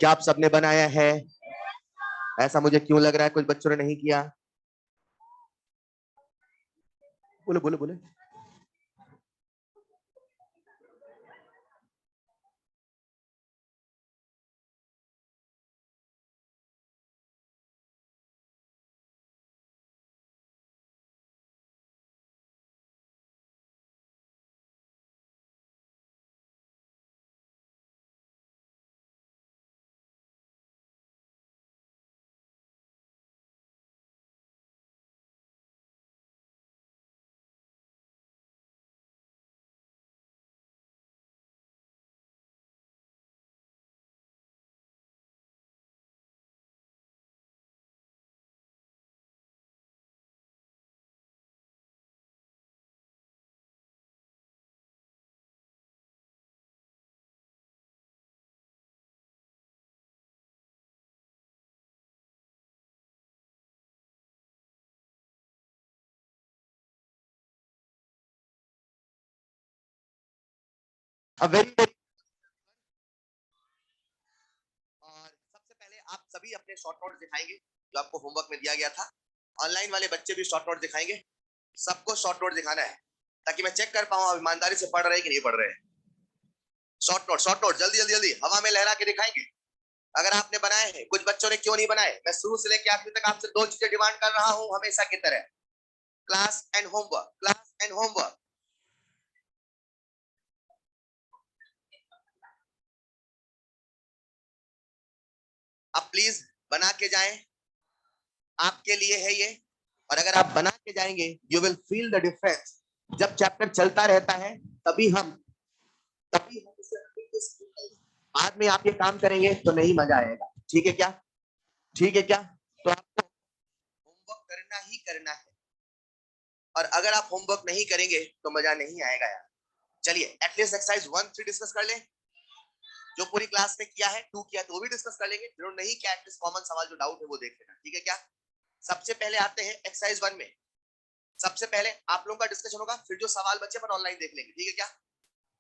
क्या आप सबने बनाया है? ऐसा मुझे क्यों लग रहा है कुछ बच्चों ने नहीं किया। बोलो बोलो बोलो। Very very. और सबसे पहले आप सभी अपने शॉर्ट नोट दिखाएंगे जो आपको होमवर्क में दिया गया था। ऑनलाइन वाले बच्चे भी शॉर्ट नोट दिखाएंगे। सबको शॉर्ट नोट दिखाना है ताकि मैं चेक कर पाऊं ईमानदारी से पढ़ रहे कि नहीं पढ़ रहे। शॉर्ट नोट जल्दी जल्दी जल्दी हवा में लहरा के दिखाएंगे। अगर आपने बनाए हैं, कुछ बच्चों ने क्यों नहीं बनाए, मैं शुरू से लेकर आखिर तक आपसे दो चीजें डिमांड कर रहा हूं हमेशा की तरह, class and homework, class and homework. अब प्लीज बना के जाएं, आपके लिए है ये। और अगर आप बना के जाएंगे you will feel the difference. जब चैप्टर चलता रहता है तभी हम बाद में आप ये काम करेंगे तो नहीं मजा आएगा। ठीक है क्या? ठीक है क्या? तो आपको होमवर्क करना ही करना है, और अगर आप होमवर्क नहीं करेंगे तो मजा नहीं आएगा यार। चलिए एटलीस्ट एक्सरसाइज 1-3 डिस्कस कर लें। जो पूरी क्लास में किया है 2 किया तो वो भी डिस्कस कर लेंगे, जिन्होंने नहीं किया एटलीस्ट कॉमन सवाल जो डाउट है वो देख लेना। ठीक है क्या? सबसे पहले आते हैं एक्सरसाइज 1 में। सबसे पहले आप लोगों का डिस्कशन होगा, फिर जो सवाल बचे अपन ऑनलाइन देख लेंगे। ठीक है क्या?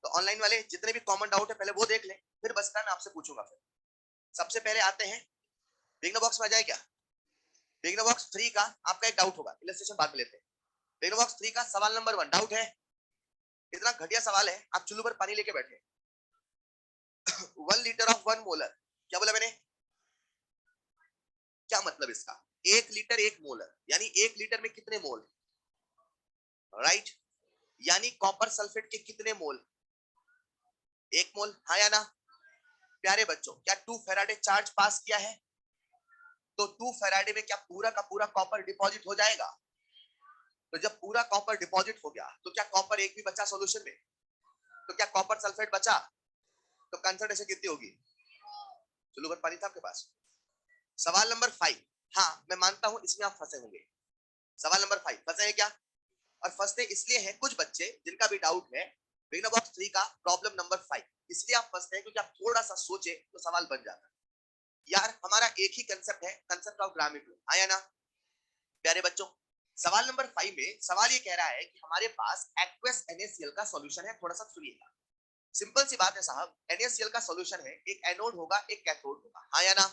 तो ऑनलाइन वाले जितने भी कॉमन डाउट है पहले वो देख लें, फिर बचता मैं आपसे पूछूंगा। फिर सबसे पहले आते हैं, बिगनर बॉक्स में आ जाए क्या? बिगनर बॉक्स 3 का आपका एक डाउट होगा, इलस्ट्रेशन बाद में लेते हैं। बिगनर बॉक्स 3 का सवाल नंबर 1 डाउट है। इतना घटिया सवाल है, आप चुल्लू पर पानी लेके बैठे 1 लीटर ऑफ 1 मोलर। क्या बोला मैंने? क्या मतलब इसका? 1 लीटर 1 मोलर यानी 1 लीटर में कितने मोल? राइट, यानी कॉपर सल्फेट के कितने मोल? 1 मोल, हाँ या ना? प्यारे बच्चों, क्या 2 फैराडे चार्ज पास किया है? तो 2 फैराडे में क्या पूरा का पूरा कॉपर डिपॉजिट हो जाएगा? तो जब पूरा कॉपर डिपॉजिट हो गया तो क्या कॉपर एक भी बचा सॉल्यूशन में? तो क्या कॉपर सल्फेट बचा? तो कंसंट्रेशन कितनी होगी? चलो बट पानी था आपके पास। सवाल नंबर 5, हाँ मैं मानता हूं इसमें आप फंसे होंगे। सवाल नंबर 5 फंसे है क्या? और फंसते इसलिए हैं कुछ बच्चे जिनका भी डाउट है बिगनर बॉक्स 3 का प्रॉब्लम नंबर 5, इसलिए आप फंसते हैं क्योंकि आप थोड़ा सा सोचे तो सवाल बन जाता है। यार हमारा एक ही कंसेप्ट है, कंसेप्ट ऑफ ग्रामेट्री, आया ना प्यारे बच्चों? सवाल नंबर 5 में सवाल ये कह रहा है कि हमारे पास एक्वस NaCl का सॉल्यूशन है। थोड़ा सा सुनिएगा, सिंपल सी बात है साहब, NaCl का सॉल्यूशन है, एक एनोड होगा एक कैथोड होगा, हाँ या ना?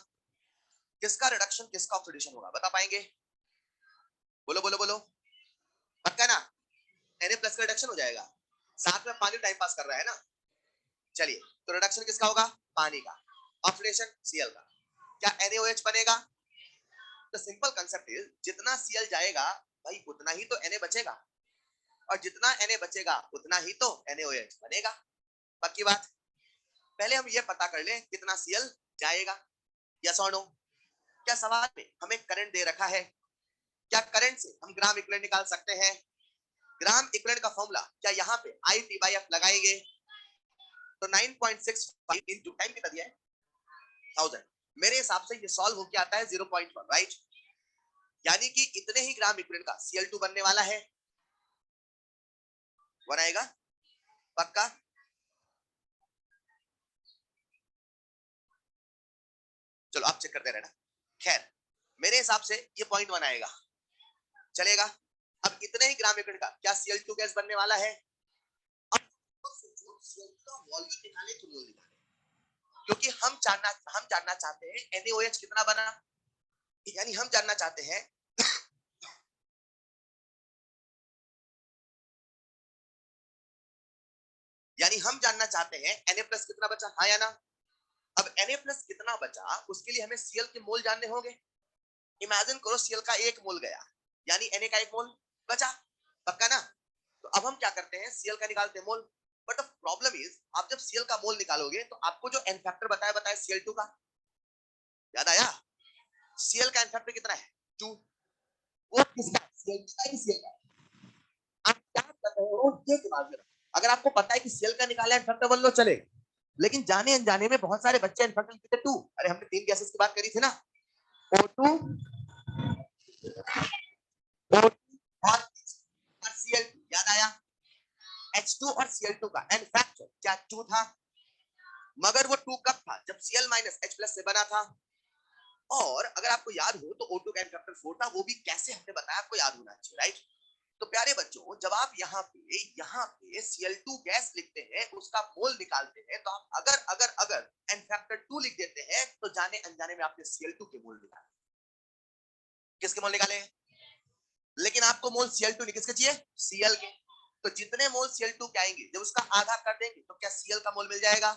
किसका रिडक्शन किसका ऑक्सीडेशन होगा बता पाएंगे? बोलो बोलो बोलो, पक्का ना? Na प्लस का रिडक्शन हो जाएगा, साथ में पानी टाइम पास कर रहा है ना। चलिए तो रिडक्शन किसका होगा? पानी का। ऑक्सीडेशन Cl का। क्या NaOH बनेगा? तो सिंपल कंसेप्ट है, जितना Cl जाएगा भाई उतना ही तो Na बचेगा, और जितना Na बचेगा उतना ही तो NaOH बनेगा। पक्की बात? पहले हम ये पता कर लें कितना Cl जाएगा। यस और नो? क्या सवाल में हमें करंट दे रखा है? क्या करंट से हम ग्राम इक्विवेलेंट निकाल सकते हैं? ग्राम इक्विवेलेंट का फॉर्मूला क्या यहाँ पे I/T/F लगाएंगे तो 9.65 इनटू टाइम कितना दिया है 1000, मेरे हिसाब से ये सॉल्व होके आता है 0.1, राइट? यानी कि इतने ही ग्राम इक्विवेलेंट का Cl2 बनने वाला है। बनाएगा पक्का? चलो आप चेक करते रहना। खैर मेरे हिसाब से ये पॉइंट बनाएगा, चलेगा। अब इतने ही ग्राम इक्विवेलेंट का क्या Cl2 गैस बनने वाला है? अब Cl2 का वॉल्यूम निकाले तो मोल निकाले, क्योंकि हम जानना चाहते हैं NaOH कितना बना, यानी हम जानना चाहते हैं Na प्लस कितना बचा, हाँ या ना। अब Na प्लस कितना बचा उसके लिए हमें Cl के मोल जानने होंगे। इमेजिन करो Cl का 1 मोल गया, यानी Na का 1 मोल बचा, पक्का ना। तो अब हम क्या करते हैं, Cl का निकालते हैं मोल। बट द प्रॉब्लम इज, आप जब Cl का मोल निकालोगे तो आपको जो एन फैक्टर बताया Cl2 का, याद आया? Cl का एन फैक्टर कितना है, 2। वो किसका, Cl2 का ही Cl का। आप क्या कर रहे हो ये दिमाग में रखो। अगर आपको पता है कि Cl का निकाला एन फैक्टर 1 लो चले, लेकिन जाने अनजाने में बहुत सारे बच्चे एन फैक्टर लिखते 2। अरे हमने 3 गैसेस की बात करी थी ना, O2, O2 और Cl2, याद आया? H2 और Cl2 का एन फैक्टर क्या 2 था, मगर वो 2 कब था, जब Cl माइनस H प्लस से बना था। और अगर आपको याद हो तो O2 का एन फैक्टर 4 था, वो भी कैसे हमने बताया, आपको याद होना चाहिए, राइट। तो प्यारे बच्चों, जब आप यहाँ पे Cl2 गैस लिखते हैं, उसका मोल निकालते हैं, तो आप अगर एन फैक्टर 2 लिख देते हैं, तो जाने अनजाने में आपने Cl2 के मोल निकाले। किसके मोल निकाले? लेकिन आपको मोल Cl2 नहीं, किसके चाहिए, Cl के। तो जितने मोल Cl2 के आएंगे, जब उसका आधा कर देंगे तो क्या Cl का मोल मिल जाएगा।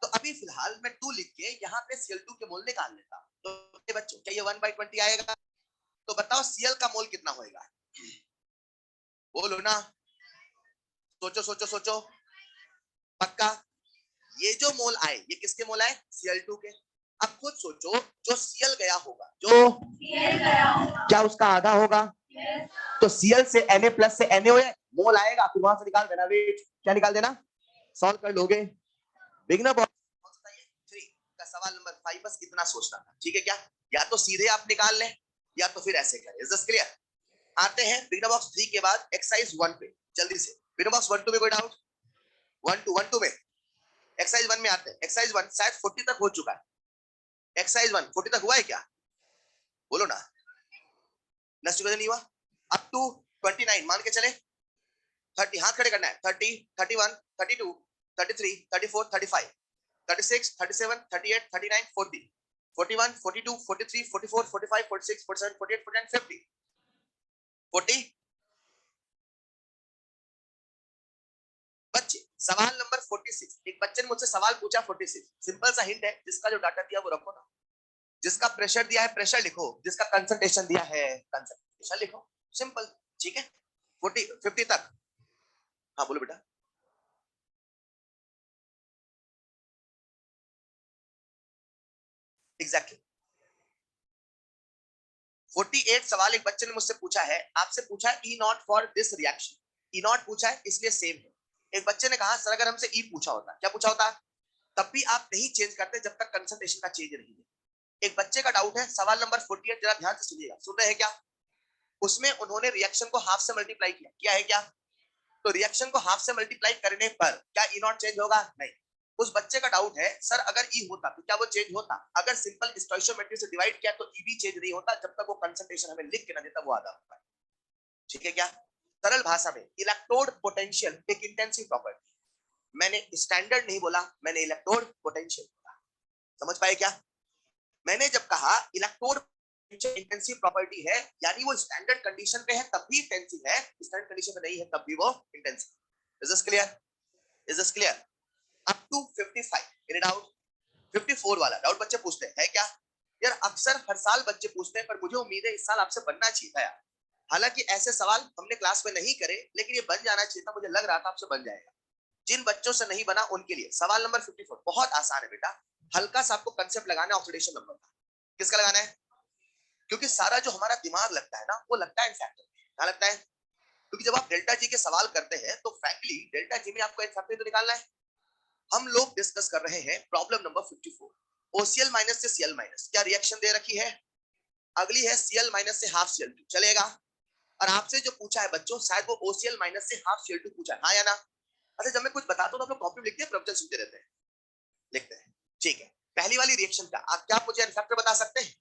तो अभी फिलहाल मैं 2 लिख के यहाँ पे Cl2 के मोल निकाल लेता। तो बच्चों क्या ये 1/20 आएगा? तो बताओ Cl का मोल कितना होएगा, बोलो ना, सोचो सोचो सोचो, पक्का। ये जो मोल आए, ये किसके मोल आए, Cl2 के। अब खुद सोचो, जो Cl गया होगा, जो क्या उसका आधा होगा, तो Cl से Na प्लस से NaO मोल आएगा, फिर वहां से निकाल देना वेट, क्या निकाल देना, सॉल्व कर लोगे। बिगनर बॉक्स 3 का सवाल नंबर 5 बस इतना सोचना था, ठीक है क्या। या तो सीधे आप निकाल लें या तो फिर ऐसे करें। Is this clear? आते हैं बिगनर बॉक्स 3 के बाद एक्सरसाइज 1 पे जल्दी से। बिगनर बॉक्स 1 2 में कोई डाउट? 1 2 में एक्सरसाइज 1 में आते हैं। एक्सरसाइज 1 शायद 40 तक हो चुका है। एक्सरसाइज 1 40 तक हुआ है क्या, बोलो ना। नेक्स्ट क्वेश्चन नहीं हुआ, अप टू 29 मान के चले। 30 हाथ खड़े करना है, 30 31 32 33 34 35 36 37 38 39 40 41 42 43 44 45 46 47 48 49 50 40 बच्चे। सवाल नंबर 46, एक बच्चे ने मुझसे सवाल पूछा 46। सिंपल सा हिंट है, जिसका जो डाटा दिया वो रखो ना, जिसका प्रेशर दिया है प्रेशर लिखो, जिसका कंसंट्रेशन दिया है कंसंट्रेशन लिखो, सिंपल, ठीक है। 40 50 तक, हाँ बोलो बेटा। एग्जैक्टली 48 सवाल एक बच्चे ने मुझसे पूछा है, आपसे पूछा है E naught for this reaction, E naught पूछा है इसलिए सेम है। एक बच्चे ने कहा सर अगर हमसे ई पूछा होता, क्या पूछा होता, तब भी आप नहीं चेंज करते जब तक कंसंट्रेशन का चेंज नहीं है। एक बच्चे का डाउट है, सवाल नंबर 48 जरा ध्यान से सुनिएगा, सुन रहे हैं क्या। उसमें उन्होंने रिएक्शन को हाफ से मल्टीप्लाई किया है क्या, तो रिएक्शन को हाफ से मल्टीप्लाई करने पर क्या ई नॉट चेंज होगा, नहीं। उस बच्चे का डाउट है सर अगर ई होता तो क्या वो चेंज होता, अगर सिंपल स्टोइचियोमेट्री से डिवाइड किया तो ई भी चेंज नहीं होता जब तक वो कंसंट्रेशन हमें लिख के ना देता वो आधा होता है, ठीक है क्या। सरल भाषा में इलेक्ट्रोड पोटेंशियल एक इंटेंसिव प्रॉपर्टी, मैंने स्टैंडर्ड नहीं बोला, मैंने इलेक्ट्रोड पोटेंशियल बोला, समझ पाए क्या। मैंने जब कहा इलेक्ट्रोड इंटेंसिव प्रॉपर्टी है, यानी वो स्टैंडर्ड कंडीशन पे है तब भी इंटेंसिव है, स्टैंडर्ड कंडीशन पे नहीं है तब भी वो intensive. Is this clear? Is this clear? Up to 55 in doubt. 54 वाला डाउट बच्चे पूछते हैं, है क्या। यार अक्सर हर साल बच्चे पूछते हैं, पर मुझे उम्मीद है इस साल आपसे बनना चाहिए था यार। हालांकि ऐसे सवाल हमने क्लास में नहीं करे, लेकिन ये बन जाना चाहिए था, मुझे लग रहा था आपसे बन जाएगा। जिन बच्चों से नहीं बना उनके लिए सवाल नंबर 54 बहुत आसान है बेटा। हल्का सा आपको कंसेप्ट लगाना है ऑक्सीडेशन नंबर का। किसका लगाना है, क्योंकि सारा जो हमारा दिमाग लगता है ना वो लगता है फैक्टर, क्या लगता है, क्योंकि जब आप डेल्टा जी के सवाल करते हैं तो फ्रैंकली डेल्टा जी में आपको फैक्टर तो निकालना है। हम लोग डिस्कस कर रहे हैं प्रॉब्लम नंबर 54, OCl माइनस से Cl माइनस, क्या रिएक्शन दे रखी है। अगली है Cl माइनस से हाफ Cl2 चलेगा। और आपसे जो पूछा है बच्चों, शायद वो OCl माइनस से हाफ Cl2 पूछा है, हाँ या ना। अच्छा जब मैं कुछ बताता हूँ तो आप लोग कॉपी में लिखते हैं, प्रवचन सुनते रहते हैं, लिखते हैं, ठीक है। पहली वाली रिएक्शन का आप क्या मुझे फैक्टर बता सकते हैं,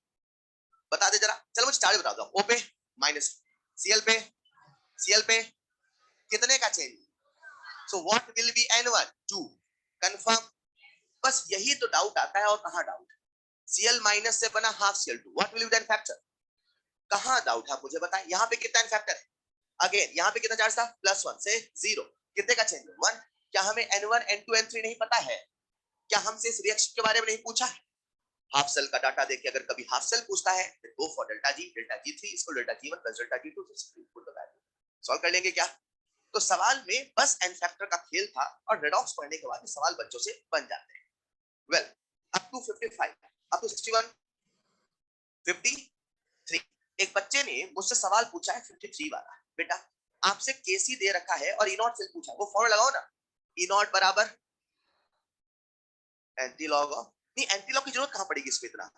बता दे जरा, चलो मुझे चार्ज बता दो। O पे माइनस, Cl पे कितने का change, so what will be N1 2 confirm, बस यही तो डाउट आता है, और कहां डाउट? Cl माइनस से बना half Cl2, what will you then factor? कहां डाउट है मुझे बताएं। यहां पे कितना फैक्टर है? अगेन यहां पे कितना चार्ज था? +1 से 0, कितने का चेंज? 1। क्या हमें n1 n2 n3 नहीं पता है? क्या हमसे इस रिएक्शन के बारे में नहीं पूछा है? हाफ सेल का डाटा देके अगर कभी हाफ सेल पूछता है तो गो फॉर डेल्टा G3 इसको delta G1 plus delta G2 solve कर लेंगे क्या? तो सवाल में बस एन फैक्टर का खेल था, और रेडॉक्स पढ़ने के बाद सवाल बच्चों से बन जाते हैं। Well, up to 55, up to 61, 53। एक बच्चे ने मुझसे सवाल पूछा है 53 वाला। बेटा आपसे केसी दे रखा है और ई नॉट सेल पूछा, वो फॉर्मूला लगाओ ना। ई नॉट बराबर एंटी लॉग ऑफ, नहीं एंटी लॉग की जरूरत कहां पड़ेगी इसमें इतना?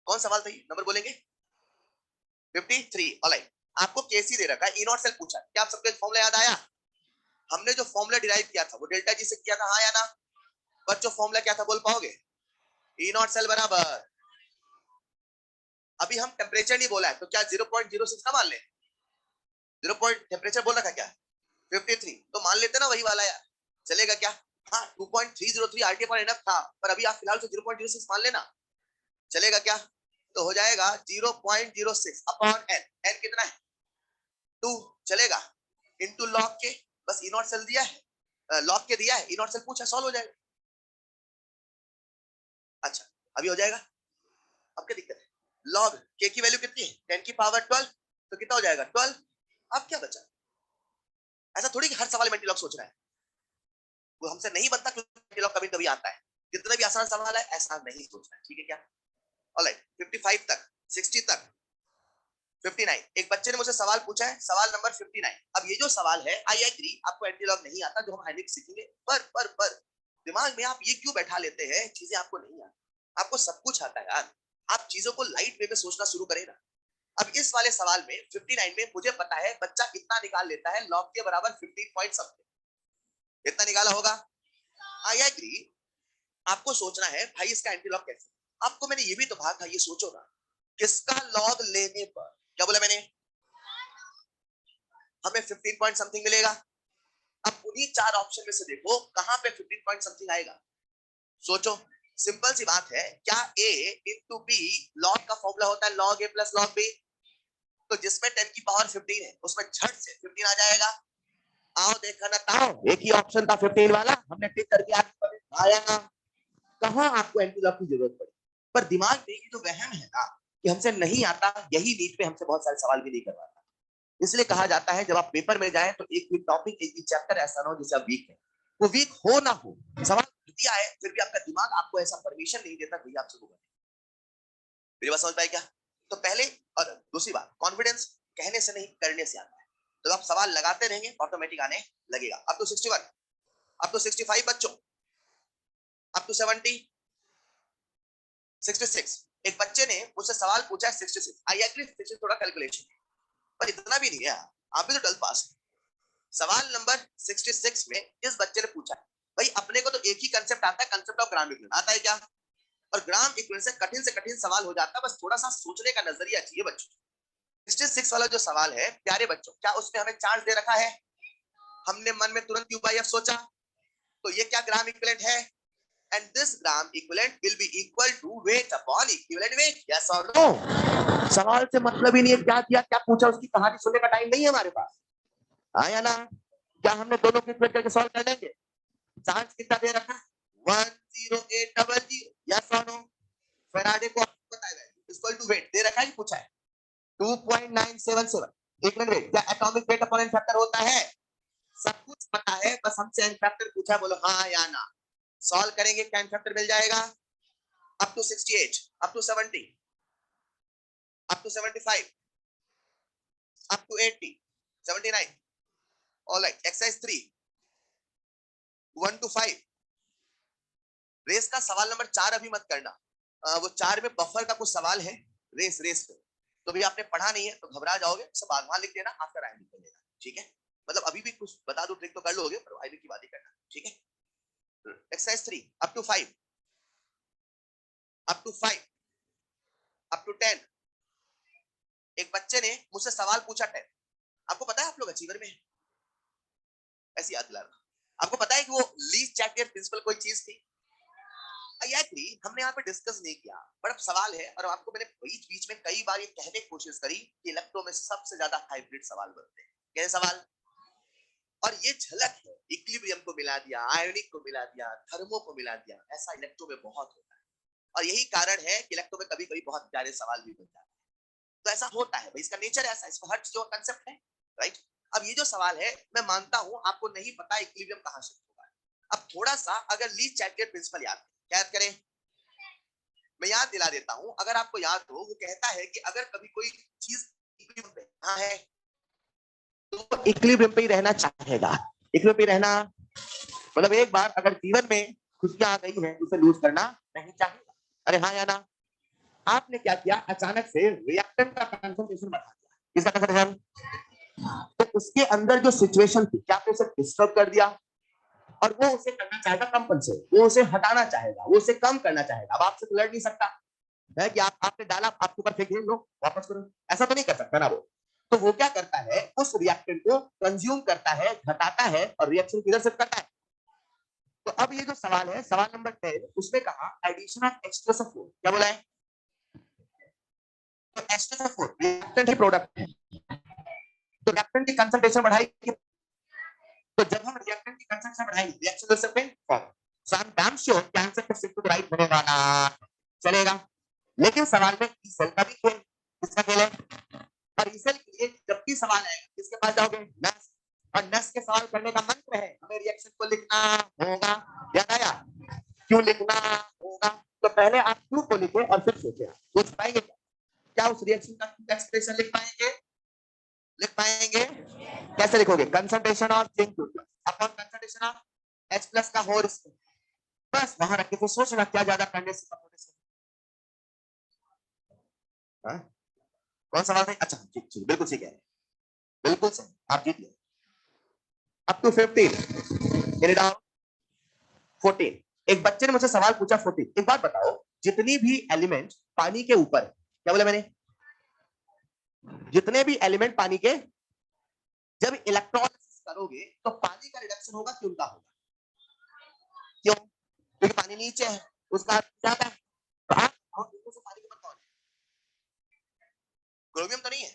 कौन सवाल था ये? नंबर बोलेंगे? 53। ऑलराइट, आपको केसी दे रखा है, ई नॉट सेल पूछा, क्या आप सबको एक फॉर्मूला याद आया? हमने जो फॉर्मूला डिराइव किया था वो डेल्टा जी से किया था, हाँ या ना? बच्चों फॉर्मूला क्या था बोल पाओगे? ई नॉट सेल बराबर, अभी हम टेम्परेचर नहीं बोला है तो क्या 0.06 ना मान ले? 0 टेम्परेचर बोल रखा क्या? 53 तो मान लेते ना वही वाला यार, चलेगा क्या? हाँ 2.303 आरटीए पर एनएफ था, पर अभी आप फिलहाल तो 0.06 मान लेना, चलेगा क्या? तो हो जाएगा 0.06 अपॉन एन, एन कितना है? 2, चलेगा, इनटू लॉग के, बस ई नॉट सेल दिया है, लॉग के दिया है, ई नॉट सेल पूछा, सॉल्व हो जाएगा। अच्छा अभी हो जाएगा। अब क्या दिक्कत है? लॉग के की वैल्यू कितनी है? 10 की पावर 12, तो कितना हो जाएगा? 12। अब क्या बचा? ऐसा थोड़ी कि हर सवाल में एंटीलॉग सोच रहा है, वो हमसे नहीं बनता, क्योंकि एंटीलॉग कभी कभी आता है। कितना भी आसान सवाल है ऐसा नहीं सोचना है, ठीक है क्या? ऑलराइट, 55 तक, 60 तक, 59। एक बच्चे ने मुझसे सवाल पूछा है, सवाल नंबर 59। अब ये जो सवाल है, आई एग्री आपको एंटीलॉग नहीं आता, जो हम हाइड्रिक सीखेंगे, पर दिमाग में आप ये क्यों बैठा लेते हैं चीजें आपको नहीं आती? आपको सब कुछ आता है यार, आप चीजों को लाइट वे में सोचना शुरू करें ना। अब इस वाले सवाल में 59 में मुझे पता है बच्चा इतना निकाल लेता है, लॉग के बराबर 15 पॉइंट समथिंग, इतना निकाला होगा। आई एग्री, आपको सोचना है भाई इसका एंटीलॉग कैसे। आपको मैंने ये भी तो कहा था, ये सोचो ना, किसका लॉग लेने पर, क्या बोला मैंने, हमें 15 पॉइंट समथिंग मिलेगा। अब उन्हीं 4 ऑप्शन में से देखो कहां पे 15 पॉइंट समथिंग आएगा, सोचो। सिंपल सी बात है, क्या a इंटू बी लॉग का फॉर्मूला होता है log a plus log B, तो जिसमें 10 की पावर 15 है उसमें झट से 15 आ जाएगा। आओ देखा ना ताओ, एक ही ऑप्शन था 15 वाला, हमने टिक करके आया ना। कहां आपको एंटीलॉग की जरूरत पड़ी? पर दिमाग में ये जो वहम है ना कि हमसे नहीं आता, यही नीट पे हमसे बहुत सारे सवाल भी नहीं करवाता। इसलिए कहा जाता है जब आप पेपर में जाए तो एक भी टॉपिक, एक भी चैप्टर ऐसा ना हो जिसे आप वीक है, वो वीक हो ना हो, सवाल दिया है फिर भी आपका दिमाग आपको ऐसा परमिशन नहीं देता कि आपसे वो बने। मेरी बात समझ पाए क्या? तो पहले, और दूसरी बात, कॉन्फिडेंस कहने से नहीं करने से आता है। तो आप सवाल लगाते रहेंगे ऑटोमेटिक आने लगेगा। अप टू 61, अप टू 65 बच्चों, अप टू 70, 66। एक बच्चे ने मुझसे सवाल पूछा है 66। आई एग्री 66 थोड़ा कैलकुलेशन, पर इतना भी नहीं है, आप भी तो 12 पास। सवाल नंबर 66 में इस बच्चे ने पूछा है, भाई अपने को तो एक ही कंसेप्ट आता है, कंसेप्ट ऑफ ग्राम इक्विवेलेंट आता है क्या? और ग्राम इक्विवेलेंट से कठिन सवाल हो जाता है, बस थोड़ा सा सोचने का नजरिया चाहिए बच्चों। 66 वाला जो सवाल है प्यारे बच्चों, क्या उसमें हमें चार्ज दे रखा है? हमने मन में तुरंत क्यू/एफ सोचा, तो ये क्या ग्राम इक्विवेलेंट है? And this gram equivalent will be equal to weight upon equivalent weight, yes और नो? सवाल से मतलब ही नहीं है क्या किया क्या पूछा, उसकी कहानी सुनने का टाइम नहीं है हमारे पास, आया ना? क्या हमने दोनों की इक्वेट करके सॉल्व कर लेंगे? चार्ज कितना दे रखा है? 10800, यस और नो? फैराडे को आपको पता है इक्वल टू वेट दे रखा है, पूछा है 2.977 एक मिनट। क्या atomic weight upon N factor होता है? सब कुछ पता है, बस हमसे एन फैक्टर पूछा, बोलो हाँ या ना। सॉल्व करेंगे क्या एन फैक्टर मिल जाएगा। Up to 68, up to 70, up to 75, up to 80, 79। Alright, exercise 3, 1 to 5। रेस का सवाल नंबर 4 अभी मत करना, वो 4 में बफर का कुछ सवाल है, रेस पे तो भी आपने पढ़ा नहीं है तो घबरा जाओगे, सब वहां लिख देना, आफ्टर आई लिख देना, ठीक है? मतलब अभी भी कुछ बता दो ट्रिक तो कर लोगे, पर आई की बात ही करना, ठीक है? Exercise 3, up to 5, up to 5, up to 10। एक बच्चे ने मुझसे सवाल पूछा 10। आपको पता है आप लोग अचीवर में ऐसी याद दिला रहा, आपको पता है कि वो लीस्ट चैटियर प्रिंसिपल कोई चीज थी? आई एग्री, हमने यहाँ पे डिस्कस नहीं किया, बट अब सवाल है, और आपको मैंने बीच बीच में कई बार ये कहने की कोशिश करी कि इलेक्ट्रो में सबसे ज्यादा हाइब्रिड सवाल बनते हैं। कैसे सवाल? और ये झलक है, इक्विलिब्रियम को मिला दिया, आयोनिक को मिला दिया, थर्मो को मिला दिया, ऐसा इलेक्ट्रो में बहुत होता है। और यही कारण है कि इलेक्ट्रो में कभी कभी बहुत प्यारे सवाल भी बन जाते हैं। तो ऐसा होता है भाई, इसका नेचर ऐसा, इसका हर जो कंसेप्ट है, राइट। अब ये जो सवाल है, मैं मानता हूं आपको नहीं पता इक्विलिब्रियम कहां शिफ्ट होगा। अब थोड़ा सा अगर ली चैटलेट प्रिंसिपल याद क्या याद करें, मैं याद दिला देता हूं, अगर आपको याद हो, वो कहता है कि अगर कभी कोई चीज इक्विलिब्रियम पे हाँ है तो इक्विलिब्रियम पे ही रहना चाहेगा। इक्विलिब्रियम पे रहना मतलब एक बार अगर जीवन में खुशियां आ गई है, उसे लूज करना नहीं चाहेगा। अरे हाँ या ना? आपने क्या किया, अचानक से रिएक्टेंट का कंसंट्रेशन बढ़ा दिया। किसका कंसंट्रेशन? तो उसके अंदर जो सिचुएशन थी, क्या आपने उसे डिस्टर्ब कर दिया, और वो उसे करना चाहेगा कंपनसेट, वो उसे हटाना चाहेगा, वो उसे कम करना चाहेगा। अब आपसे तो लड़ नहीं सकता है कि आपने डाला, आपके ऊपर फेंक लो, वापस करो, ऐसा तो नहीं कर सकता ना वो। तो वो क्या करता है, उस रिएक्टेंट को कंज्यूम करता है, घटाता है, और रिएक्शन किधर से करता है। तो अब ये जो सवाल है, सवाल नंबर 10, उसने कहा एडिशन ऑफ H2SO4, क्या बोला है? तो H2SO4 रिएक्टेंट है, प्रोडक्ट है, तो रिएक्टेंट की कंसंट्रेशन बढ़ाएगी। तो जब हम रिएक्टेंट की कंसंट्रेशन बढ़ाएंगे, reaction will separate form. So I am damn sure कि आंसर को शिफ्ट टू राइट होने वाला चलेगा। लेकिन सवाल में ई सेल का भी खेल, किसका खेल है? और ई सेल के लिए जब भी सवाल आएगा, किसके पास जाओगे? नस। और नस के सवाल करने का मंत्र है, हमें रिएक्शन को लिखना होगा। याद आया? क्यों लिखना होगा? तो पहले आप क्यों को लिखे और फिर सोचे, सोच पाएंगे क्या उस रिएक्शन का एक्सप्रेशन लिख पाएंगे? लिख पाएंगे? कैसे लिखोगे? Concentration of zinc upon concentration of H plus का होल स्क्वायर, बस वहां रख के फिर सोचना क्या ज्यादा करने से कम होने से। हाँ? कौन सवाल है? अच्छा ठीक ठीक, बिल्कुल सही कह रहे हैं, बिल्कुल सही, आप जीत गए। Up to 15 in doubt 14। एक बच्चे ने मुझसे सवाल पूछा 14, एक बात बताओ, जितनी भी एलिमेंट पानी के ऊपर, क्या बोला मैंने? जितने भी एलिमेंट पानी के, जब इलेक्ट्रॉलिसिस करोगे तो पानी का रिडक्शन होगा कि उनका होगा? क्यों? क्योंकि पानी नीचे है, उसका ज्यादा है। तो आप और इनमें से पानी के ऊपर कौन है? क्रोमियम तो नहीं है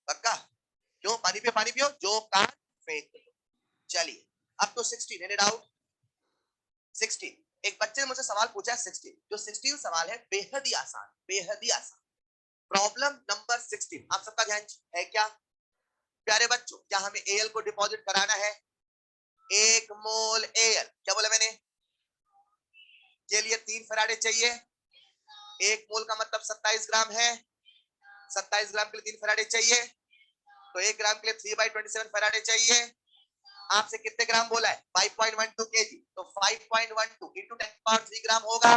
पक्का? क्यों? पानी पे पानी पियो, जो का फेंक दो। चलिए अब तो 16 एंड आउट 16। एक बच्चे ने मुझसे सवाल पूछा है 16, जो 16 सवाल है बेहद ही आसान, बेहद ही आसान। प्रॉब्लम नंबर 16, आप सबका ध्यान है क्या प्यारे बच्चों? क्या हमें एल को डिपॉजिट कराना है? 1 मोल एल, क्या बोला मैंने? के लिए 3 फराडे चाहिए। 1 मोल का मतलब 27 ग्राम है, 27 ग्राम के लिए 3 फराडे चाहिए, तो 1 ग्राम के लिए 3/27 फराडे चाहिए। आपसे कितने ग्राम बोला है? 5.12 केजी, तो 5.12 इंटू 10³ ग्राम होगा।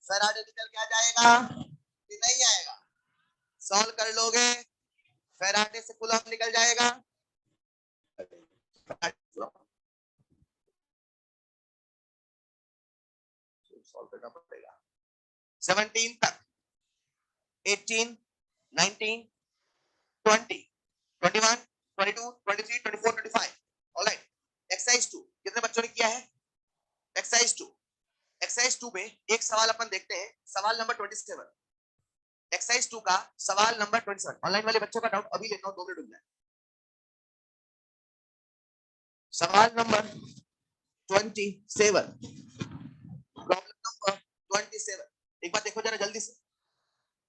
फराडे निकल के आ जाएगा कि नहीं आएगा? सॉल्व कर लोगे, फराडे से कूलम निकल जाएगा। सॉल्व करना पड़ेगा 17 तक, 18 19 20 21 22 23 24 25। ऑलराइट, एक्सरसाइज 2 कितने बच्चों ने किया है? एक्सरसाइज 2, एक्सरसाइज 2 में एक सवाल अपन देखते हैं, सवाल नंबर 27। एक्सरसाइज 2 का सवाल नंबर 27, ऑनलाइन वाले बच्चों का डाउट अभी लेता हूं, 2 मिनट रुक जाए। सवाल नंबर 27, प्रॉब्लम नंबर 27, एक बार देखो जरा जल्दी से।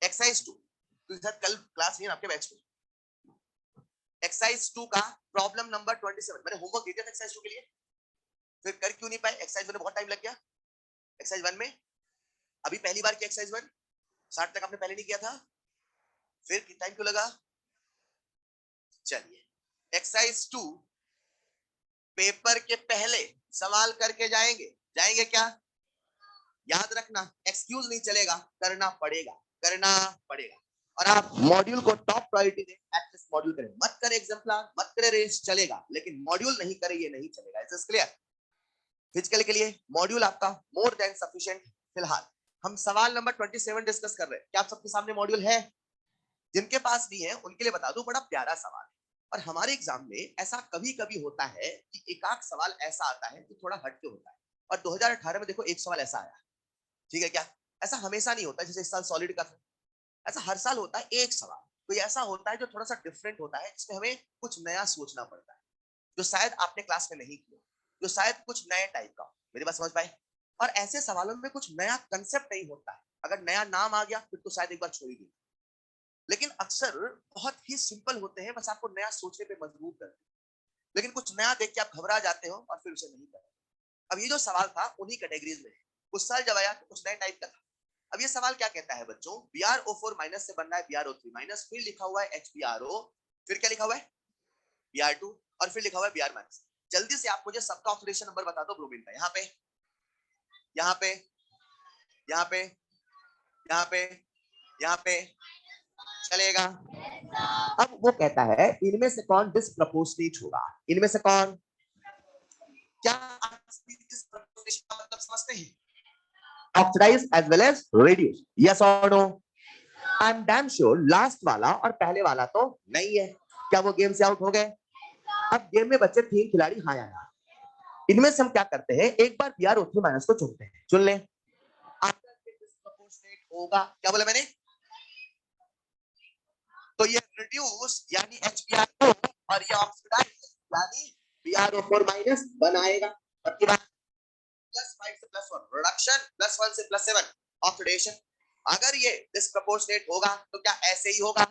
एक्सरसाइज 2, तो कल क्लास नहीं है आपके बैच में। एक्सरसाइज 2 का प्रॉब्लम नंबर 27, मैंने होमवर्क दिया था एक्सरसाइज 2 के लिए, फिर कर क्यों नहीं पाए? एक्सरसाइज 1 में बहुत टाइम लग गया। एक्सरसाइज 1 में अभी पहली बार किया, एक्सरसाइज 1 60 तक आपने पहले नहीं किया था, फिर टाइम क्यों लगा? चलिए एक्सरसाइज 2 पेपर के पहले सवाल करके जाएंगे, जाएंगे क्या? याद रखना, एक्सक्यूज नहीं चलेगा, करना पड़ेगा, करना पड़ेगा। और आप मॉड्यूल को टॉप प्रायोरिटी दें, एटलीस्ट मॉड्यूल करें, मत करें एग्जाम्पलर, मत करें रेस, चलेगा, लेकिन मॉड्यूल नहीं करें ये नहीं चलेगा। It's clear? फिजिकल के लिए मॉड्यूल आपका मोर देन सफिशिएंट। फिलहाल हम सवाल नंबर 27 डिस्कस कर रहे हैं। क्या आप सबके सामने मॉड्यूल है? जिनके पास नहीं है उनके लिए बता दूं, बड़ा प्यारा सवाल है। और हमारे एग्जाम में ऐसा कभी कभी होता है कि एक आध सवाल ऐसा आता है कि थोड़ा हटके होता है। और 2018 में देखो एक सवाल ऐसा आया, ठीक है क्या? ऐसा हमेशा नहीं होता, जैसे इस साल सॉलिड का था, ऐसा हर साल होता है एक सवाल। कोई ऐसा होता है जो थोड़ा सा डिफरेंट होता है, जिसमें हमें कुछ नया सोचना पड़ता है, जो शायद आपने क्लास में नहीं किया, जो शायद कुछ नए टाइप का हो। मेरी बात समझ पाए? और ऐसे सवालों में कुछ नया कंसेप्ट नहीं होता है, अगर नया नाम आ गया फिर तो शायद एक बार छोड़ ही दी। लेकिन अक्सर बहुत ही सिंपल होते हैं, बस आपको नया सोचने पे मजबूर करते हैं। लेकिन कुछ नया देख के आप घबरा जाते हो और फिर उसे नहीं करते। अब ये जो सवाल था उन्हीं कैटेगरीज में है। उस साल जब आया तो कुछ नए टाइप का था। अब ये सवाल क्या कहता है बच्चों, BrO4 माइनस से बन रहा है BrO3 माइनस, फिर लिखा हुआ है HBrO, फिर क्या लिखा हुआ है Br2, और फिर लिखा हुआ है Br माइनस। जल्दी से आप मुझे सबका ऑक्सीडेशन नंबर बता दो ब्रोमीन का। यहाँ पे, यहाँ पे, यहाँ पे, यहाँ पे, यहाँ पे, चलेगा। अब वो कहता है इनमें से कौन डिस्प्रपोर्शनेट होगा, इनमें से कौन, क्या आप डिस्प्रपोर्शनेट का मतलब समझते हैं? Oxidize as well as reduce, yes और no? I am damn sure last वाला और पहले वाला तो नहीं है। क्या वो गेम से आउट हो गए? अब गेम में बच्चे 3 खिलाड़ी हाँ या ना। इनमें से हम क्या करते हैं, एक बार BrO3 माइनस को चुनते हैं, चुन लें। डिस्प्रपोर्शनेट होगा, क्या बोला मैंने? तो ये रिड्यूस यानी HBrO और ये ऑक्सीडाइज यानी BrO4 माइनस बनाएगा। अब +5 से +1 रिडक्शन, +1 से +7 ऑक्सीडेशन। अगर ये डिस्प्रपोर्शनेट होगा तो क्या ऐसे ही होगा?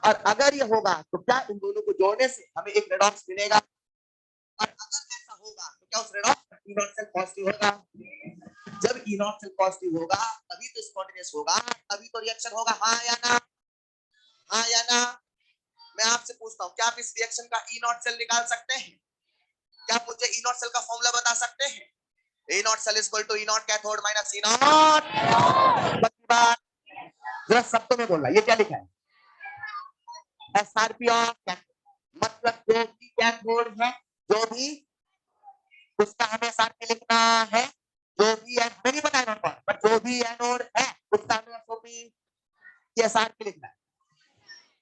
और अगर ये होगा तो क्या इन दोनों को जोड़ने से हमें एक रेडॉक्स मिलेगा? और अगर ऐसा होगा तो क्या उस रेडॉक्स E0 सेल पॉजिटिव होगा? जब E0 सेल पॉजिटिव होगा तभी तो स्पॉन्टेनियस होगा, तभी तो रिएक्शन होगा। हाँ या ना? हाँ या ना? मैं आपसे पूछता हूँ, क्या आप इस रिएक्शन का E0 सेल निकाल सकते हैं? क्या आप मुझे E0 सेल का फॉर्मूला बता सकते हैं? E0 cell is equal to E0 cathode minus E0। बात जरा शब्दों में बोलना, ये क्या लिखा है? SRP ऑफ कैथोड, मतलब जो भी कैथोड है, जो भी उसका हमें SRP लिखना है। जो भी हमें नहीं पता एनोड पर, बट जो भी एनोड है उसका हमें SOP की SRP लिखना है।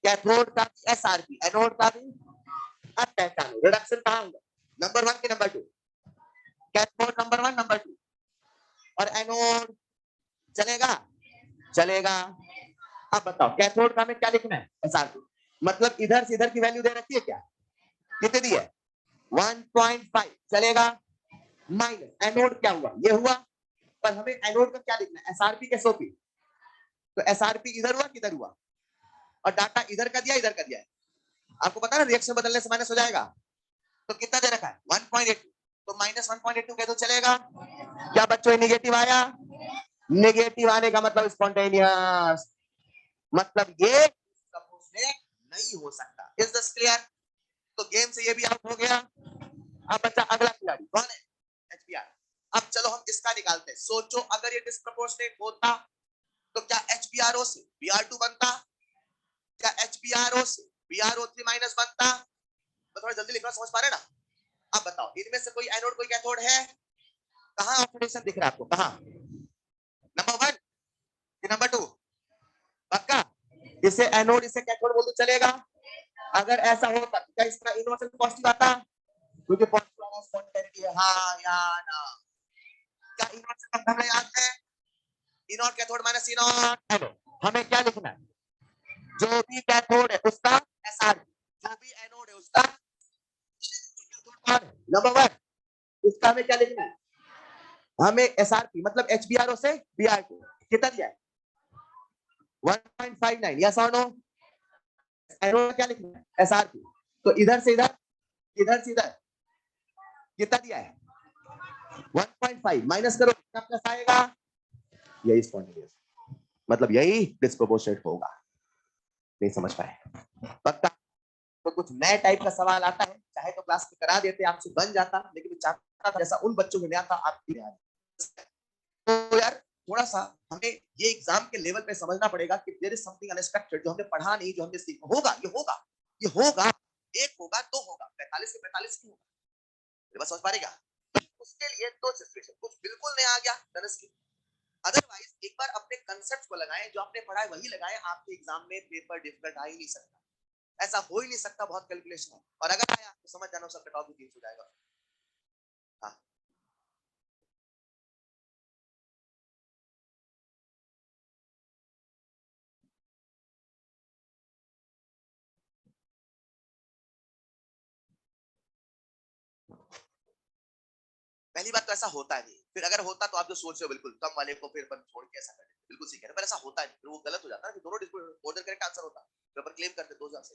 कैथोड का भी SRP, एनोड का भी। अब पहचानो रिडक्शन कहाँ होगा, नंबर 1 के नंबर 2? कैथोड नंबर 1 नंबर 2 और एनोड चलेगा? चलेगा। अब बताओ कैथोड का हमें क्या लिखना है? SRP, मतलब इधर से इधर की वैल्यू दे रखी है क्या? कितनी दी है? 1.5 चलेगा। माइनस एनोड क्या हुआ? ये हुआ। पर हमें एनोड का क्या लिखना है? SRP के SOP। तो SRP इधर हुआ किधर हुआ? और डाटा इधर का दिया इधर का दिया है। आपको पता है ना रिएक्शन बदलने से माइनस हो जाएगा। तो कितना दे रखा है? 1.82। तो माइनस 1.82 कह दो चलेगा। क्या बच्चों नेगेटिव आया? नेगेटिव आने का मतलब स्पॉन्टेनियस, मतलब ये नहीं हो सकता। Is this clear? तो गेम से ये भी आउट हो गया। अब बच्चा अगला खिलाड़ी कौन है? HBr। अब चलो हम इसका निकालते हैं। सोचो अगर ये डिस्प्रपोर्शनेट होता तो क्या HBrO से Br2 बनता? क्या HBrO से BrO3 माइनस बनता? तो थोड़ा जल्दी लिखना, समझ पा रहे ना? अब बताओ इनमें से कोई एनोड कोई कैथोड है? कहां ऑक्सीडेशन दिख रहा है आपको? कहां? नंबर 1 कि नंबर 2? पक्का? इसे एनोड इसे कैथोड बोल दो चलेगा। अगर ऐसा होता तो क्या इसका इनवर्स पॉजिटिव आता? क्योंकि पॉजिटिव वाला स्पॉन्टेनिटी है। हाँ या ना? क्या इनवर्स का फॉर्मूला याद है? इनॉट कैथोड माइनस इनॉट एनोड। हमें क्या लिखना है? जो भी कैथोड है उसका SR, जो भी एनोड है उसका नंबर 1, इसका हमें क्या लिखना है? हमें SRP मतलब HBrO से Br2 कितना दिया है? 1.59, यस और नो? एनोड क्या लिखना है? SRP। तो इधर से इधर, इधर से इधर कितना दिया है? 1.5 माइनस करो, कितना प्लस आएगा? यही स्पॉन्टेनियस, मतलब यही डिस्प्रोपोर्शनेट होगा। नहीं समझ पाए? पक्का? तो कुछ नए टाइप का सवाल आता है, चाहे तो क्लास में करा देते, आपसे बन जाता, लेकिन चाहता था जैसा उन बच्चों में नया था आपके लिए। तो यार थोड़ा सा हमें ये एग्जाम के लेवल पे समझना पड़ेगा कि देयर इज समथिंग अनएक्सपेक्टेड, जो हमने पढ़ा नहीं, जो हमने सीखा। होगा, ये होगा, ये होगा, एक होगा दो होगा, 45 के 45 क्यों होगा? मेरे पास समझ पाएगा? उसके लिए दो सिचुएशन, कुछ बिल्कुल नहीं आ गया धनुष की। अदरवाइज एक बार अपने कंसेप्ट को लगाएं, जो आपने पढ़ा है वही लगाएं, आपके एग्जाम में पेपर डिफिकल्ट आ ही नहीं सकता। ऐसा हो ही नहीं सकता, बहुत कैलकुलेशन है। और अगर आया तो समझ जाना उसका कट ऑफ भी 30 हो जाएगा। हाँ पहली बात तो ऐसा होता नहीं, फिर अगर होता तो आप जो सोच रहे हो बिल्कुल कम वाले को फिर अपन छोड़ के ऐसा कर देते, बिल्कुल सही कह रहे हैं, पर ऐसा होता नहीं, फिर वो गलत हो जाता है कि दोनों मोर देन करेक्ट आंसर होता, फिर अपन क्लेम करते 2000 से।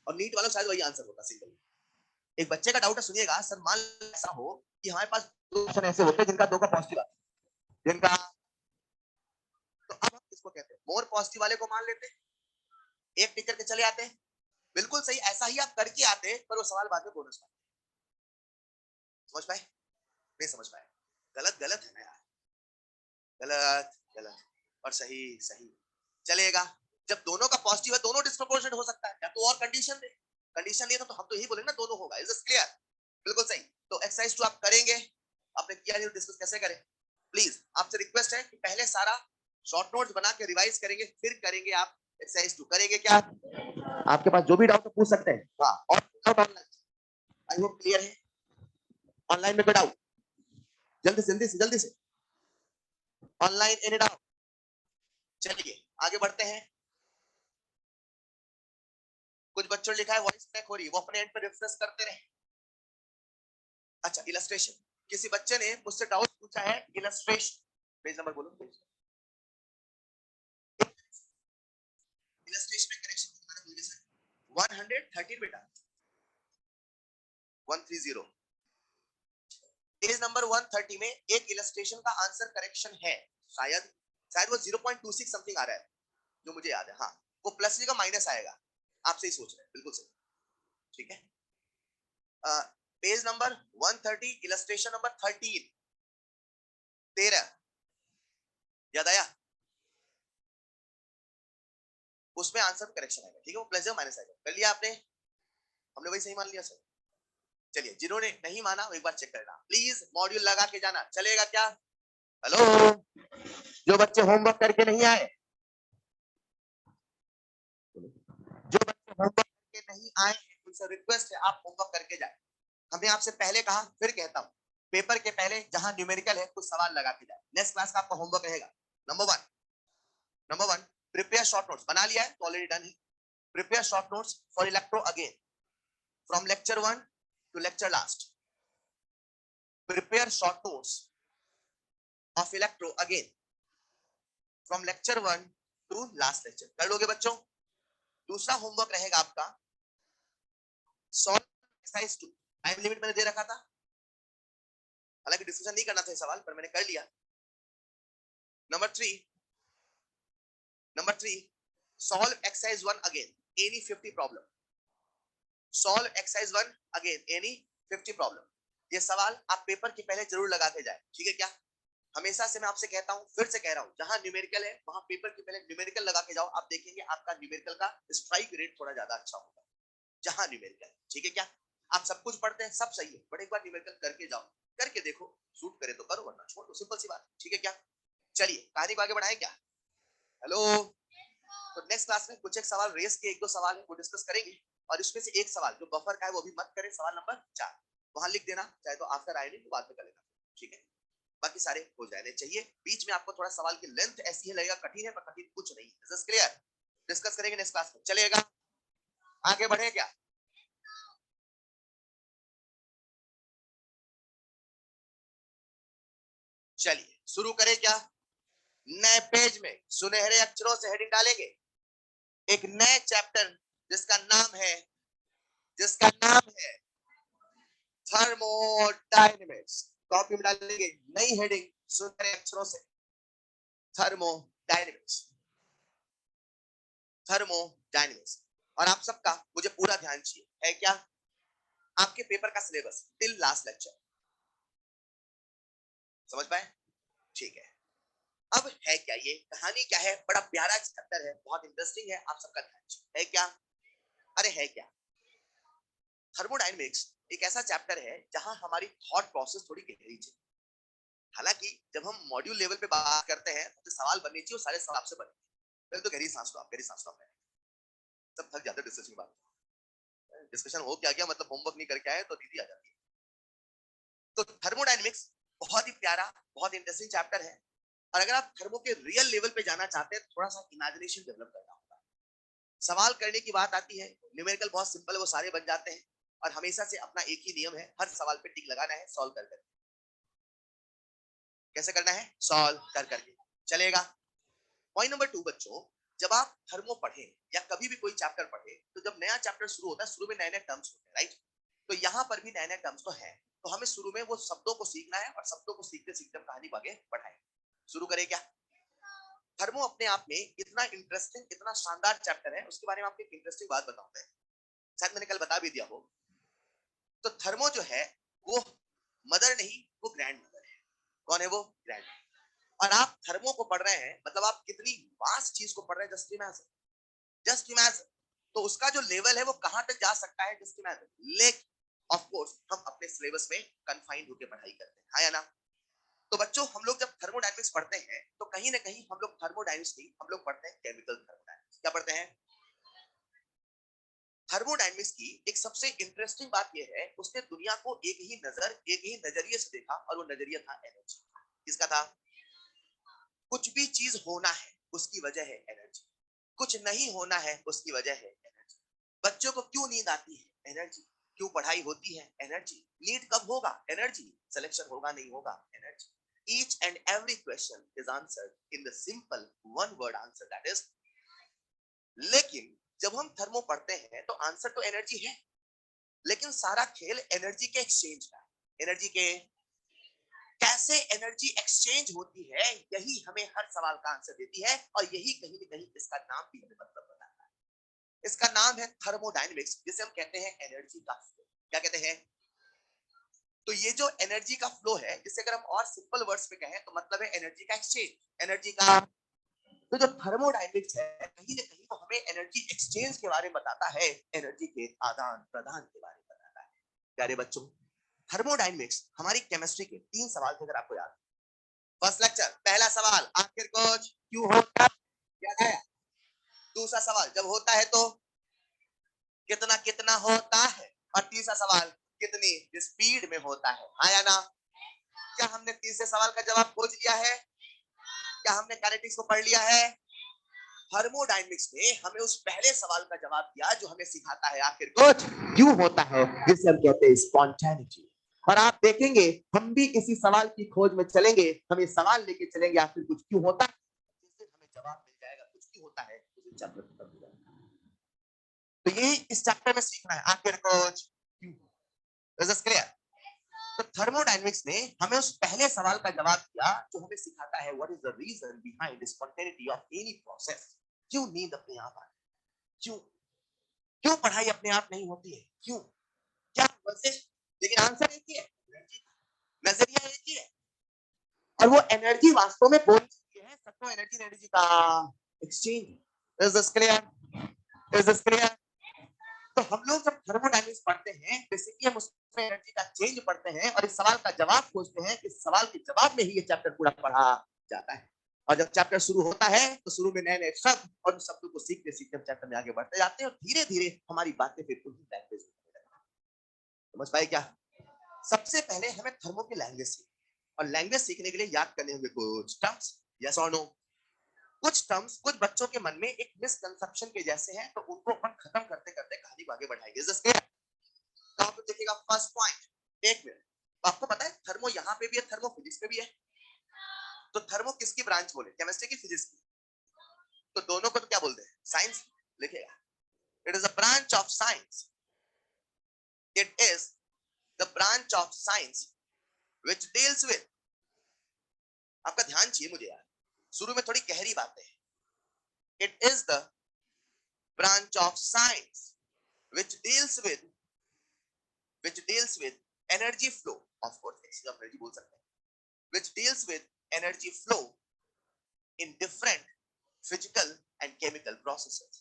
और नीट वालों शायद वही आंसर होता सिंपल। एक बच्चे का डाउट है, सुनिएगा सर, मान ऐसा हो कि हमारे पास दो ऑप्शन ऐसे होते हैं जिनका दो का पॉजिटिव आता है, जिनका, तो अब हम किसको कहते हैं, मोर पॉजिटिव वाले को मान लेते हैं, एक टिक करके चले आते हैं, बिल्कुल सही, ऐसा ही आप करके आते हैं, पर वो सवाल बाद में बोनस का। समझ पाए? नहीं समझ पाए? गलत गलत है ना यार, गलत गलत और सही सही चलेगा। जब दोनों का पॉजिटिव है, दोनों डिस्प्रोपोर्शनेट हो सकता है, या तो और कंडीशन दे, कंडीशन नहीं था तो हम तो यही बोलेंगे ना दोनों होगा। Is this clear? बिल्कुल सही। तो एक्सरसाइज 2 आप करेंगे, आपने किया नहीं, डिस्कस कैसे करें? प्लीज आपसे रिक्वेस्ट है कि पहले सारा शॉर्ट नोट्स बना के रिवाइज करेंगे, फिर करेंगे आप एक्सरसाइज 2। करेंगे क्या? आपके पास जो भी डाउट है पूछ सकते हैं। हाँ, और doubt online, I hope clear है। ऑनलाइन में कोई डाउट? जल्दी से जल्दी से जल्दी से, ऑनलाइन एनी डाउट? चलिए आगे बढ़ते हैं। कुछ बच्चों ने लिखा है वॉइस क्रैक हो रही है, वो अपने एंड पे रिफ्रेश करते रहे। अच्छा, इलस्ट्रेशन, किसी बच्चे ने मुझसे डाउट पूछा है इलस्ट्रेशन, पेज नंबर बोलो प्लीज। इलस्ट्रेशन में करेक्शन कितना है मुझे सर? 113 बेटा, 130। पेज नंबर 130 में एक इलस्ट्रेशन का आंसर करेक्शन है, शायद शायद वो 0.26 समथिंग आ रहा है जो मुझे याद है। हाँ, वो प्लस का माइनस आएगा, आप सही सोच रहे हैं, बिल्कुल सही। ठीक है, पेज नंबर 130 इलस्ट्रेशन नंबर 13 याद आया? उसमें आंसर करेक्शन आएगा। ठीक है, वो प्लस या माइनस आएगा। कर लिया आपने? हमने वही सही मान लिया सर। चलिए, जिन्होंने नहीं माना वो एक बार चेक करना प्लीज, मॉड्यूल लगा के जाना, चलेगा क्या? हेलो, जो बच्चे होमवर्क करके नहीं आए, जो बच्चे होमवर्क करके नहीं आए उनसे रिक्वेस्ट है आप होमवर्क करके जाए। हमने आपसे पहले कहा, फिर कहता हूं, पेपर के पहले जहां न्यूमेरिकल है कुछ सवाल लगा के जाए। नेक्स्ट क्लास का आपका होमवर्क रहेगा, नंबर 1 प्रिपेयर शॉर्ट नोट्स। बना लिया है तो ऑलरेडी डन है। Prepare short notes for electro again from lecture 1 to lecture last. Prepare short notes of electro again from lecture 1 to last lecture. कर लोगे बच्चों? दूसरा होमवर्क रहेगा आपका सॉल्व एक्सरसाइज 2। टाइम लिमिट मैंने दे रखा था, हालांकि डिस्कशन नहीं करना था ये सवाल, पर मैंने कर लिया। Number 3 solve exercise 1 again any 50 problem. Solve exercise 1 again any 50 problem. ये सवाल आप पेपर के पहले जरूर लगा के जाए, ठीक है क्या? हमेशा से मैं आपसे कहता हूं, फिर से कह रहा हूं, जहां न्यूमेरिकल है वहां पेपर के पहले न्यूमेरिकल लगा के जाओ, आप देखेंगे आपका न्यूमेरिकल का स्ट्राइक रेट थोड़ा ज्यादा अच्छा होगा जहां न्यूमेरिकल। ठीक है क्या? आप सब कुछ पढ़ते हैं, सब सही है, बट एक बार न्यूमेरिकल करके जाओ, करके देखो, सूट करे तो करो वरना छोड़ दो, सिंपल सी बात। ठीक है क्या? चलिए कहानी को आगे बढ़ाएं क्या? हेलो, तो नेक्स्ट क्लास में कुछ एक सवाल रेस के, एक दो सवाल है वो डिस्कस करेंगे, और इसमें से एक सवाल जो बफर का है वो भी मत करें, सवाल नंबर 4 वहां लिख देना, चाहे तो आफ्टर आए नहीं तो बाद में कर लेना। ठीक है, बाकी सारे हो जाने चाहिए। बीच में आपको थोड़ा सवाल की लेंथ ऐसी है लगेगा कठिन है, पर कठिन कुछ नहीं है। Is clear? डिस्कस करेंगे नेक्स्ट क्लास में, चलेगा? आगे बढ़े क्या? चलिए शुरू करें क्या? नए पेज में सुनहरे अक्षरों से हेडिंग डालेंगे, एक नए चैप्टर जिसका नाम है थर्मोडायनेमिक्स। कॉपी में डालेंगे नई हेडिंग सुनहरे अक्षरों से, थर्मोडायनेमिक्स। थर्मोडायनेमिक्स। और आप सबका मुझे पूरा ध्यान चाहिए, है क्या? आपके पेपर का सिलेबस टिल लास्ट लेक्चर, समझ पाए? ठीक है, अब है क्या, ये कहानी क्या है? बड़ा प्यारा चैप्टर है, बहुत इंटरेस्टिंग है, आप सबका ध्यान चाहिए, है क्या? अरे है क्या, थर्मोडायनेमिक्स एक ऐसा चैप्टर है जहां हमारी थॉट प्रोसेस थोड़ी गहरी चाहिए। हालांकि जब हम मॉड्यूल लेवल पे बात करते हैं तो सवाल बनने चाहिए, सारे सवाल आपसे बने। पहले तो गहरी सांस लो आप, गहरी सांस लो। सब थक जाते डिस्कशन की बात, डिस्कशन हो क्या गया, मतलब होमवर्क नहीं करके आए तो दीदी आ जाती है। तो थर्मोडायनेमिक्स बहुत ही प्यारा, बहुत इंटरेस्टिंग चैप्टर है, और अगर आप थर्मो के रियल लेवल पे जाना चाहते हैं थोड़ा सा इमेजिनेशन डेवलप करना होगा। सवाल करने की बात आती है, न्यूमेरिकल बहुत सिंपल है, वो सारे बन जाते हैं और हमेशा से अपना एक ही नियम है, हर सवाल पे टिक लगाना है, सॉल्व कर कर। कैसे करना है? सॉल्व कर करके चलेगा। पॉइंट नंबर 2 बच्चों, जब आप थर्मो पढ़े या कभी भी कोई चैप्टर पढ़े, तो जब नया चैप्टर शुरू होता है, शुरू में नए नए टर्म्स होते हैं, राइट? तो यहाँ पर भी नए नए टर्म्स तो है, तो हमें शुरू में वो शब्दों को सीखना है और शब्दों को सीखते सीखते हम कहानी को आगे बढ़ाएं। शुरू करें क्या? थर्मो अपने आप में इतना इंटरेस्टिंग, इतना शानदार चैप्टर है, उसके बारे में आपको एक इंटरेस्टिंग बात बताऊंगा, शायद मैंने कल बता भी दिया हो। तो थर्मो जो है वो मदर नहीं, वो ग्रैंड मदर है। कौन है वो? ग्रैंड। और आप थर्मो को पढ़ रहे हैं, मतलब आप कितनी वास्ट चीज को पढ़ रहे हैं, जस्ट इमेजिन, जस्ट इमेजिन। तो उसका जो लेवल है वो कहां तक जा सकता है, जस्ट इमेजिन। लेकिन ऑफ कोर्स हम अपने सिलेबस में कन्फाइंड होकर पढ़ाई करते हैं, हाँ या ना? तो बच्चों, हम लोग जब थर्मोडायनेमिक्स पढ़ते हैं तो कहीं ना कहीं हम लोग थर्मोडायनेमिक्स नहीं, हम लोग पढ़ते हैं केमिकल थर्मोडायनेमिक्स। क्या पढ़ते हैं? थर्मोडायनेमिक्स की एक सबसे इंटरेस्टिंग बात यह है, उसने दुनिया को एक ही नजर, एक ही नजरिए से देखा, और वो नजरिया था एनर्जी। किसका था? कुछ भी चीज होना है उसकी वजह है एनर्जी, कुछ नहीं होना है उसकी वजह है एनर्जी। बच्चों को क्यों नींद आती है? एनर्जी। क्यों पढ़ाई होती है? एनर्जी। नीट कब होगा? एनर्जी। सिलेक्शन होगा नहीं होगा? Energy. Each and every question is answered in the simple one word answer, that is. लेकिन जब हम थर्मो पढ़ते हैं तो आंसर तो एनर्जी है, लेकिन सारा खेल एनर्जी के एक्सचेंज का है। एनर्जी के कैसे एनर्जी एक्सचेंज होती है, यही हमें हर सवाल का आंसर देती है, और यही कहीं ना कहीं इसका नाम भी हमें मतलब बताता है। इसका नाम है थर्मोडायनेमिक्स, जिसे हम कहते हैं एनर्जी का फ्लो। क्या कहते हैं? तो ये जो एनर्जी का फ्लो है, जिसे अगर हम और सिंपल वर्ड्स में कहें तो मतलब है एनर्जी का एक्सचेंज, एनर्जी का। तो जो थर्मोडायनेमिक्स है, कहीं ना कहीं वो हमें एनर्जी एक्सचेंज के बारे में बताता है, एनर्जी के आदान प्रदान के बारे में बताता है। प्यारे बच्चों, थर्मोडायनेमिक्स हमारी केमिस्ट्री के 3 सवाल थे, अगर आपको याद। फर्स्ट लेक्चर, पहला सवाल, आखिर कुछ क्यों होता है, याद आया? दूसरा सवाल, जब होता है तो कितना कितना होता है, और तीसरा सवाल, कितनी स्पीड में होता है, हाँ या ना? क्या हमने तीसरे सवाल का जवाब खोज लिया है? क्या हमने काइनेटिक्स को पढ़ लिया है? थर्मोडायनेमिक्स ने हमें उस पहले सवाल का जवाब दिया जो हमें सिखाता है आखिर कुछ क्यों होता है, जिसे हम कहते हैं स्पॉन्टेनिटी। और आप देखेंगे, हम भी इसी सवाल की खोज में चलेंगे, हम ये सवाल लेके चलेंगे आखिर कुछ क्यों होता है, जिससे हमें जवाब मिल जाएगा कुछ क्यों होता है, चैप्टर खत्म हो जाएगा। तो ये इस चैप्टर में सीखना है, आखिर कुछ क्यों। Is this clear? तो थर्मोडायनेमिक्स ने हमें उस पहले सवाल का जवाब दिया जो हमें सिखाता है what is the reason behind spontaneity of any process. क्यों नींद अपने आप आती है, क्यों, क्यों पढ़ाई अपने आप नहीं होती है, क्यों, क्या वजह? लेकिन आंसर एक ही है, नजरिया एक ही है, और वो एनर्जी वास्तव में बोलती है सबको, एनर्जी एनर्जी का exchange. Is this clear? Is this clear? तो हम लोग जब थर्मोडायनेमिक्स पढ़ते हैं, बेसिकली हम उसमें एनर्जी का चेंज पढ़ते हैं और इस सवाल का जवाब खोजते हैं। इस सवाल के जवाब में ही ये चैप्टर पूरा पढ़ा जाता है। और जब चैप्टर शुरू होता है तो शुरू में नए नए शब्द, और उन शब्दों को सीखते सीखते हम चैप्टर में आगे बढ़ते जाते हैं, और धीरे धीरे हमारी बातें फिर उसी लैंग्वेज में होने लगती हैं। समझ पाए क्या? सबसे पहले हमें थर्मो की लैंग्वेज सीखनी, और लैंग्वेज सीखने के लिए याद करने होंगे कुछ टर्म्स। यस और नो? कुछ टर्म्स कुछ बच्चों के मन में एक मिसकंसेप्शन के जैसे हैं, तो उनको अपन खत्म करते करते कहानी को आगे बढ़ाएंगे। जैसे तो आप देखिएगा, फर्स्ट पॉइंट, एक मिनट, आपको पता है थर्मो यहाँ पे भी है, थर्मो फिजिक्स पे भी है। तो थर्मो किसकी ब्रांच बोले, केमिस्ट्री की, फिजिक्स की? तो दोनों को तो क्या बोलते हैं? साइंस। लिखेगा, it is a branch of science, it is the branch of science which deals with. आपका ध्यान चाहिए मुझे यार, शुरू में थोड़ी गहरी बातें हैं। It is the branch of science which deals with, which deals with energy flow, of course energy बोल सकते हैं, which deals with energy flow in different physical and chemical processes,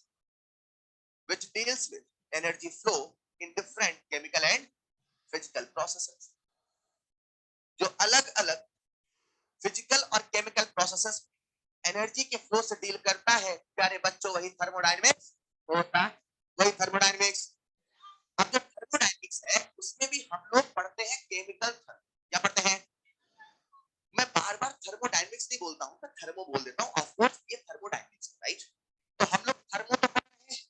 which deals with energy flow in different chemical and physical processes, जो अलग अलग physical और chemical processes energy के flow से deal करता है, प्यारे बच्चों, वही थर्मोडायनेमिक्स होता है, वही थर्मोडायनेमिक्स। अब जो थर्मोडायनेमिक्स है उसमें भी हम लोग पढ़ते हैं केमिकल थर्म। क्या पढ़ते हैं? मैं बार बार थर्मोडायनेमिक्स नहीं बोलता हूं, मैं थर्मो बोल देता हूं, ऑफ कोर्स ये थर्मोडायनेमिक्स है, राइट? तो हम लोग थर्मो तो पढ़ रहे हैं,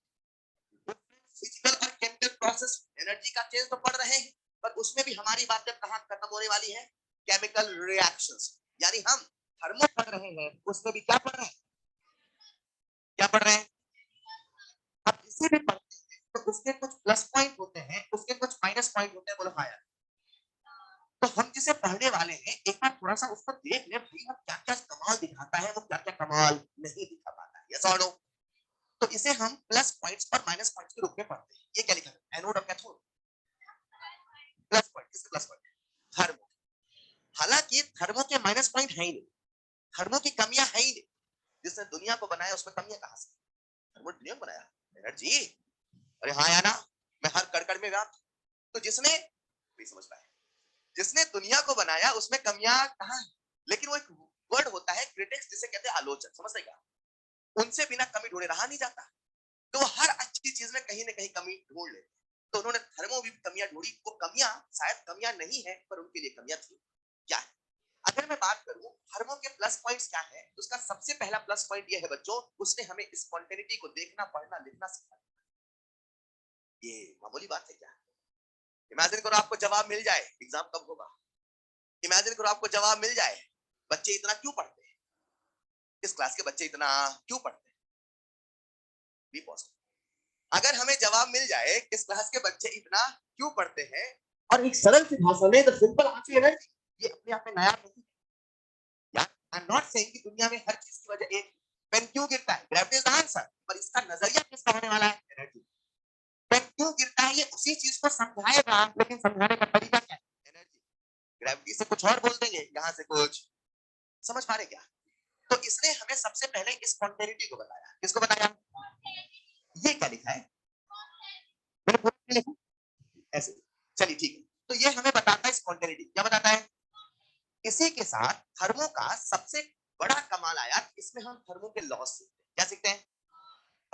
खत्म होने वाली है केमिकल रिएक्शंस। यानी हम थर्मो पढ़ रहे हैं, उसमें भी क्या पढ़ रहे हैं, क्या पढ़ रहे हैं। अब इसे भी पढ़ते हैं तो उसके कुछ प्लस पॉइंट होते हैं, उसके कुछ माइनस पॉइंट होते हैं। बोलो हाँ यार। तो हम जिसे पढ़ने वाले हैं एक बार थोड़ा सा उसको देख ले भाई, वो क्या क्या कमाल दिखाता है, वो क्या क्या कमाल नहीं दिखा पाता है। यस और नो। तो इसे हम प्लस पॉइंट्स और माइनस पॉइंट्स के रूप में पढ़ते हैं। ये क्या लिखा है, एनोड और कैथोड। प्लस पॉइंट, किसके प्लस पॉइंट, थर्मो। हालांकि थर्मो के माइनस पॉइंट है ही नहीं, थर्मो की कमियां है ही नहीं। जिसने दुनिया को बनाया उसमें कमियां कहां से, थर्मो दुनिया को बनाया, एनर्जी। अरे हाँ या ना, मैं हर कड़कड़ में व्याप्त। तो जिसने नहीं समझ पाया, जिसने दुनिया को बनाया उसमें कमियां कहां है। लेकिन वो एक वर्ड होता है क्रिटिक्स, जिसे कहते हैं आलोचक, समझ रहे क्या, उनसे बिना कमी ढूंढे रहा नहीं जाता। तो वो हर अच्छी चीज में कहीं ना कहीं कमी ढूंढ लेते। तो उन्होंने थर्मो भी कमियां ढूंढी। वो कमियां शायद कमियां नहीं है, पर उनके लिए कमियां थी। क्या है, अगर मैं बात करूं थर्मो के प्लस पॉइंट्स क्या है, तो उसका सबसे पहला प्लस पॉइंट ये है बच्चों, उसने हमें स्पॉन्टेनिटी को देखना, पढ़ना, लिखना सिखाया। ये मामूली बात है क्या। इमेजिन करो आपको जवाब मिल जाए एग्जाम कब होगा, इमेजिन करो आपको जवाब मिल जाए बच्चे इतना क्यों पढ़ते हैं, इस क्लास के बच्चे इतना क्यों पढ़ते हैं। Be positive. अगर हमें जवाब मिल जाए इस क्लास के बच्चे इतना क्यों पढ़ते हैं, और एक सरल सी भाषा में, द सिंपल आंसर एनर्जी। ये अपने आप में नया नहीं यार। आई एम नॉट सेइंग कि दुनिया में हर चीज की वजह एक, पेन क्यों गिरता है, ग्रेविटी इज द आंसर, पर इसका नजरिया किसका होने वाला है, एनर्जी। पेन क्यों गिरता है, ये उसी चीज को समझाएगा, लेकिन समझाने का तरीका क्या है, एनर्जी। ग्रेविटी से कुछ और बोल देंगे, यहाँ से कुछ, समझ पा रहे क्या। तो इसने हमें सबसे पहले स्पॉन्टेनिटी को बताया। किसको बताया, ये क्या लिखा है, मैंने पूरा नहीं लिखा ऐसे, चलिए ठीक है। तो ये हमें बताता है स्पॉन्टेनिटी, क्या बताता है। इसी के साथ थर्मो का सबसे बड़ा कमाल आया, इसमें हम थर्मो के लॉज सीखते हैं। क्या सीखते हैं,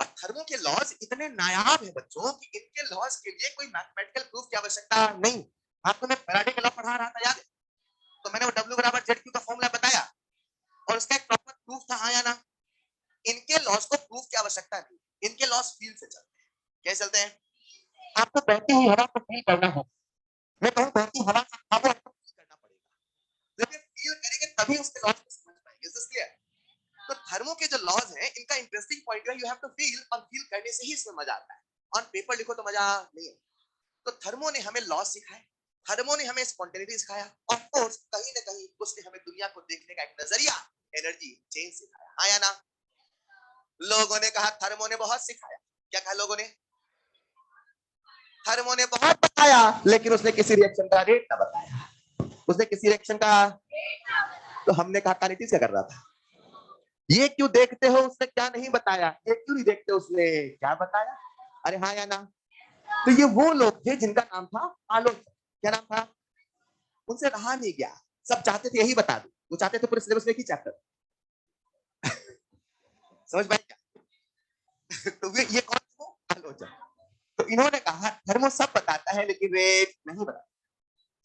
और थर्मो के लॉज इतने नायाब है बच्चों कि इनके लॉज के लिए कोई मैथमेटिकल प्रूफ की आवश्यकता नहीं। आपको मैं फैराडे का लॉ पढ़ा रहा था, याद है, तो मैंने वो W बराबर जेड क्यू का फॉर्मूला बताया, और उसका एक प्रॉपर प्रूफ था, हाँ या ना। इनके लॉज को प्रूफ की आवश्यकता नहीं, इनके लॉज फील से चलते हैं। कैसे चलते हैं, आपको बहती हुई हवा को फील करना है, मैं कहूं बहती हवा का आपको फील करना पड़ेगा। जब ये फील करेंगे तभी उसके लॉज को समझ पाएंगे। Is this clear. तो थर्मो के जो लॉज हैं, इनका इंटरेस्टिंग पॉइंट है, यू हैव टू फील, और फील करने से ही इसमें मजा आता है। ऑन पेपर लिखो तो मजा नहीं है। तो थर्मो ने हमें लॉज सिखाए, थर्मो ने हमें स्पॉन्टेनिटी सिखाया, ऑफ कोर्स कहीं ना कहीं उसने हमें दुनिया को देखने का एक नजरिया, एनर्जी चेंज सिखाया, हाँ या ना। लोगों ने कहा थर्मो ने बहुत सिखाया, क्या कहा लोगों ने, थर्मो ने बहुत बताया, लेकिन उसने किसी रिएक्शन का रेट ना बताया, उसने किसी रिएक्शन का। तो हमने कहा काइनेटिक्स क्या कर रहा था, ये क्यों देखते हो उसने क्या नहीं बताया, ये क्यों नहीं देखते उसने क्या बताया। अरे हाँ या ना। तो ये वो लोग थे जिनका नाम था आलोचक। क्या नाम था, उनसे रहा नहीं गया, सब चाहते थे यही बता दो, वो चाहते थे पूरे सिलेबस में एक ही चैप्टर। समझ पाए क्या। तो ये कौन थे, आलोचक। तो इन्होंने कहा थर्मो सब बताता है लेकिन रेट नहीं बताता।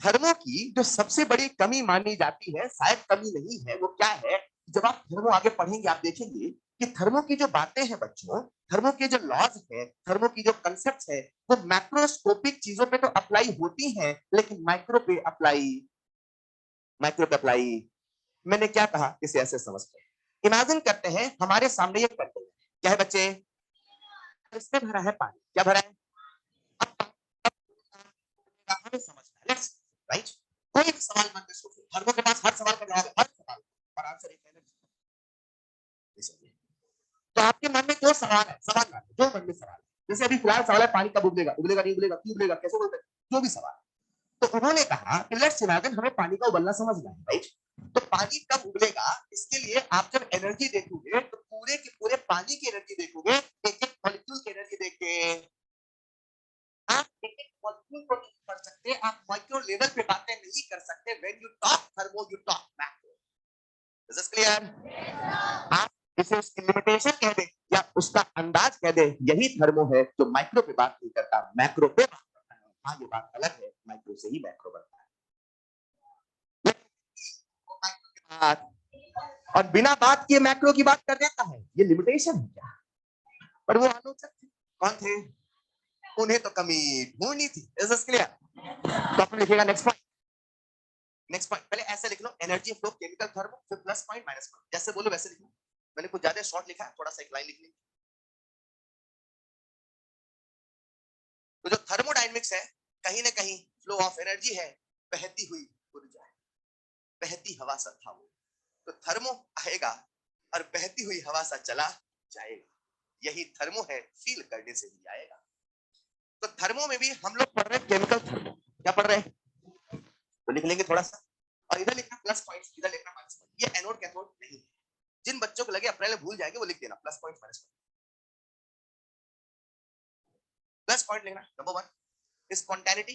थर्मो की जो सबसे बड़ी कमी मानी जाती है, शायद कमी नहीं है, वो क्या है, जब आप थर्मो आगे पढ़ेंगे आप देखेंगे कि थर्मो की जो बातें हैं बच्चों, थर्मो के जो लॉज है, थर्मो की जो कंसेप्ट है, वो मैक्रोस्कोपिक चीजों पे तो अप्लाई होती हैं, लेकिन माइक्रो पे अप्लाई। मैंने क्या कहा, इसे ऐसे समझते हैं। इमेजिन करते हैं हमारे सामने ये कंटेनर, क्या है बच्चे, इसमें भरा है पानी, क्या भरा है, हमें समझना है, राइट। कोई भी सवाल मन में सोचो, थर्मो के पास हर सवाल का जवाब है, हर सवाल और आंसर एक है। तो आपके मन में जो सवाल है, सवाल का जो मन में सवाल है, जैसे अभी फिलहाल सवाल है पानी कब उबलेगा, उबलेगा नहीं उबलेगा, क्यों उबलेगा, कैसे बोलते हैं, जो भी सवाल। तो उन्होंने कहा कि लेट्स इमेजिन हमें पानी का उबलना समझना है, राइट। तो पानी कब उबलेगा, इसके लिए आप जब एनर्जी देखोगे तो पूरे के पूरे पानी की एनर्जी देखोगे, एक एक मॉलिक्यूल की एनर्जी देख के आप एक एक मॉलिक्यूल को नहीं पढ़ सकते, आप माइक्रो लेवल पे बातें नहीं कर सकते। When you talk thermo you talk macro. Is this clear. आप इसे उसकी लिमिटेशन कह दे या उसका अंदाज कह दे, यही थर्मो है जो माइक्रो पे बात नहीं करता, मैक्रो पे बात करता है। हाँ ये बात अलग है, माइक्रो से ही मैक्रो बनता है। और बिना बात किए मैक्रो की बात कर देता है, ये लिमिटेशन है क्या। पर वो आलोचक थे, कौन थे, उन्हें तो कमी ढूंढनी थी। Is this clear. तो अपन लिखिएगा नेक्स्ट पॉइंट, नेक्स्ट पॉइंट पहले ऐसे लिख लो, एनर्जी फ्लो केमिकल थर्मो, फिर प्लस पॉइंट माइनस पॉइंट, जैसे बोलो वैसे लिख लो। मैंने कुछ ज्यादा शॉर्ट लिखा है, थोड़ा सा एक लाइन लिख ली। तो जो थर्मोडायनेमिक्स है कहीं ना कहीं फ्लो ऑफ एनर्जी है, बहती हुई ऊर्जा है, बहती हवा सा था वो। तो थर्मो आएगा और बहती हुई हवा सा चला जाएगा, यही थर्मो है, फील करने से ही आएगा। तो थर्मो में भी हम लोग पढ़ रहे हैं केमिकल थर्मो, क्या पढ़ रहे हैं, तो लिख लेंगे थोड़ा सा, और इधर लिखना प्लस पॉइंट, इधर लिखना माइनस पॉइंट। ये एनोड कैथोड नहीं है, जिन बच्चों को लगे अप्रैल में भूल जाएंगे वो लिख देना plus point minus point. Plus point लिखना नंबर 1 स्पॉन्टेनिटी,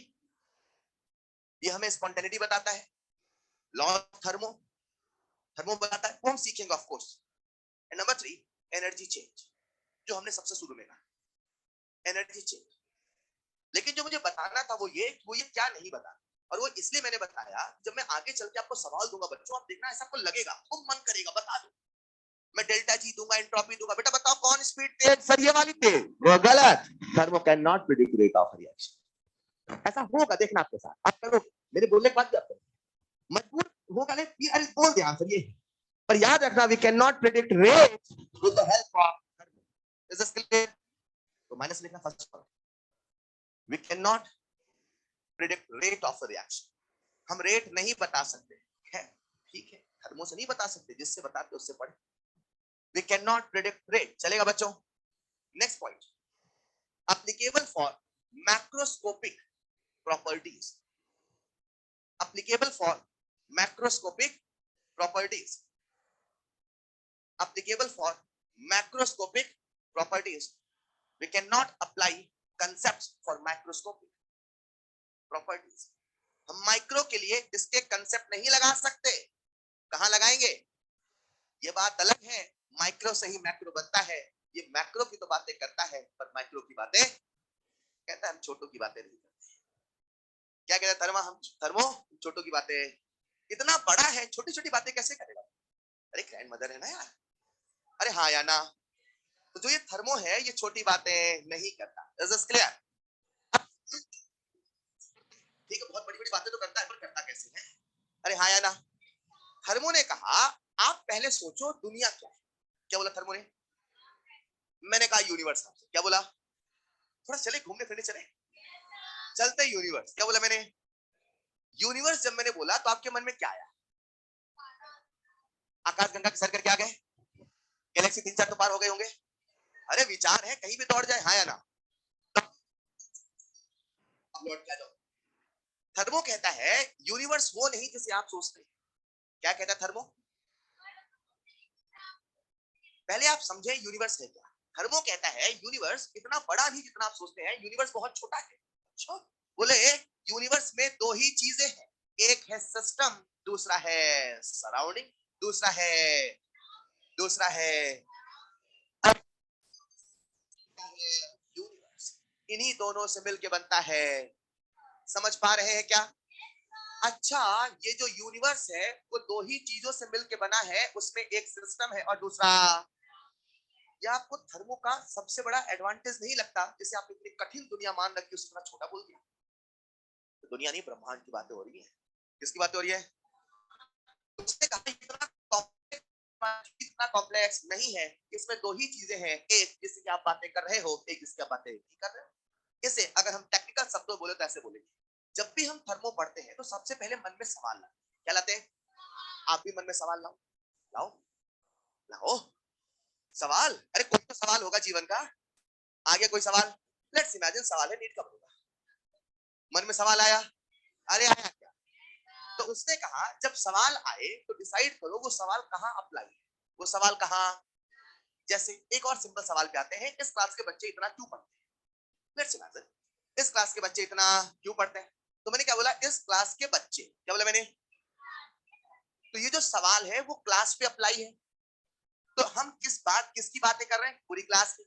ये हमें स्पॉन्टेनिटी बताता है, लॉ ऑफ थर्मो, थर्मो बताता है, वो हम सीखेंगे of course. And number 3 energy change, जो हमने सबसे शुरू में कहा एनर्जी चेंज। लेकिन जो मुझे बताना था वो ये क्या नहीं बता, और वो इसलिए मैंने बताया, जब मैं आगे चल के आपको सवाल दूंगा बच्चों, आप देखना ऐसा आपको लगेगा, वो मन करेगा बता दो, मैं डेल्टा जी दूंगा, एंट्रोपी दूंगा, बेटा बताओ कौन स्पीड तेज, सर ये वाली तेज, वो गलत, thermo can not predict rate of reaction. ऐसा होगा, देखना आपके साथ, आप करो, मेरे बोलने के बाद भी आप करो, मजबूर होगा नहीं, अरे बोल दे आंसर ये, पर याद रखना we can not predict rate with the help of thermo. Is this clear? तो माइनस लिखना फर्स्ट पर, we can not predict rate of reaction, हम रेट नहीं बता सकते है, ठीक है, थर्मो से नहीं बता सकते, जिससे बताते उससे पढ़े। We can not predict rate, चलेगा बच्चों। Next point, applicable for macroscopic properties, applicable for macroscopic properties, applicable for macroscopic properties, we cannot apply concepts for macroscopic properties, हम माइक्रो के लिए इसके कंसेप्ट नहीं लगा सकते, कहां लगाएंगे, ये बात अलग है, माइक्रो से ही मैक्रो बनता है, ये मैक्रो की तो बातें करता है पर माइक्रो की बातें कहता है, हम छोटों की बातें नहीं करते। क्या कहता है थर्मो, हम थर्मो छोटों की बातें, इतना बड़ा है छोटी छोटी बातें कैसे करेगा, अरे ग्रैंड मदर है ना यार, अरे हाँ या ना, तो जो ये थर्मो है ये छोटी बातें नहीं करता। Is this clear? ठीक है, बहुत बड़ी बड़ी बातें तो करता है पर करता कैसे है, अरे हाँ या ना। थर्मो ने कहा आप पहले सोचो दुनिया क्या है, क्या बोला थर्मो ने, मैंने कहा यूनिवर्स, आपसे क्या बोला, थोड़ा चले घूमने फिरने चले, चलते यूनिवर्स, क्या बोला मैंने, यूनिवर्स जब मैंने बोला तो आपके मन में क्या आया, आकाश गंगा के सर करके आ गए, गैलेक्सी 3-4 तो पार हो गए होंगे, अरे विचार है कहीं भी दौड़ जाए, हाँ या ना। अब लौट के आ जाओ, थर्मो कहता है यूनिवर्स वो नहीं जिसे आप सोचते हैं, क्या कहता है थर्मो, पहले आप समझे यूनिवर्स है क्या। थर्मो कहता है यूनिवर्स इतना बड़ा नहीं जितना आप सोचते हैं, यूनिवर्स बहुत छोटा है। अच्छा, बोले यूनिवर्स में दो ही चीजें हैं, एक है सिस्टम, दूसरा है सराउंडिंग, दूसरा है यूनिवर्स, इन्हीं दोनों से मिलके बनता है, समझ पा रहे हैं क्या। अच्छा, ये जो यूनिवर्स है वो दो ही चीजों से मिलके बना है, उसमें एक सिस्टम है और दूसरा, या आपको थर्मो का सबसे बड़ा एडवांटेज नहीं लगता, जिसे आप इतनी कठिन दुनिया मान रखी उसको थोड़ा छोटा बोल दिया, तो दुनिया नहीं ब्रह्मांड की बातें हो रही है, किसकी बातें हो रही है, उसने कहा इतना कॉम्प्लेक्स नहीं है, इसमें दो ही चीजें हैं, एक जिसकी आप बातें कर रहे हो, एक जिसकी आप बातें नहीं कर रहे हो। इसे अगर हम टेक्निकल शब्दों बोले तो ऐसे बोलेंगे, जब भी हम थर्मो पढ़ते हैं तो सबसे पहले मन में सवाल लाते, क्या लाते हैं, आप भी मन में सवाल लाओ, लाओ लाओ सवाल, अरे कोई तो सवाल होगा जीवन का, आगे कोई सवाल, लेट्स इमेजिन सवाल है नीट का होगा, मन में सवाल आया, अरे आया क्या, तो उसने कहा जब सवाल आए तो डिसाइड करो वो सवाल कहाँ अप्लाई है, वो सवाल कहाँ, जैसे एक और सिंपल सवाल पे आते हैं, इस क्लास के बच्चे इतना क्यों पढ़ते हैं, लेट्स इमेजिन इस क्लास के बच्चे इतना क्यों पढ़ते हैं, तो मैंने क्या बोला, इस क्लास के बच्चे, क्या बोला मैंने, तो ये जो सवाल है वो क्लास पे अप्लाई है, तो हम किसकी बातें कर रहे हैं, पूरी क्लास की।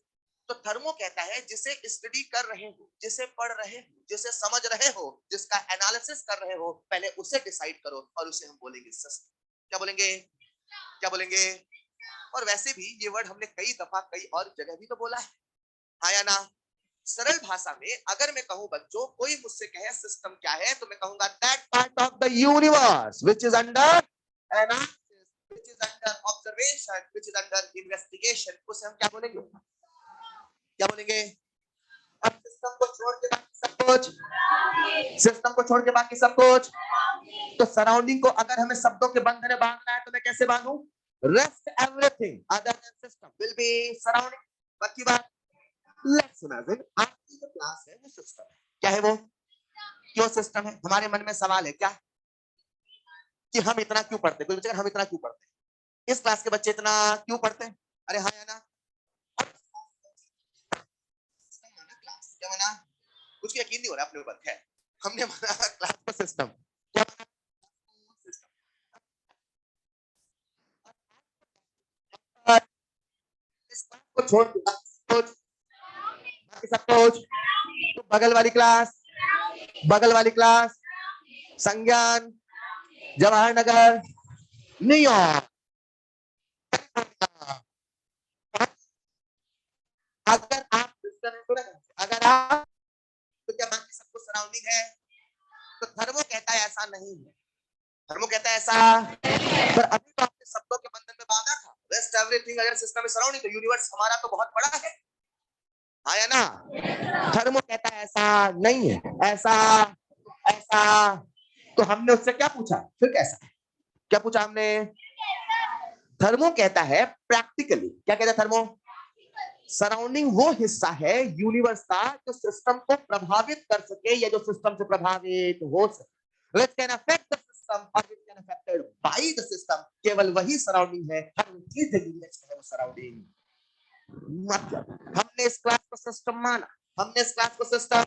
तो थर्मो कहता है जिसे स्टडी कर रहे हो, जिसे पढ़ रहे हो, जिसे समझ रहे हो, जिसका एनालिसिस कर रहे हो, पहले उसे डिसाइड करो और उसे हम बोलेंगे सिस्टम, क्या बोलेंगे, क्या बोलेंगे। और वैसे भी ये वर्ड हमने कई दफा कई और जगह भी तो बोला है, हाँ या ना, सरल भाषा में अगर मैं कहूं बच्चों, कोई मुझसे कहे सिस्टम क्या है, तो मैं कहूंगा that part of the universe which is under analysis, which is under observation, which is under investigation, उसे हम क्या बोलेंगे? क्या बोलेंगे? अब सिस्टम को छोड़ के बाकी सब कुछ, सिस्टम को छोड़ के बाकी सब कुछ, तो सराउंडिंग को अगर हमें शब्दों के बंधन में बांधना है तो मैं कैसे बांधूं? Rest everything other than system will be surrounding. बाकी बात, लेट्स इमेजिन आपकी जो क्लास है वो सिस्टम है। क्या है वो? क्यों सिस्टम है? हमारे मन में सवाल है क्या कि हम इतना क्यों पढ़ते? कोई बच्चा, हम इतना क्यों पढ़ते? इस क्लास के बच्चे इतना क्यों पढ़ते? अरे हाँ या ना? क्या माना? कुछ यकीन नहीं हो रहा अपने ऊपर है। हमने माना क्लास का सिस्टम। क्या माना? इस क्लास को छोड़ के बाकी सब कुछ, तो बगल वाली क्लास, बगल वाली क्लास, संज्ञान, जवाहर नगर, न्यूयॉर्क। अगर आप अगर आप, तो क्या बाकी सबको सराउंडिंग है? तो धर्मो कहता है ऐसा नहीं है। धर्मो कहता है ऐसा, पर अभी तो आपने शब्दों के बंधन में बांधा था। रेस्ट एवरीथिंग अगर सिस्टम में सराउंडिंग, तो यूनिवर्स हमारा तो बहुत बड़ा है। हाँ या ना? धर्मो कहता है ऐसा नहीं है, ऐसा ऐसा। तो हमने उससे क्या पूछा? फिर कैसा? क्या पूछा हमने? थर्मो कहता है प्रैक्टिकली। क्या कहता है थर्मो? सराउंडिंग वो हिस्सा है यूनिवर्स का जो सिस्टम को प्रभावित कर सके या जो सिस्टम से प्रभावित हो सके। Which can affect the system और which can affected by the system. केवल वही सराउंडिंग है, हर चीज यूनिवर्स है वो सराउंडिंग। मतलब हमने इस क्लास को सिस्टम माना, हमने इस क्लास को सिस्टम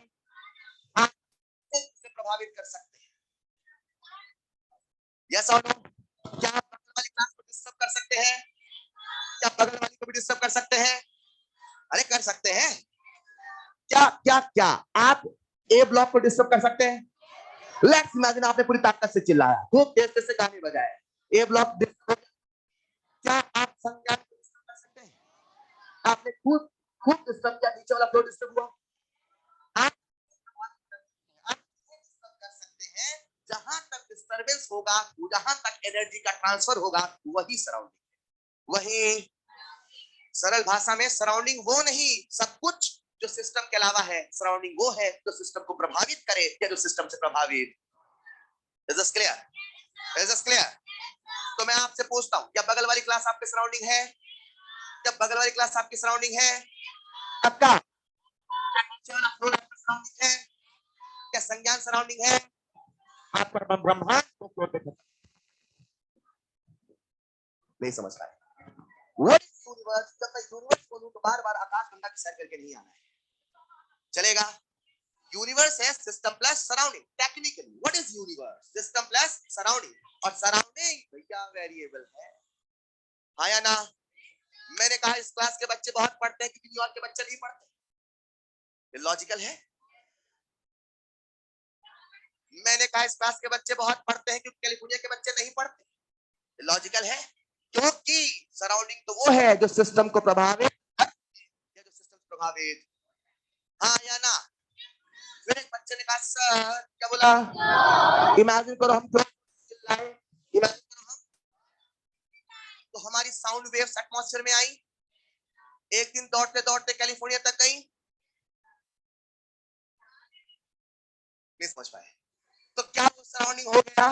से प्रभावित कर सकते हैं। यस और नो? क्या आप बगल वाली क्लास को डिस्टर्ब कर सकते हैं? क्या बगल वाली को भी डिस्टर्ब कर सकते हैं? अरे कर सकते हैं। क्या क्या क्या आप ए ब्लॉक को डिस्टर्ब कर सकते हैं? लेट्स इमेजिन आपने पूरी ताकत से चिल्लाया, खूब तेज से गाने बजाए, ए ब्लॉक डिस्टर्ब। क्या आप संज्ञान को डिस्टर्ब कर सकते हैं? आपने खूब खूब डिस्टर्ब किया, नीचे वाला फ्लोर डिस्टर्ब हुआ। आप डिस्टर्ब कर सकते हैं। जहां तक डिस्टरबेंस होगा, जहां तक एनर्जी का ट्रांसफर होगा, वही सराउंडिंग। वही सरल भाषा में सराउंडिंग वो नहीं, सब कुछ जो सिस्टम के अलावा है, सराउंडिंग वो है जो सिस्टम को प्रभावित करे या जो सिस्टम से प्रभावित। Is this clear? Is this clear? तो मैं आपसे पूछता हूं, क्या बगल वाली क्लास आपके सराउंडिंग है? क्या बगल वाली क्लास आपकी सराउंडिंग है? पक्का? सराउंडिंग है? क्या संज्ञान सराउंडिंग है? आपका ब्रह्मांड को नहीं समझ रहा है। What is universe? जब मैं यूनिवर्स बोलूं तो बार बार आकाश गंगा की सैर करके नहीं आना है। चलेगा? यूनिवर्स है system plus surrounding. Technically what is universe? System plus surrounding, और सराउंडिंग भैया वेरिएबल है। हाँ या ना? मैंने कहा इस क्लास के बच्चे बहुत पढ़ते हैं क्योंकि न्यूयॉर्क के बच्चे नहीं पढ़ते। ये लॉजिकल है। मैंने कहा इस क्लास के बच्चे बहुत पढ़ते हैं क्योंकि कैलिफोर्निया के बच्चे नहीं पढ़ते। ये लॉजिकल है, क्योंकि सराउंडिंग तो वो है जो सिस्टम को प्रभावित या जो सिस्टम से प्रभावित। हाँ या ना? फिर एक बच्चे ने कहा सर, क्या बोला? इमेजिन करो हम चिल्लाए, इमेजिन करो हम, तो हमारी साउंड वेव्स एटमॉस्फेयर में आई, एक दिन दौड़ते दौड़ते कैलिफोर्निया तक गई। नहीं समझ पाए? तो क्या वो सराउंडिंग हो गया?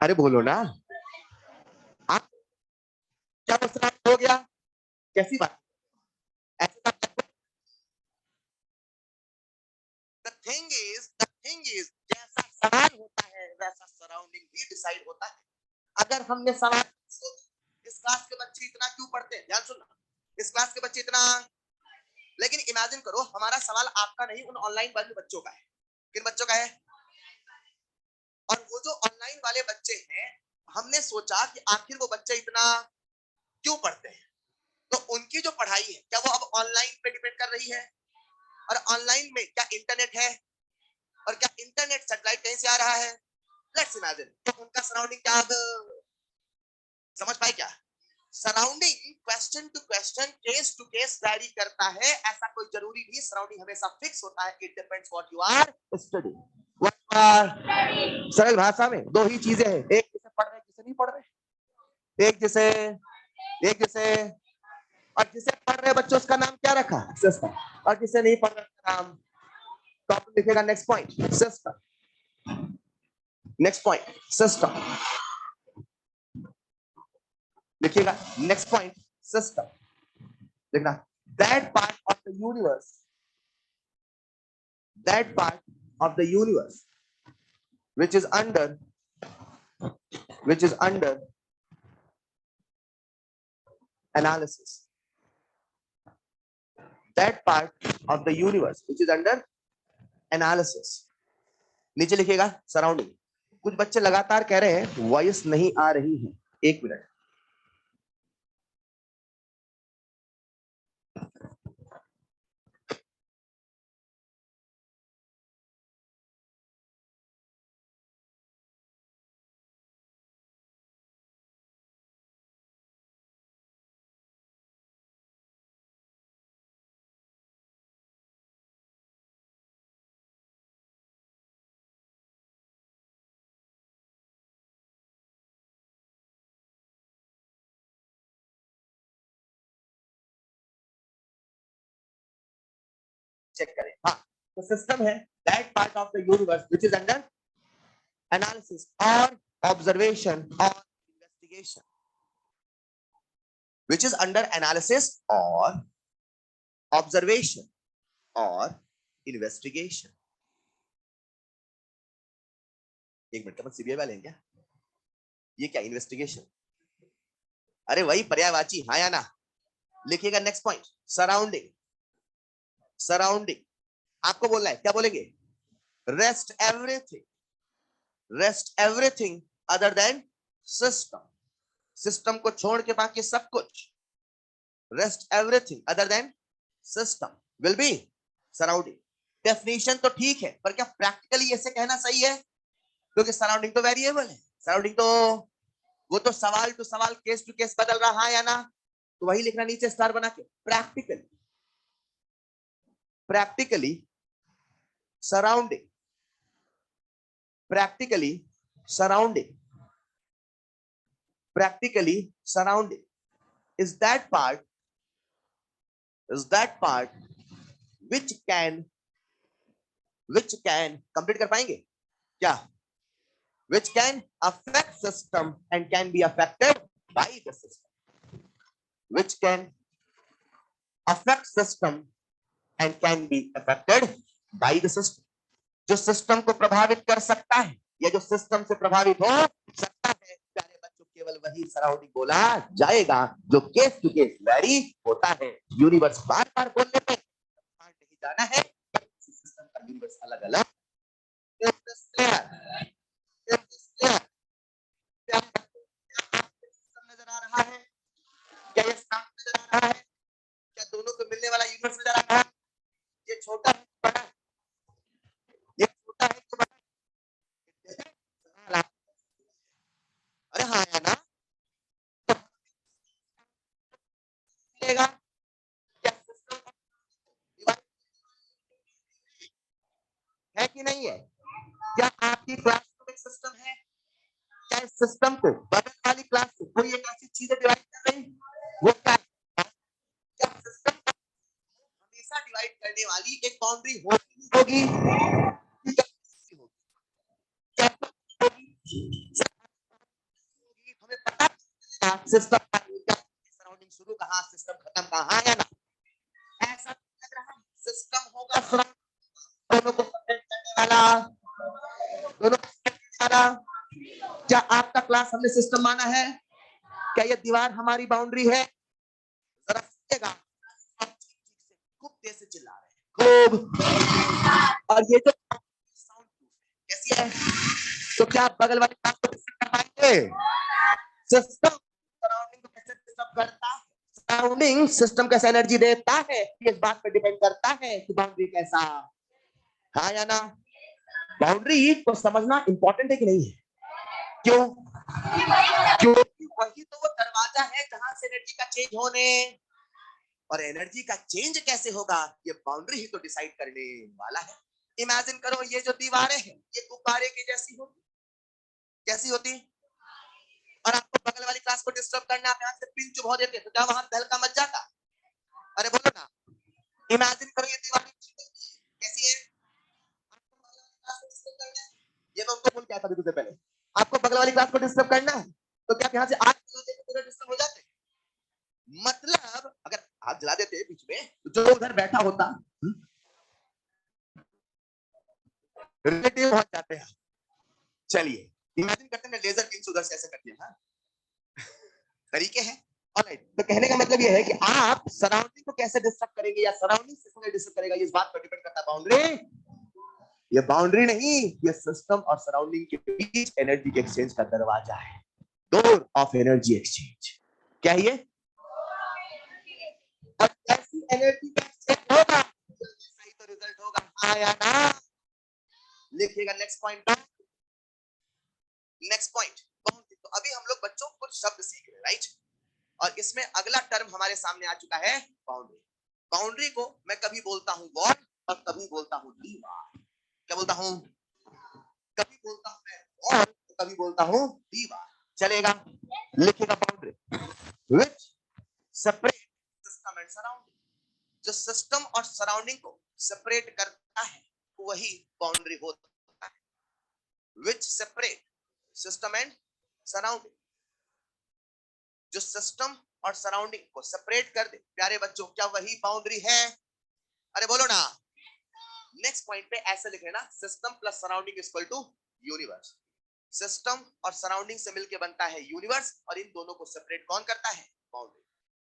अरे बोलो ना आप, क्या वो सराउंडिंग हो गया? कैसी बात? ऐसा the thing is जैसा सवाल होता है वैसा सराउंडिंग भी डिसाइड होता है। अगर हमने सवाल, इस क्लास के बच्चे इतना क्यों पढ़ते हैं, ध्यान सुनना, इस क्लास के बच्चे इतना, लेकिन इमेजिन करो हमारा सवाल आपका नहीं, उन ऑनलाइन वाले बच्चों का है। किन बच्चों का है? और वो जो ऑनलाइन वाले बच्चे हैं, हमने सोचा कि आखिर वो बच्चे इतना क्यों पढ़ते हैं, तो उनकी जो पढ़ाई है क्या वो अब ऑनलाइन पे डिपेंड कर रही है? और ऑनलाइन में क्या इंटरनेट है? और क्या इंटरनेट सैटेलाइट कहीं से आ रहा है? लेट्स इमेजिन तो उनका सराउंडिंग क्या, समझ पाए क्या? Surrounding question to question, case to case vary करता है, ऐसा कोई जरूरी नहीं सराउंडिंग हमेशा फिक्स होता है। It depends what you are studying, what are. सरल भाषा में दो ही चीजें हैं, एक जिसे पढ़ रहे जिसे नहीं पढ़ रहे, एक जिसे और जिसे पढ़ रहे बच्चों उसका नाम क्या रखा, सिस्टम, और जिसे नहीं पढ़ रहे उसका नाम, तो आप लिखेगा next point system, next point system, लिखिएगा नेक्स्ट पॉइंट सिस्टम। देखना, that part of the universe, that part of the universe which is under analysis, that part of the universe which is under analysis, नीचे लिखिएगा surrounding. कुछ बच्चे लगातार कह रहे हैं वॉइस नहीं आ रही है, एक मिनट। चेक करें, हाँ, तो सिस्टम है that part of the universe which is under analysis और ऑब्जर्वेशन और investigation, which is under analysis और ऑब्जर्वेशन और इन्वेस्टिगेशन। एक मिनट, सीबीआई वाले हैं क्या? ये क्या इन्वेस्टिगेशन? अरे वही पर्यायवाची, हाँ या ना? लिखिएगा नेक्स्ट पॉइंट सराउंडिंग, सराउंडिंग आपको बोलना है, क्या बोलेंगे? Rest everything other than system, system को छोड़ के बाकी सब कुछ, rest everything other than system will be surrounding. Definition तो ठीक है, पर क्या प्रैक्टिकली ऐसे कहना सही है? क्योंकि सराउंडिंग तो वेरिएबल है, सराउंडिंग तो वो तो सवाल टू सवाल, केस टू केस बदल रहा है या ना, तो वही लिखना नीचे स्टार बना के, practically, practically surrounding, practically surrounding, practically surrounding is that part which can complete कर पाएंगे क्या? which can affect system and can be affected by the system, which can affect system and can be affected by the system, जो system को प्रभावित कर सकता है या जो सिस्टम से प्रभावित हो सकता है, प्यारे बच्चों केवल वही सराउंडिंग बोला जाएगा जो केस टू केस वैरी होता है। यूनिवर्स बार बार बोलने पे नहीं जाना है, सिस्टम का यूनिवर्स अलग अलग नजर आ रहा है क्या? ये साफ नजर आ रहा है क्या? दोनों को मिलने वाला यूनिवर्स नजर आ रहा है? ये छोटा है बड़ा, ये छोटा है तो बड़ा, अरे हाँ या ना? क्या है कि नहीं है? क्या आपकी क्लास में एक सिस्टम है? क्या इस सिस्टम को बगल वाली क्लास से कोई एक ऐसी चीजें डिवाइड कर रही, वो क्या है? क्या सिस्टम हमेशा डिवाइड करने वाली एक बाउंड्री होगी? हमें पता सिस्टम सराउंडिंग शुरू कहाँ, सिस्टम खत्म कहाँ है ना? ऐसा लग रहा है सिस्टम होगा दोनों को करने वाला, दोनों वाला। क्या आपका क्लास हमने सिस्टम माना है? क्या ये दीवार हमारी बाउंड्री है? जरा सुनिएगा, खूब तेज से चिल्ला रहे हैं खूब, और ये जो साउंड कैसी है, तो क्या आप बगल वाले क्लास को डिस्टर्ब कर पाएंगे? सिस्टम सराउंडिंग को कैसे डिस्टर्ब करता है, सराउंडिंग सिस्टम कैसे एनर्जी देता है, इस बात पर डिपेंड करता है कि बाउंड्री कैसा, हाँ या ना? बाउंड्री को समझना इंपॉर्टेंट है कि नहीं है? क्यों? क्योंकि वही तो वो दरवाजा दरवाजा है जहां से एनर्जी का चेंज होने, और एनर्जी का चेंज कैसे होगा ये बाउंड्री ही तो डिसाइड करने वाला है। इमेजिन करो ये जो दीवारें हैं ये गुब्बारे की जैसी होती, कैसी होती, और आपको बगल वाली क्लास को डिस्टर्ब करना, आप यहाँ से पिन चुभा देते तो क्या वहां तहलका मच जाता? अरे बोलो ना। इमेजिन करो ये दीवारें कैसी है, ये मैं उनको बोल के आया था तुझसे पहले, आपको बगल वाली क्लास को डिस्टर्ब करना है तो क्या यहाँ से आग जला देते पूरा डिस्टर्ब हो जाते? मतलब अगर आग जला देते बीच में तो जो उधर बैठा होता रिलेटिव हो जाते हैं। चलिए इमेजिन करते हैं लेजर बीम उधर से ऐसे करते हैं, तरीके हैं। ऑलराइट, तो कहने का मतलब ये है कि आप सराउंडिंग को कैसे डिस्टर्ब करेंगे या सराउंडिंग से कैसे डिस्टर्ब करेगा, इस बात पर डिपेंड करता है बाउंड्री। ये बाउंड्री नहीं, ये सिस्टम और सराउंडिंग के बीच एनर्जी के एक्सचेंज का दरवाजा है, डोर ऑफ एनर्जी एक्सचेंज। क्या है ये? और ऐसी एनर्जी का एक्सचेंज होगा सही तो रिजल्ट होगा, हाँ या ना? लिखिएगा next point. Next point boundary. तो अभी हम लोग बच्चों कुछ शब्द सीख रहे हैं, राइट? और इसमें अगला टर्म हमारे सामने आ चुका है बाउंड्री। बाउंड्री को मैं कभी बोलता हूं वॉल और कभी बोलता हूं दीवार। क्या बोलता हूं? कभी बोलता हूं मैं वॉल तो कभी बोलता हूं दीवार, चलेगा? लिखिएगा boundary which separate system and surrounding. जो सिस्टम और सराउंडिंग को सेपरेट करता है वही बाउंड्री होता है। Which separate system and surrounding, जो सिस्टम और सराउंडिंग को सेपरेट कर दे प्यारे बच्चों, क्या वही बाउंड्री है? अरे बोलो ना। नेक्स्ट पॉइंट पे ऐसे लिख लेना, system plus surrounding equal to universe. System और सराउंडिंग से मिलकर बनता है यूनिवर्स, और इन दोनों को सेपरेट कौन करता है? बाउंड्री।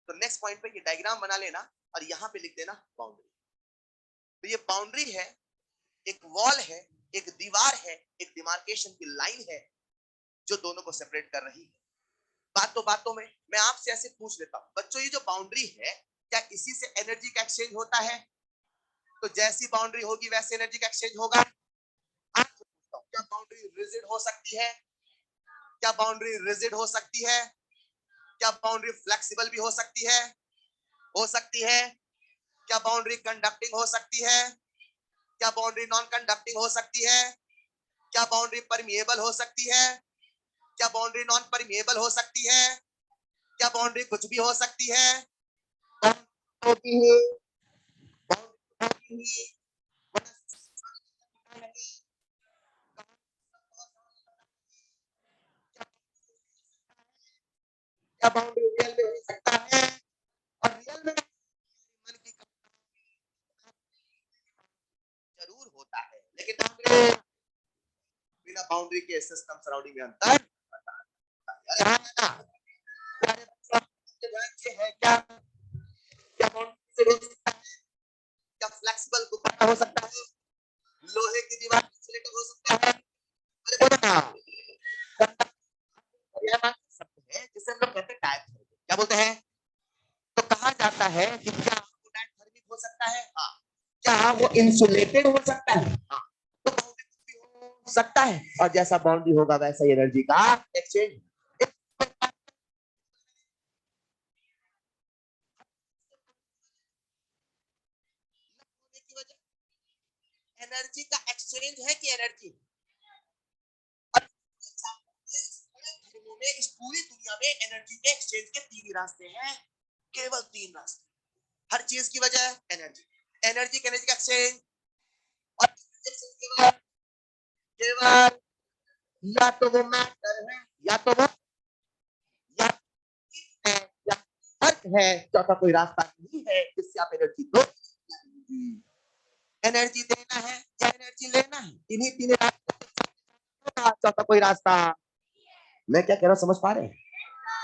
तो नेक्स्ट पॉइंट पे ये डायग्राम बना लेना और यहां पे लिख देना बाउंड्री। तो ये बाउंड्री है, एक वॉल है, एक दीवार है, एक डिमार्केशन की लाइन है जो दोनों को सेपरेट कर रही है। बातों में मैं आपसे ऐसे पूछ लेता हूं बच्चों, ये जो बाउंड्री है क्या इसी से एनर्जी का एक्सचेंज होता है? तो जैसी बाउंड्री होगी वैसे एनर्जी का एक्सचेंज होगा। आपसे पूछता हूं, क्या बाउंड्री रिजिड हो सकती है? क्या बाउंड्री रिजिड हो सकती है? क्या बाउंड्री फ्लेक्सिबल भी हो सकती है? हो सकती है। क्या बाउंड्री कंडक्टिंग हो सकती है? क्या बाउंड्री नॉन कंडक्टिंग हो सकती है? क्या बाउंड्री परमिएबल हो सकती है? क्या बाउंड्री नॉन परमिएबल हो सकती है? क्या बाउंड्री कुछ भी हो सकती है? होती है बाउंड्री, क्या बाउंड्री रियल में हो सकता है? और रियल में मन की जरूर होता है, लेकिन बाउंड्री बिना बाउंड्री के सिस्टम सराउंडिंग में अंतर है क्या? क्या बाउंड्री से हो सकता है? क्या फ्लेक्सिबल गुब्बारा हो सकता है? लोहे की दीवार इंसुलेटर हो सकता है? अरे बोलो ना। यह बात शब्द है जिसे हम लोग कहते हैं डायथर्मिक। क्या बोलते हैं? तो कहा जाता है कि क्या वो डायथर्मिक हो सकता है? हाँ। क्या वो इंसुलेटेड हो सकता है? हाँ। तो बाउंड्री भी हो सकता है, और जैसा बाउंड्री होगा वैसा एनर्जी का एक्सचेंज। एनर्जी का एक्सचेंज है कि एनर्जी में इस पूरी दुनिया में एनर्जी के एक्सचेंज के तीन ही रास्ते हैं, केवल तीन रास्ते। हर चीज की वजह है एनर्जी, एनर्जी का एक्सचेंज, और केवल या तो वो मैटर है या तो वो या है या अर्थ है, चौथा कोई रास्ता नहीं है जिससे आप एनर्जी दो। एनर्जी देना है या एनर्जी लेना है, इन्हीं तीन रास्ते, चौथा कोई रास्ता। मैं क्या कह रहा हूं समझ पा रहे हैं?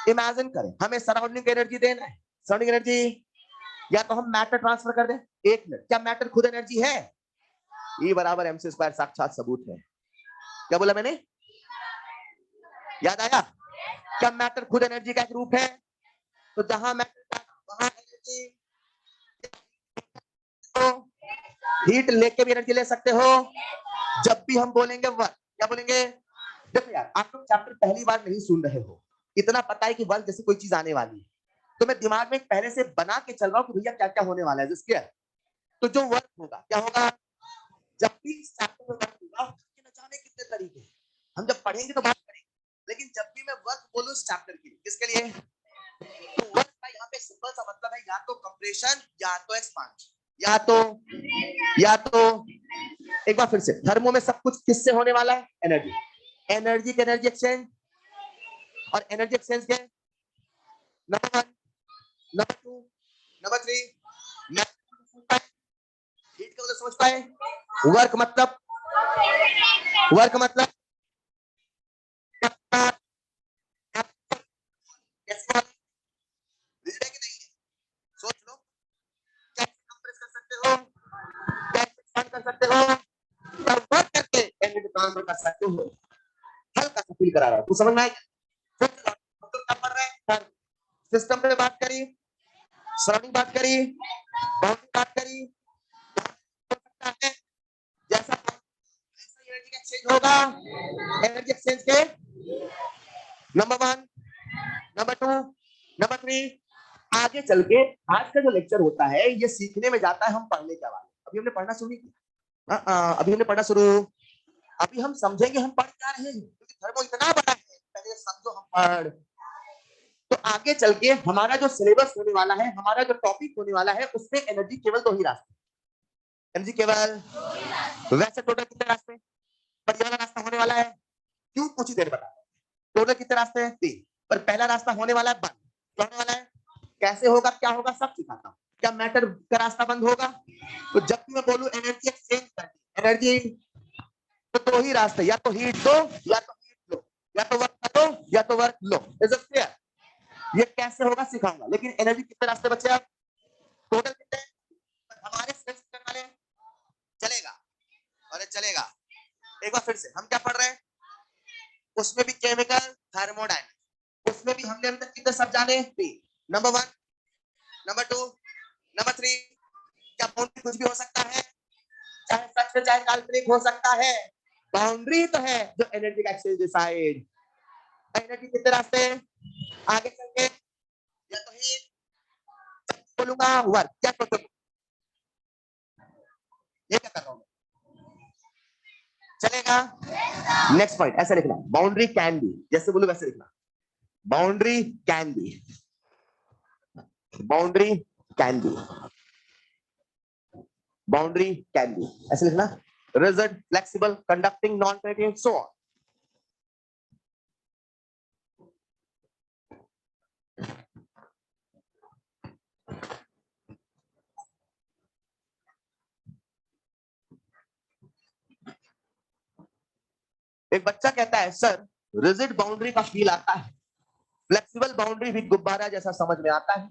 इमेजिन करें हमें सराउंडिंग एनर्जी देना है, सराउंडिंग एनर्जी, या तो हम मैटर ट्रांसफर कर दें। एक मिनट, क्या मैटर खुद एनर्जी है? E बराबर mc स्क्वायर साक्षात सबूत है। क्या बोला मैंने? याद आया? क्या मैटर खुद एनर्जी का एक रूप है? तो जहां मैटर वहां एनर्जी, तो हीट लेके भी एनर्जी ले सकते हो। जब भी हम बोलेंगे वर्क, क्या बोलेंगे? देखो यार, आप लोग चैप्टर पहली बार नहीं सुन रहे हो, इतना पता है कि वर्क जैसी कोई चीज आने वाली है, तो मैं दिमाग में पहले से बना के चल रहा हूँ कि भैया क्या क्या होने वाला है जिसके, तो जो वर्क होगा क्या होगा, जब भी इस चैप्टर में वर्क होगा उसके न जाने कितने तरीके हैं, हम जब पढ़ेंगे तो बात करेंगे, लेकिन जब भी मैं वर्क बोलूं इस चैप्टर के लिए, किसके लिए, तो वर्क का यहाँ पे सिंपल सा मतलब है या तो कंप्रेशन या तो एक्सपांशन, या तो एक बार फिर से, थर्मो में सब कुछ किससे होने वाला है, एनर्जी, एनर्जी के एनर्जी एक्सचेंज, और एनर्जी एक्सचेंज के नंबर 1, नंबर 2, नंबर 3, हीट का मतलब समझ पाए, वर्क मतलब सोच लो, कैसे कंप्रेस कर सकते हो, कैसे एक्सपांड कर सकते हो, तब वर्क करके एनर्जी ट्रांसफर कर सकते हो, हल्का सा फील करा रहा हूं, तू समझ में आएगा, मतलब क्या पढ़ रहा है, सिस्टम पे बात करी, सराउंडिंग बात करी, बाउंड्री बात करी, जैसा एनर्जी का एक्सचेंज होगा, एनर्जी एक्सचेंज के नंबर 1, नंबर 2, नंबर 3, आगे चल के आज का जो लेक्चर होता है ये सीखने में जाता है हम पढ़ने के वाले, अभी हमने पढ़ना शुरू किया, अभी हमने पढ़ना शुरू, अभी हम समझेंगे हम पढ़ क्या रहे हैं, क्योंकि थर्मो इतना बड़ा है, पहले समझो हम पढ़, तो आगे चल के हमारा जो सिलेबस होने वाला है, हमारा जो टॉपिक होने वाला है, उसमें एनर्जी केवल 2 ही रास्ते, एनर्जी केवल, वैसे टोटल कितने रास्ते, पर ये वाला रास्ता होने वाला है, क्यों कुछ ही देर बता, टोटल कितने रास्ते हैं, 3, पर पहला रास्ता होने वाला है बंद, क्या होने वाला है, कैसे होगा क्या होगा सब सिखाता हूँ, क्या मैटर का रास्ता बंद होगा, तो जब भी मैं बोलूं एनर्जी एक्सचेंज करनी, एनर्जी, तो 2 ही रास्ते, या तो हीट दो या तो हीट लो, या तो वर्क करो या तो work low, is it clear, ये कैसे होगा सिखाऊंगा, लेकिन एनर्जी कितने रास्ते बचे अब, टोटल कितने, हमारे सेमेस्टर वाले चलेगा, अरे चलेगा, एक बार फिर से हम क्या पढ़ रहे हैं, उसमें भी केमिकल थर्मोडायनेमिक्स, उसमें भी हमने अभी तक कितने सब जाने, 3, नंबर 1, नंबर 2, नंबर 3, क्या बाउंड्री कुछ भी हो सकता है, चाहे सच में चाहे काल्पनिक हो सकता है, बाउंड्री तो है जो एनर्जी का एक्सचेंज डिसाइड, एनर्जी कितने रास्ते हैं, आगे चल के या तो हीट, बोलूंगा वर्क, क्या सोचो, ये क्या कर रहा हूं, चलेगा, नेक्स्ट पॉइंट ऐसे लिखना, बाउंड्री कैन बी, जैसे बोलूं वैसे लिखना, boundary can be, boundary can be, boundary can be, ऐसे लिखना, rigid, flexible, conducting, non conducting, so on, एक बच्चा कहता है सर रिजिड बाउंड्री का फील आता है, फ्लेक्सिबल बाउंड्री भी गुब्बारा जैसा समझ में आता है,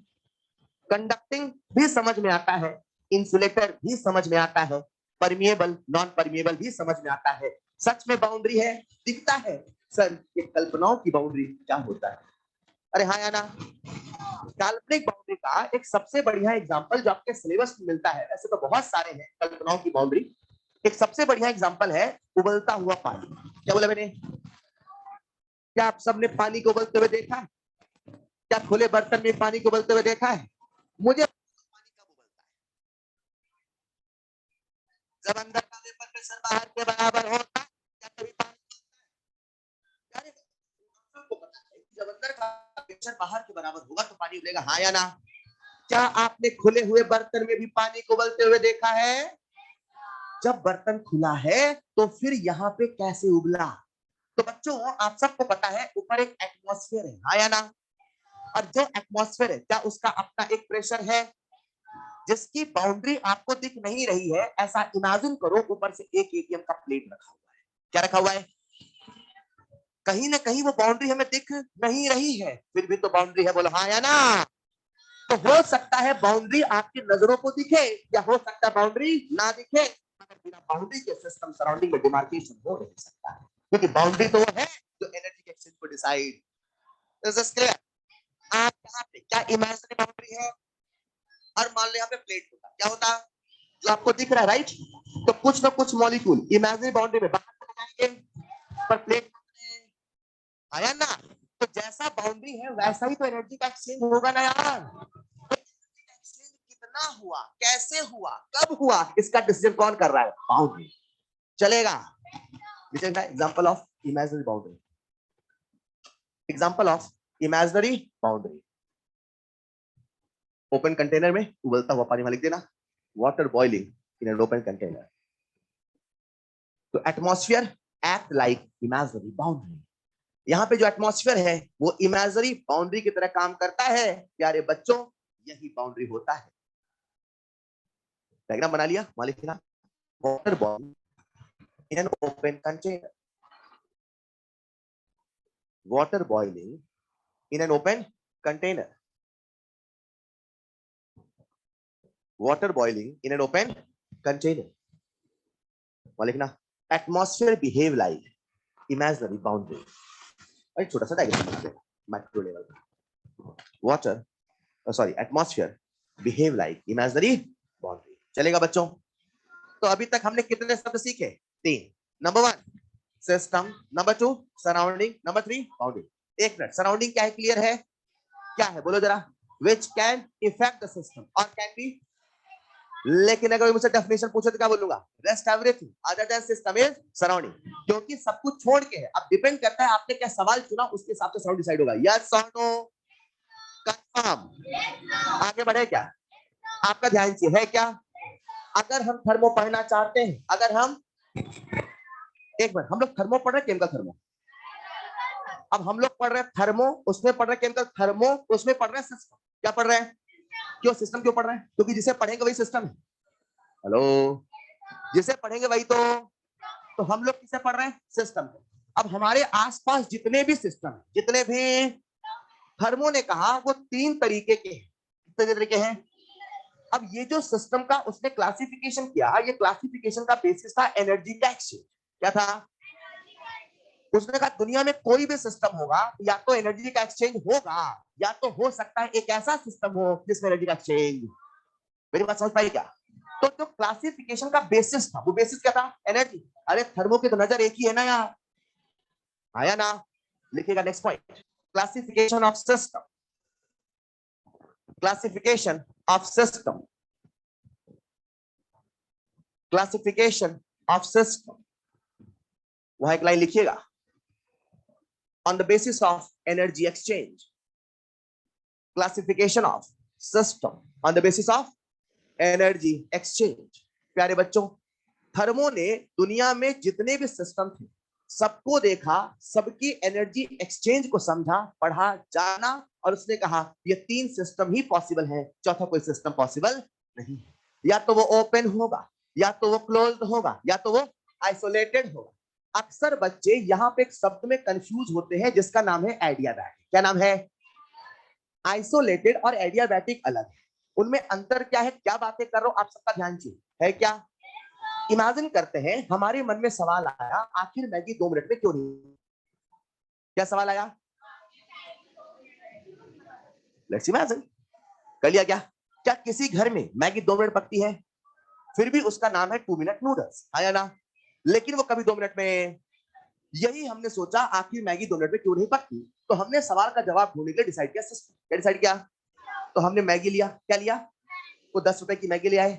कंडक्टिंग भी समझ में आता है, इंसुलेटर भी समझ में आता है, परमिएबल नॉन परमिएबल भी समझ में आता है, सच में बाउंड्री है, दिखता है, सर ये कल्पनाओं की बाउंड्री क्या होता है, अरे हाँ या ना, काल्पनिक बाउंड्री का एक सबसे बढ़िया एग्जांपल जो आपके सिलेबस में मिलता है, वैसे तो बहुत सारे हैं कल्पनाओं की बाउंड्री, एक सबसे बढ़िया एग्जांपल है उबलता हुआ पानी, क्या बोला मैंने, क्या आप सबने पानी को उबलते हुए देखा है, क्या खुले बर्तन में पानी को उबलते हुए देखा है, मुझे पानी कब उबलता है, जब अंदर का वेपर प्रेशर बाहर के बराबर होता है, या कभी पानी, यानी सबको पता है कि जब अंदर का प्रेशर बाहर के बराबर होगा तो पानी उबलेगा, हाँ या ना, क्या आपने खुले हुए बर्तन में भी पानी को उबलते हुए देखा है, जब बर्तन खुला है तो फिर यहाँ पे कैसे उबला, तो बच्चों आप सबको पता है ऊपर एक एटमॉस्फेयर है, हाँ या ना, और जो एटमॉस्फेयर है क्या उसका अपना एक प्रेशर है, जिसकी बाउंड्री आपको दिख नहीं रही है, ऐसा इमेजिन करो ऊपर से एक एटीएम का प्लेट रखा हुआ है, क्या रखा हुआ है, कहीं ना कहीं वो बाउंड्री हमें दिख नहीं रही है, फिर भी तो बाउंड्री है, बोलो हाँ या ना, तो हो सकता है बाउंड्री आपकी नजरों को दिखे या हो सकता है बाउंड्री ना दिखे, मगर बिना बाउंड्री के सिस्टम सराउंडिंग में डिमार्केशन हो नहीं सकता है, क्योंकि बाउंड्री तो वो है जो एनर्जी के एक्सचेंज को डिसाइड, इज दिस क्लियर, आप यहाँ पे क्या इमेजिनरी बाउंड्री है, और मान लो यहाँ पे प्लेट होता, क्या होता, जो आपको दिख रहा है राइट, तो कुछ ना कुछ मॉलिक्यूल इमेजिनरी बाउंड्री में बाहर चले जाएंगे, पर प्लेट आया ना, तो जैसा बाउंड्री है वैसा ही तो एनर्जी का एक्सचेंज होगा ना यार। एक्सचेंज कितना हुआ, कैसे हुआ, कब हुआ, इसका डिसीजन कौन कर रहा है? बाउंड्री। चलेगा। Example of imaginary boundary. Example of imaginary boundary. Open container में उबलता हुआ पानी लिख देना, water boiling in an open container. तो atmosphere act like imaginary boundary. यहां पे जो एटमॉस्फेयर है वो इमेजिनरी बाउंड्री की तरह काम करता है। प्यारे बच्चों, यही बाउंड्री होता है। डायग्राम बना लिया, वहां लिखना water boiling in an open container. Water boiling in an open container. Water boiling in an open container. वहां लिखना atmosphere behave like imaginary boundary. एक छोटा सा diagram macro level. Water sorry atmosphere behave like imaginary boundary. चलेगा बच्चों? तो अभी तक हमने कितने शब्द सीखे? 3। Number 1 system, number 2 surrounding, number 3 boundary. एक मिनट, सराउंडिंग क्या है? क्लियर है? क्या है बोलो जरा? Which can effect the system और कैन बी। लेकिन अगर मुझसे डेफिनेशन पूछे तो क्या बोलूंगा? Rest everything other than system is surrounding. क्योंकि सब कुछ छोड़ के है। अब डिपेंड करता है आपने क्या सवाल चुना, उसके हिसाब से सराउंड डिसाइड होगा। यस और नो? कंफर्म? आगे बढ़े क्या? आपका ध्यान चाहिए है क्या? अगर हम थर्मो पढ़ना चाहते हैं, अगर हम एक मिनट, हम लोग थर्मो पढ़ रहे हैं, केमिकल थर्मो। अब हम लोग पढ़ रहे हैं थर्मो, उसमें पढ़ रहे हैं केमिकल थर्मो, उसमें पढ़ रहे हैं सिस्टम। क्या पढ़ रहे हैं? क्यों सिस्टम क्यों पढ़ रहे हैं? क्योंकि जिसे पढ़ेंगे वही सिस्टम है। हेलो, जिसे पढ़ेंगे वही तो हम लोग किसे पढ़ रहे हैं? सिस्टम को। अब हमारे आसपास जितने भी सिस्टम है, जितने भी, थर्मो ने कहा वो 3 तरीके के हैं। कितने तरीके हैं? अब ये जो सिस्टम का उसने क्लासिफिकेशन किया, ये क्लासिफिकेशन का बेसिस था एनर्जी का एक्सचेंज। क्या था? उसने कहा दुनिया में कोई भी सिस्टम होगा या तो एनर्जी का एक्सचेंज होगा, या तो हो सकता है एक ऐसा सिस्टम हो जिसमें एनर्जी का एक्सचेंज। मेरी बात समझ पाई क्या? तो जो क्लासिफिकेशन का बेसिस था, वो बेसिस क्या था? एनर्जी। अरे थर्मो की तो नजर एक ही है ना यार, आया ना? लिखिएगा next point, classification of system. Classification of system. Classification of system. वहां एक लाइन लिखिएगा, on the basis of energy exchange. Classification of system on the basis of energy exchange. प्यारे बच्चों, थर्मो ने दुनिया में जितने भी सिस्टम थे सबको देखा, सबकी एनर्जी एक्सचेंज को समझा, पढ़ा, जाना, और उसने कहा ये 3 सिस्टम ही पॉसिबल है, चौथा कोई सिस्टम पॉसिबल नहीं है। या तो वो ओपन होगा, या तो वो क्लोज्ड होगा, या तो वो आइसोलेटेड होगा। अक्सर बच्चे यहाँ पे एक शब्द में कंफ्यूज होते हैं जिसका नाम है एडियाबैटिक। क्या नाम है? आइसोलेटेड और एडियाबैटिक अलग है। उनमें अंतर क्या है? क्या बातें कर रहा हूं आप सबका ध्यान चाहिए है क्या? इमेजिन करते हैं हमारे मन में सवाल आया, आखिर मैगी 2 मिनट में क्यों नहीं? क्या सवाल आया? Let's imagine. कर लिया क्या? क्या किसी घर में मैगी 2 मिनट पकती है? फिर भी उसका नाम है 2 मिनट नूडल्स, आया ना? लेकिन वो कभी 2 मिनट में, यही हमने सोचा आखिर मैगी 2 मिनट में क्यों नहीं पकती। तो हमने सवाल का जवाब ढूंढने के लिए डिसाइड किया सिस्टम। क्या डिसाइड किया? तो हमने मैगी लिया। क्या लिया? वो 10 रुपए की मैगी ले आए,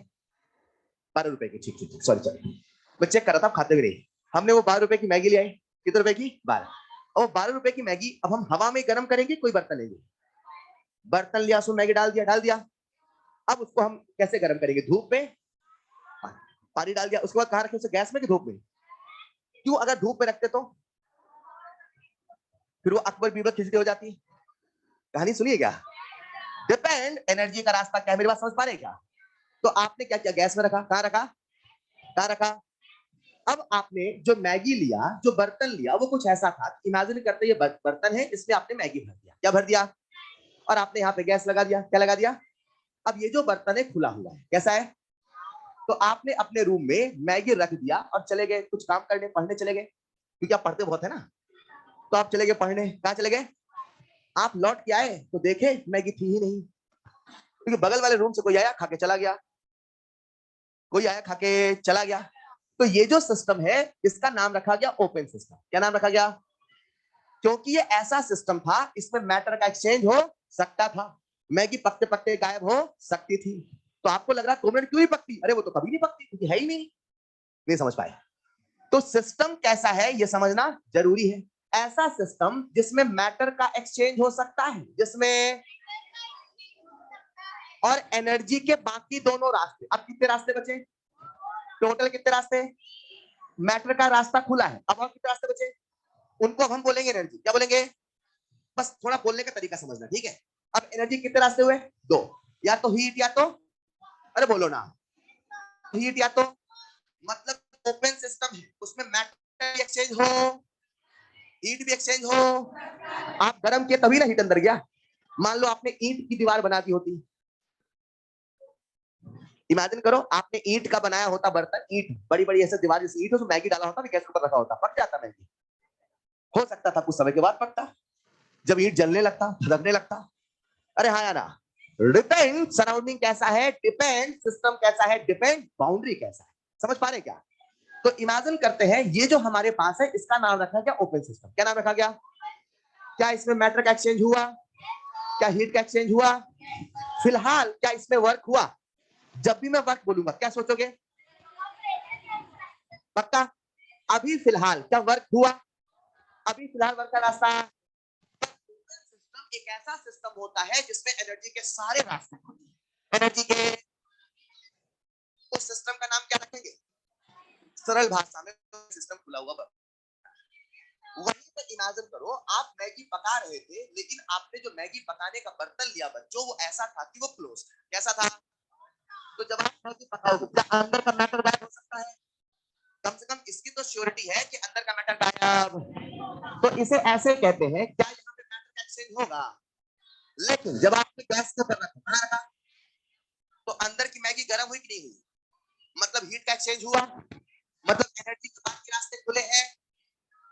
12 रुपए की, ठीक ठीक ठीक, सॉरी सॉरी, मैं चेक कर रहा था खाते हुए नहीं। हमने वो 12 रुपए की मैगी ले आए। कितने रुपए की? 12। और 12 रुपए की मैगी अब हम हवा में गर्म करेंगे, कोई बर्तन लेंगे, बर्तन लिया, उसमें मैगी डाल दिया, अब उसको हम कैसे गर्म करेंगे? धूप में, पानी डाल दिया, उसके बाद कहां रखें उसे? गैस में कि धूप में? क्यों? अगर धूप में रखते तो फिर वो अकबर बीरबल खिचड़ी हो जाती। कहानी सुनिए क्या? डिपेंड, एनर्जी का रास्ता क्या है, मेरी बात समझ पा रहे क्या? तो आपने क्या किया? गैस में रखा। कहां रखा? कहां रखा? अब आपने जो मैगी लिया, जो बर्तन लिया, वो कुछ ऐसा था, इमेजिन करते ये बर्तन है, इसमें आपने मैगी भर दिया। क्या भर दिया? और आपने यहाँ पे गैस लगा दिया। क्या लगा दिया? अब ये जो बर्तन है खुला हुआ है, कैसा है? तो आपने अपने रूम में मैगी रख दिया और चले गए कुछ काम करने, पढ़ने चले गए, क्योंकि आप पढ़ते बहुत है ना। तो आप चले गए पढ़ने। कहाँ चले गए? आप लौट के आए तो देखे मैगी थी ही नहीं, क्योंकि बगल वाले रूम से कोई आया खा के चला गया, कोई आया खा के चला गया। तो ये जो सिस्टम है इसका नाम रखा गया ओपन सिस्टम। क्या नाम रखा गया? क्योंकि ये ऐसा सिस्टम था, इसमें मैटर का एक्सचेंज हो सकता था। मैगी पकते पकते गायब हो सकती थी। तो आपको लग रहा है 2 मिनट क्यों नहीं पकती? अरे वो तो कभी नहीं पकती क्योंकि है ही नहीं समझ पाए। तो सिस्टम कैसा है ये समझना जरूरी है। ऐसा सिस्टम जिसमें मैटर का एक्सचेंज हो सकता है, जिसमें और एनर्जी के बाकी दोनों रास्ते। अब कितने रास्ते बचे? टोटल कितने रास्ते? मैटर का रास्ता खुला है, अब और कितने रास्ते बचे? उनको अब हम बोलेंगे एनर्जी। क्या बोलेंगे? बस थोड़ा बोलने का तरीका समझना, ठीक है। अब एनर्जी कितने रास्ते हुए? 2। या तो हीट या तो, अरे बोलो ना, हीट या तो, मतलब ओपन सिस्टम है, उसमें मैटर भी एक्सचेंज हो, हीट भी एक्सचेंज हो। आप गर्म किए तभी ना हीट अंदर गया। मान लो आपने ईंट की दीवार बना दी होती, इमेजिन करो आपने ईंट का बनाया होता बर्तन, ईंट बड़ी बड़ी ऐसे दीवार जैसी ईंट, उसमें मैगी डाला होता, गैस के ऊपर रखा होता, पक जाता मैगी। हो सकता था कुछ समय के बाद पकता, जब ईंट जलने लगता, धधकने लगता। अरे हाँ या ना? डिपेंड सराउंडिंग कैसा है, डिपेंड सिस्टम कैसा है, डिपेंड बाउंड्री कैसा है। समझ पा रहे क्या? तो इमेजिन करते हैं ये जो हमारे पास है इसका नाम रखा गया ओपन सिस्टम। क्या नाम रखा गया? क्या इसमें मैटर का एक्सचेंज हुआ? क्या हीट का एक्सचेंज हुआ? फिलहाल क्या इसमें वर्क हुआ? जब भी मैं वर्क बोलूंगा क्या सोचोगे? पक्का? अभी फिलहाल क्या वर्क हुआ? अभी फिलहाल वर्क का रास्ता। सिस्टम एक ऐसा सिस्टम होता है जिसमें एनर्जी के सारे रास्ते होते हैं। एनर्जी के उस सिस्टम का नाम क्या रखेंगे? सरल भाषा में सिस्टम खुला हुआ बर्तन। वहीं पे इमेजिन करो आप मैगी पका रहे थे, लेकिन आपने जो मैगी पकाने का बर्तन लिया बच्चों, वो ऐसा था कि वो क्लोज। कैसा था? तो जब आप मैगी पकाओगे क्या अंदर का मैटर गायब हो सकता है? कम से कम इसकी तो श्योरिटी है कि अंदर का मैटर गायब। तो इसे ऐसे कहते हैं, क्या यहाँ पे मैटर का एक्सचेंज होगा? लेकिन जब आपने गैस के ऊपर रखा तो अंदर की मैगी गर्म हुई कि नहीं हुई? मतलब हीट का एक्सचेंज हुआ, मतलब एनर्जी के बाकी रास्ते खुले हैं।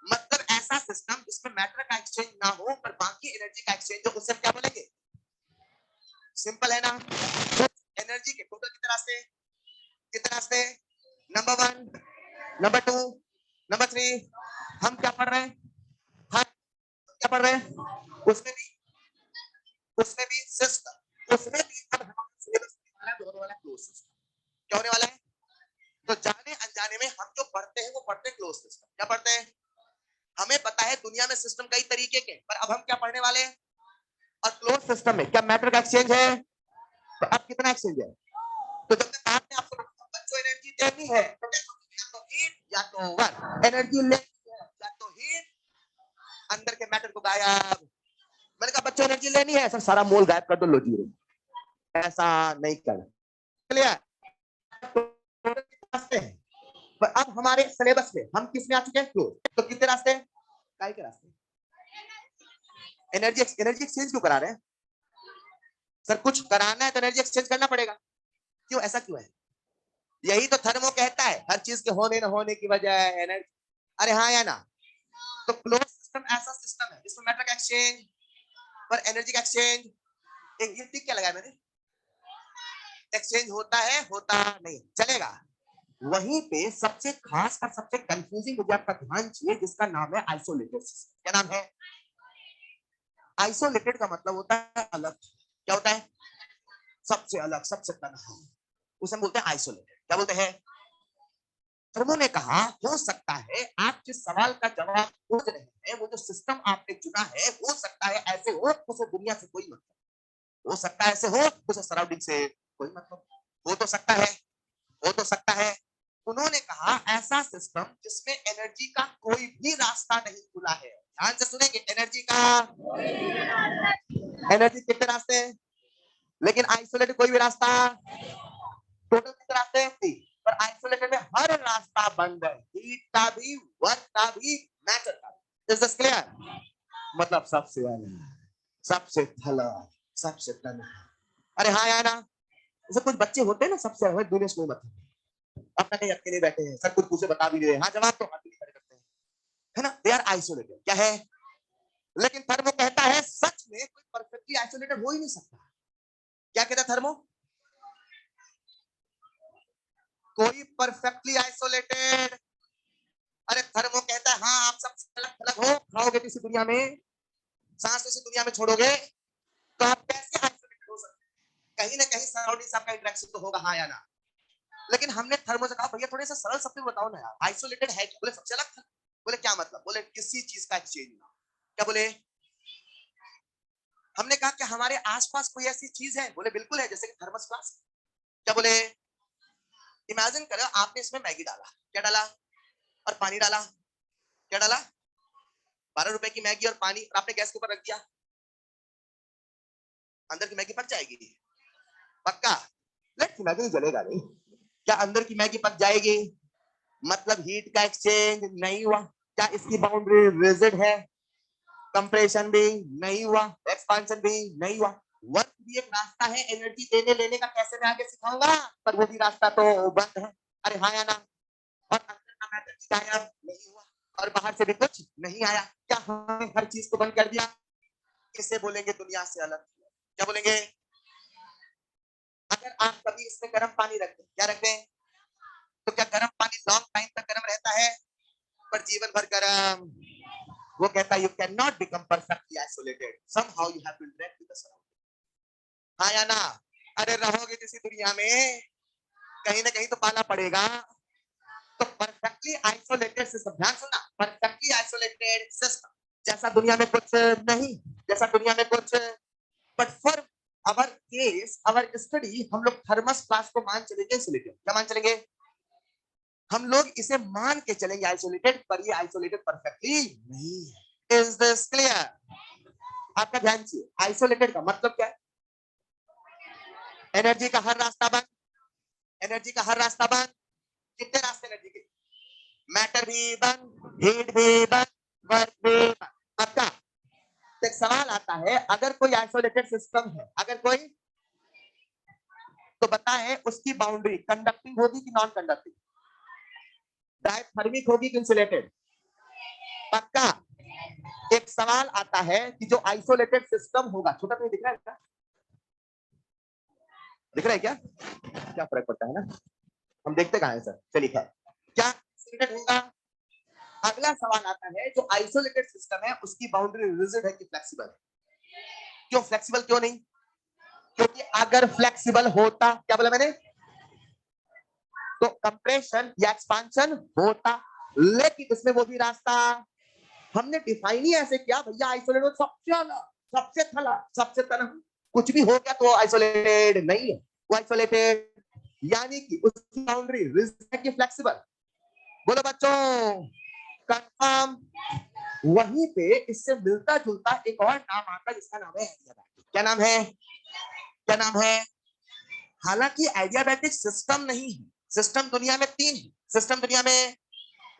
मतलब ऐसा सिस्टम जिसमें मैटर का एक्सचेंज ना हो पर बाकी एनर्जी का एक्सचेंज हो, उसे क्या बोलेंगे? सिंपल है ना? एनर्जी के टोटल कितने रास्ते? कितने रास्ते? Number 1, number 2, number 3। हम क्या पढ़ रहे हैं? हम क्या पढ़ रहे हैं? उसमें भी सिस्टम, उसमें भी अब हमारा सिलेबस वाला दोनों वाला क्लोज सिस्टम। क्या होने वाला है? तो जाने अनजाने में हम जो पढ़ते हैं वो पढ़ते हैं क्लोज सिस्टम। क्या पढ़ते हैं? हमें पता है दुनिया में सिस्टम कई तरीके के, पर अब हम क्या पढ़ने वाले हैं? और क्लोज सिस्टम में क्या मैटर का एक्सचेंज है? तो अब कितना एक्सचेंज है? तो जब मैं बाद में आपको बच्चों एनर्जी देनी है तो या तो हीट या तो वर्क। एनर्जी लेनी है या तो हीट, अंदर के मैटर को गायब। मैंने कहा बच्चों एनर्जी लेनी है, सर सारा मोल गायब कर दो, लो जीरो। ऐसा नहीं कर। क्लियर? रास्ते हैं, पर अब हमारे सिलेबस में हम किस में आ चुके हैं? क्लोज। तो कितने रास्ते हैं? काय के रास्ते? एनर्जी एक्सचेंज क्यों करा रहे हैं? सर कुछ कराना है तो एनर्जी एक्सचेंज करना पड़ेगा। क्यों, ऐसा क्यों है? यही तो थर्मो कहता है, हर चीज के होने न होने की वजह है एनर्जी। अरे हाँ या ना? तो क्लोज सिस्टम ऐसा सिस्टम है जिसमें मैटर का एक्सचेंज पर एनर्जी का एक्सचेंज, एक ये टिक क्या लगाया मैंने? एक्सचेंज होता है, होता नहीं, चलेगा। वहीं पे सबसे खास और सबसे कंफ्यूजिंग मुझे आपका ध्यान चाहिए, जिसका नाम है आइसोलेटेड सिस्टम। क्या नाम है? आइसोलेटेड का मतलब होता है अलग। क्या होता है? सबसे अलग, सबसे तनहा। उसे हम बोलते हैं आइसोलेटेड। क्या बोलते हैं? थर्मो ने कहा हो सकता है आप जिस सवाल का जवाब खोज रहे हैं, वो जो सिस्टम आपने चुना है, हो सकता है ऐसे हो उसे दुनिया से कोई मतलब, हो सकता है ऐसे हो उसे सराउंडिंग से कोई मतलब, हो तो सकता है, हो तो सकता है। उन्होंने कहा ऐसा सिस्टम जिसमें एनर्जी का कोई भी रास्ता नहीं खुला है। ध्यान से सुनेंगे, एनर्जी का, एनर्जी कितने रास्ते हैं लेकिन आइसोलेटेड कोई भी रास्ता। टोटल कितने रास्ते हैं? 3। पर आइसोलेटेड में हर रास्ता बंद है, हीट का भी, वर्क का भी, मैटर का भी। Is this clear? मतलब सबसे अलग, सबसे थलग, सबसे तन्हा। अरे हाँ यार ना, जैसे कुछ बच्चे होते हैं ना सबसे अलग दुनिया में, मतलब अपना कहीं अकेले बैठे हैं, सब कुछ मुझे बता भी रहे हैं, हाँ जवाब तो हाथ भी खड़े करते हैं, है ना? They are isolated. क्या है? लेकिन थर्मो कहता है सच में कोई परफेक्टली आइसोलेटेड हो ही नहीं सकता। क्या कहता है थर्मो? कोई परफेक्टली आइसोलेटेड अरे थर्मो कहता है हाँ आप सब अलग अलग हो, खाओगे तो इसी दुनिया में, सांस इसी दुनिया में छोड़ोगे, तो आप कैसे आइसोलेटेड हो सकते हैं? कहीं ना कहीं सराउंडिंग आपका इंटरेक्शन तो होगा, हाँ या ना? लेकिन हमने थर्मो से कहा भैया थोड़े से सरल शब्द में बताओ ना यार, आइसोलेटेड है क्या? बोले सबसे अलग था। बोले क्या मतलब? बोले किसी चीज का एक्सचेंज ना। क्या बोले? हमने कहा कि हमारे आसपास कोई ऐसी चीज है? बोले बिल्कुल है, जैसे कि थर्मस फ्लास्क। क्या बोले? इमेजिन करो आपने इसमें मैगी डाला, क्या डाला, और पानी डाला, क्या डाला, 12 रुपए की मैगी और पानी, और आपने गैस के ऊपर रख दिया, अंदर की मैगी पक जाएगी? पक्का? लेट्स इमेजिन जलेगा नहीं। क्या अंदर की मैगी पक जाएगी? मतलब हीट का एक्सचेंज नहीं हुआ। क्या इसकी बाउंड्री रिजिड है? कंप्रेशन भी नहीं हुआ, एक्सपांशन भी नहीं हुआ। वर्क भी एक रास्ता है एनर्जी देने लेने का, कैसे मैं आगे सिखाऊंगा, पर वो भी रास्ता तो बंद है। अरे हाँ या ना? और अंदर का मैटर भी गायब नहीं हुआ, और बाहर से भी कुछ नहीं आया। क्या हमने हर चीज को बंद कर दिया? किसे बोलेंगे दुनिया से अलग? क्या बोलेंगे? अगर आप कभी इसमें गर्म पानी रख दें, क्या रख दें, तो क्या गर्म पानी लॉन्ग टाइम तक गर्म रहता है? पर जीवन भर गर्म? वो कहता है you can not become perfectly isolated, somehow you have to interact with the surrounding. हाँ या ना? अरे रहोगे किसी दुनिया में, कहीं ना कहीं तो पाला पड़ेगा। तो परफेक्टली आइसोलेटेड सिस्टम, ध्यान सुनना, परफेक्टली आइसोलेटेड सिस्टम जैसा दुनिया में कुछ नहीं, जैसा दुनिया में कुछ, but for our case, our study, हम लोग थर्मस फ्लास्क को मान चलेंगे आइसोलेटेड। क्या मान चलेंगे? हम लोग इसे मान के चलेंगे आइसोलेटेड, पर ये आइसोलेटेड परफेक्टली नहीं है। Is this clear? आपका ध्यान चाहिए, आइसोलेटेड का मतलब क्या है? एनर्जी का हर रास्ता बंद, एनर्जी का हर रास्ता बंद। कितने रास्ते एनर्जी के? मैटर भी बंद, हीट भी बंद, वर्क भी बंद। आपका एक सवाल आता है, अगर कोई आइसोलेटेड सिस्टम है, अगर कोई, तो बताएं उसकी बाउंड्री कंडक्टिंग होगी कि नॉन कंडक्टिंग, डायथर्मिक होगी कि इंसुलेटेड? पक्का? एक सवाल आता है कि जो आइसोलेटेड सिस्टम होगा, छोटा तो दिख रहा है क्या? दिख रहा है क्या? क्या फर्क पड़ता है ना, हम देखते कहां है सर, चलिए खैर, क्या आइसोलेटेड होगा? अगला सवाल आता है, जो आइसोलेटेड सिस्टम है उसकी बाउंड्री रिजिड है कि फ्लेक्सिबल? क्यों फ्लेक्सिबल, क्यों नहीं? क्योंकि अगर फ्लेक्सिबल होता, क्या बोला मैंने, तो कंप्रेशन या एक्सपांशन होता, लेकिन इसमें वो भी रास्ता हमने डिफाइन ही ऐसे किया भैया, आइसोलेटेड सबसे अलग, सबसे थला, सबसे तनहा, कुछ भी हो गया तो आइसोलेटेड नहीं है, वो आइसोलेटेड यानी कि उसकी बाउंड्री रिजिड है कि फ्लेक्सिबल? बोलो बच्चों, कंफर्म? वहीं पे इससे मिलता जुलता एक और नाम आता है जिसका नाम है एडियाबैटिक। क्या नाम है? क्या नाम है? हालांकि एडियाबैटिक सिस्टम नहीं है, सिस्टम दुनिया में 3 है, सिस्टम दुनिया में,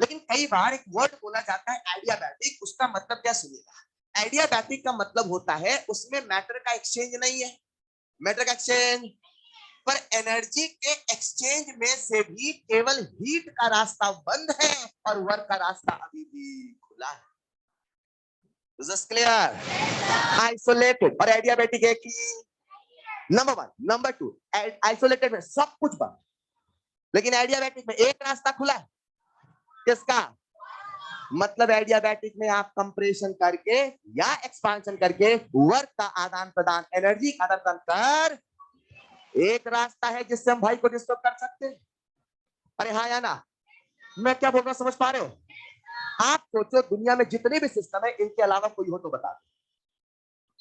लेकिन कई बार एक वर्ड बोला जाता है एडियाबैटिक, उसका मतलब क्या सुनिएगा। एडियाबैटिक का मतलब होता है उसमें मैटर का एक्सचेंज नहीं है, मैटर का एक्सचेंज, पर एनर्जी के एक्सचेंज में से भी केवल हीट का रास्ता बंद है और वर्क का रास्ता अभी भी खुला है। Is this clear? आइसोलेटेड और एडियाबैटिक है कि नंबर 1, नंबर 2, आइसोलेटेड में सब कुछ बंद, लेकिन एडियाबैटिक में एक रास्ता खुला है। किसका? मतलब एडियाबैटिक में आप कंप्रेशन करके या एक्सपांशन करके वर्क का आदान प्रदान, एनर्जी का आदान प्रदान कर, एक रास्ता है जिससे हम भाई को डिस्टर्ब कर सकते हैं। अरे हाँ या ना? मैं क्या बोल रहा हूं, समझ पा रहे हो? आप सोचो दुनिया में जितने भी सिस्टम है, इनके अलावा कोई हो तो बता दो।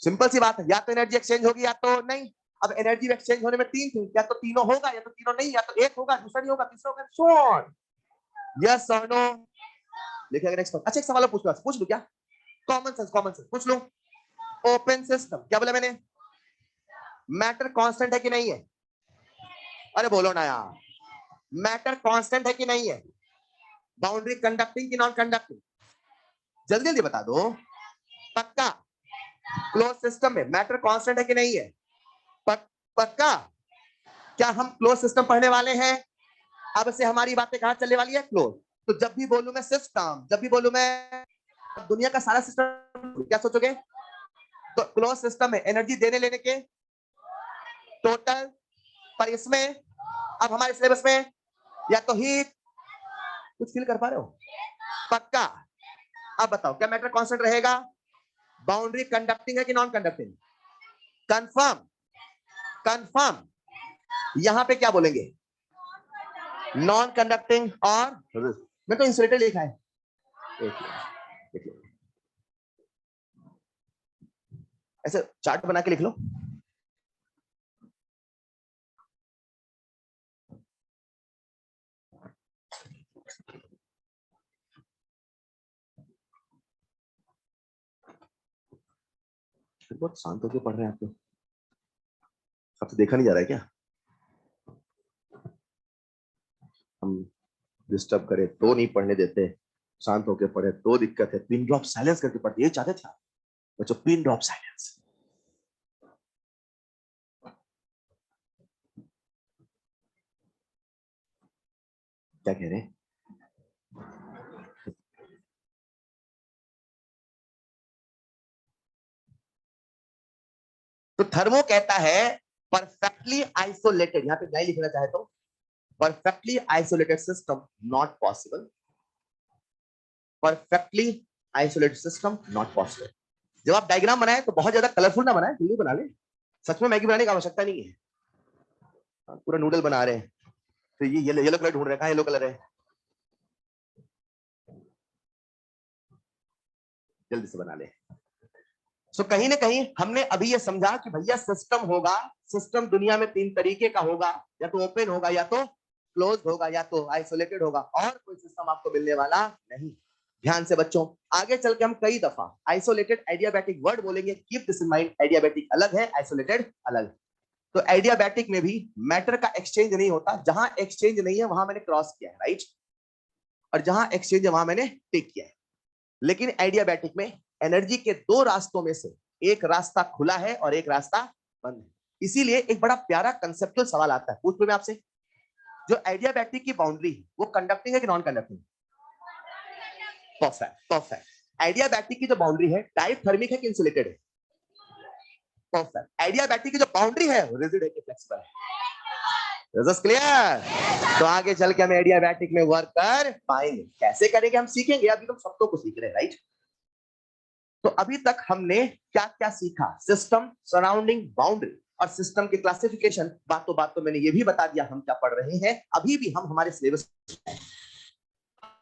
सिंपल सी बात है, या तो एनर्जी एक्सचेंज होगी या तो नहीं। अब एनर्जी एक्सचेंज होने में 3 थी, या तो तीनों होगा या तो तीनों नहीं, या तो एक होगा दूसरा नहीं होगा तीसरा होगा, सो ऑन। यस और नो? लिखेगा नेक्स्ट। अच्छा एक सवाल पूछ लो क्या? कॉमन सेंस पूछ लो। ओपन सिस्टम, क्या बोला मैंने? मैटर कांस्टेंट है कि नहीं है? अरे बोलो ना यार, मैटर कांस्टेंट है कि नहीं है? बाउंड्री कंडक्टिंग कि नॉन कंडक्टिंग? जल्दी जल्दी बता दो। पक्का? क्लोज सिस्टम में मैटर कांस्टेंट है कि नहीं है? पक्का? क्या हम क्लोज सिस्टम पढ़ने वाले हैं? अब से हमारी बातें कहां चलने वाली है? क्लोज। तो जब भी बोलूं मैं सिस्टम, जब भी बोलूं मैं दुनिया का सारा सिस्टम, क्या सोचोगे? तो क्लोज सिस्टम में एनर्जी देने लेने के टोटल, पर इसमें अब हमारे सिलेबस में या तो हीट, कुछ फील कर पा रहे हो? पक्का? अब बताओ क्या मैटर कांस्टेंट रहेगा? बाउंड्री कंडक्टिंग है कि नॉन कंडक्टिंग? कंफर्म? कंफर्म? यहां पे क्या बोलेंगे? Non conducting. और मैं तो इंसुलेटर लिखा है, देख लो ऐसे चार्ट बना के लिख लो। बहुत शांत होकर पढ़ रहे हैं आप तो। अब तो देखा नहीं जा रहा है क्या? हम डिस्टर्ब करे तो नहीं पढ़ने देते, शांत होकर पढ़े तो दिक्कत है। पिन ड्रॉप साइलेंस करके पढ़ते, ये चाहते थे बच्चों, पिन ड्रॉप साइलेंस। क्या कह रहे हैं? तो थर्मो कहता है परफेक्टली आइसोलेटेड, यहां पे नहीं लिखना चाहे तो perfectly isolated system not possible. Perfectly isolated system not possible. जब आप डायग्राम बनाए तो बहुत ज्यादा कलरफुल ना बनाए, जल्दी बना ले। सच में मैगी बनाने की आवश्यकता नहीं है। पूरा नूडल बना रहे हैं तो ये येलो येलो कलर ढूंढ रहे हैं, येलो कलर है, जल्दी से बना ले। सो कहीं ना कहीं हमने अभी ये समझा कि भैया सिस्टम होगा, सिस्टम दुनिया में तीन तरीके का होगा, या तो ओपन होगा, या तो क्लोज होगा, या तो आइसोलेटेड होगा, और कोई सिस्टम आपको मिलने वाला नहीं। ध्यान से बच्चों, आगे चल के हम कई दफा आइसोलेटेड एडियाबैटिक वर्ड बोलेंगे। Keep this in mind, adiabatic अलग है, आइसोलेटेड अलग। तो एडियाबैटिक में भी मैटर का एक्सचेंज नहीं होता, जहां एक्सचेंज नहीं है वहां मैंने क्रॉस किया है, राइट, और जहां एक्सचेंज है वहां मैंने टिक किया है। लेकिन एडियाबैटिक में एनर्जी के दो रास्तों में से एक रास्ता खुला है और एक रास्ता बंद है। इसीलिए एक बड़ा प्यारा कंसेप्चुअल सवाल आता है, पूछ लो मैं आपसे, जो एडियाबैटिक की बाउंड्री है वो कंडक्टिंग है कि non conducting? Perfect, perfect. Adiabatic की जो बाउंड्री है डायथर्मिक है कि इंसुलेटेड है? परफेक्ट। एडियाबैटिक की जो बाउंड्री है रिजिड है कि फ्लेक्सिबल है? Is this clear? तो आगे चल के हम एडियाबैटिक में वर्क कर पाएंगे। कैसे करेंगे हम सीखेंगे, अभी हम सबको को सीख रहे हैं, राइट। तो अभी तक हमने क्या क्या सीखा? सिस्टम, सराउंडिंग, बाउंड्री और सिस्टम की क्लासिफिकेशन। बातों बातों मैंने ये भी बता दिया हम क्या पढ़ रहे हैं। अभी भी हम हमारे सिलेबस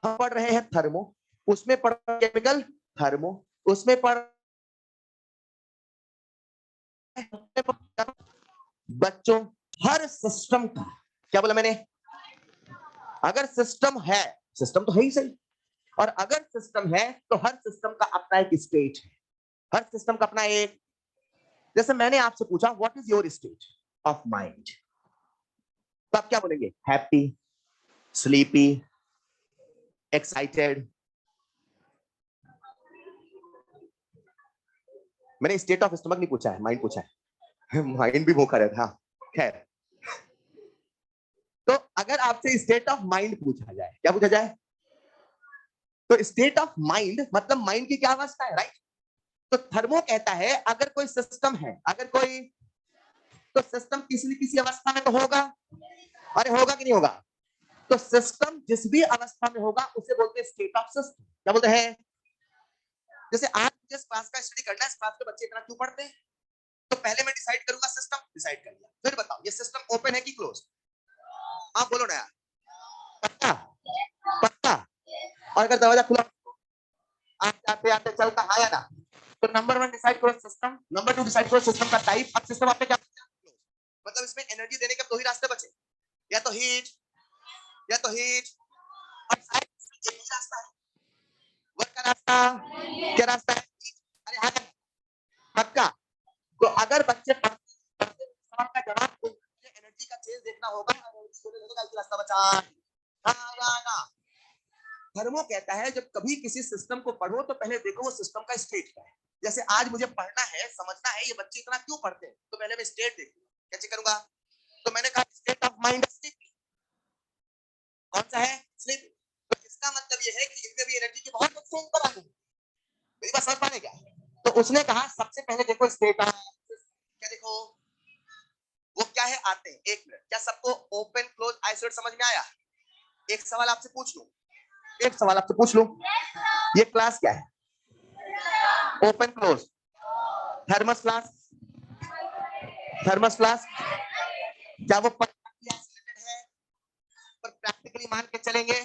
हम पढ़ रहे हैं थर्मो, उसमें पढ़ केमिकल, थर्मो, उसमें पढ़ बच्चों हर सिस्टम का, क्या बोला मैंने, अगर सिस्टम है, सिस्टम तो है ही सही, और अगर सिस्टम है तो हर सिस्टम का अपना एक स्टेट है, हर सिस्टम का अपना एक। जैसे मैंने आपसे पूछा what is your state of mind, तो आप क्या बोलेंगे? Happy, sleepy, excited. मैंने स्टेट ऑफ स्टमक नहीं पूछा है, माइंड पूछा है। माइंड भी भूखा रहता है। खैर, तो अगर आपसे स्टेट ऑफ माइंड पूछा जाए, क्या पूछा जाए? तो स्टेट ऑफ माइंड मतलब माइंड की क्या अवस्था है, राइट। तो थर्मो कहता है अगर कोई सिस्टम है, अगर कोई, तो सिस्टम किसी न किसी अवस्था में तो होगा। अरे होगा कि नहीं होगा? तो सिस्टम जिस भी अवस्था में होगा उसे बोलते हैं स्टेट ऑफ सिस्टम। क्या बोलते हैं? जैसे आज मुझे इस क्लास का स्टडी करना है, इस क्लास के बच्चे इतना क्यों पढ़ते हैं? तो पहले मैं डिसाइड करूंगा, सिस्टम डिसाइड कर लिया, फिर बताओ ये सिस्टम ओपन है कि क्लोज? आप बोलो ना यार, पक्का? पक्का? और अगर दरवाजा खुला आप आते आते चलता है या ना, तो नंबर वन डिसाइड करो सिस्टम, नंबर टू डिसाइड करो सिस्टम का टाइप। अब सिस्टम आपने क्या, मतलब इसमें एनर्जी देने के दो ही रास्ते बचे, या तो हीट, या तो हीट, और शायद एक ही रास्ता है, वर्क का रास्ता। क्या रास्ता है? अरे हाँ, पक्का? तो अगर बच्चे सवाल का जवाब तो एनर्जी का चेंज देखना होगा, रास्ता बचा, हाँ या ना। थर्मो कहता है जब कभी किसी सिस्टम को पढ़ो तो पहले देखो वो सिस्टम का स्टेट क्या है। जैसे आज मुझे पढ़ना है, समझना है ये बच्चे इतना क्यों पढ़ते हैं, तो पहले मैं स्टेट देखूंगा। कैसे करूंगा? तो मैंने कहा स्टेट ऑफ माइंड स्लीप, कौन सा है? स्लीप। तो इसका मतलब ये है कि इसमें भी एनर्जी की बहुत एक्सचेंज करा है। मेरी बात समझ पाने क्या? तो उसने कहा सबसे पहले देखो स्टेट ऑफ, क्या देखो, वो क्या है आते हैं। एक मिनट, क्या सबको ओपन क्लोज आइसोलेट समझ में आया? एक सवाल आपसे पूछ लूं, एक सवाल आपसे पूछ लूं, ये क्लास क्या है? Open close. Thermos class, thermos class क्या वो आइसोलेटेड है? पर प्रैक्टिकली मान के चलेंगे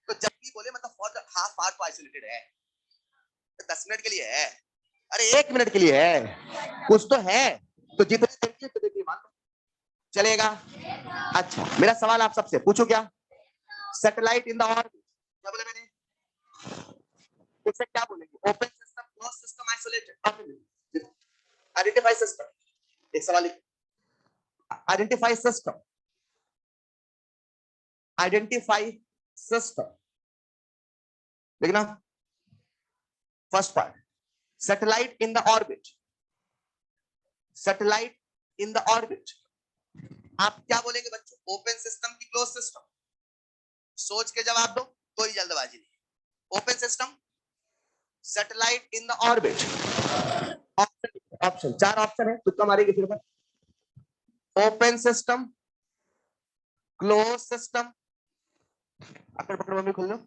तो जब भी बोले मतलब फॉर द हाफ पार्ट तो आइसोलेटेड है, तो 10 मिनट के लिए है, अरे 1 मिनट के लिए है, कुछ तो है, तो जितने देर के उतने देर मान लो चलेगा। अच्छा मेरा सवाल आप सबसे पूछो, क्या सैटेलाइट इन द ऑर्बिट, क्या बोला मैंने? इससे क्या बोलेंगे? Open system, close system, isolated. Identify system, एक सवाल आइडेंटिफाई सिस्टम, आइडेंटिफाई सिस्टम, देखना first part, satellite in the orbit, satellite in the orbit, आप क्या बोलेंगे बच्चों? ओपन सिस्टम की क्लोज सिस्टम? सोच के जवाब दो, कोई जल्दबाजी नहीं। Open system, satellite in the orbit, option 4 option है, तुक्का मारेंगे फिर ओपन सिस्टम, क्लोज सिस्टम, अकड़ पकड़ मम्मी खोल लो,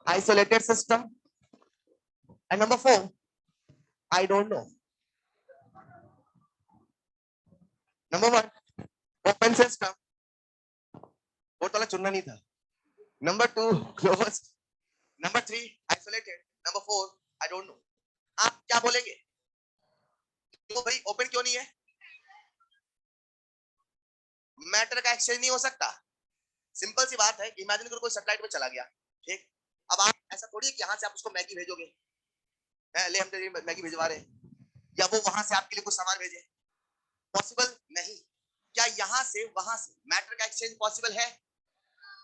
isolated system, and number 4 I don't know. Number 1 open system, वो तो चुनना नहीं था। Number 2 close, number 3 isolated, number 4 I don't know. आप क्या बोलेंगे? क्यों भाई ओपन क्यों नहीं है? मैटर का एक्सचेंज नहीं हो सकता। सिंपल सी बात है, इमेजिन करो कोई सैटेलाइट में चला गया, ठीक, अब आप ऐसा थोड़ी है कि यहां से आप उसको मैगी भेजोगे, है ले हम तेरी मैगी भिजवा रहे हैं, या वो वहां से आपके लिए कुछ सामान भेजे, पॉसिबल नहीं। क्या यहां से वहां से मैटर का एक्सचेंज पॉसिबल है?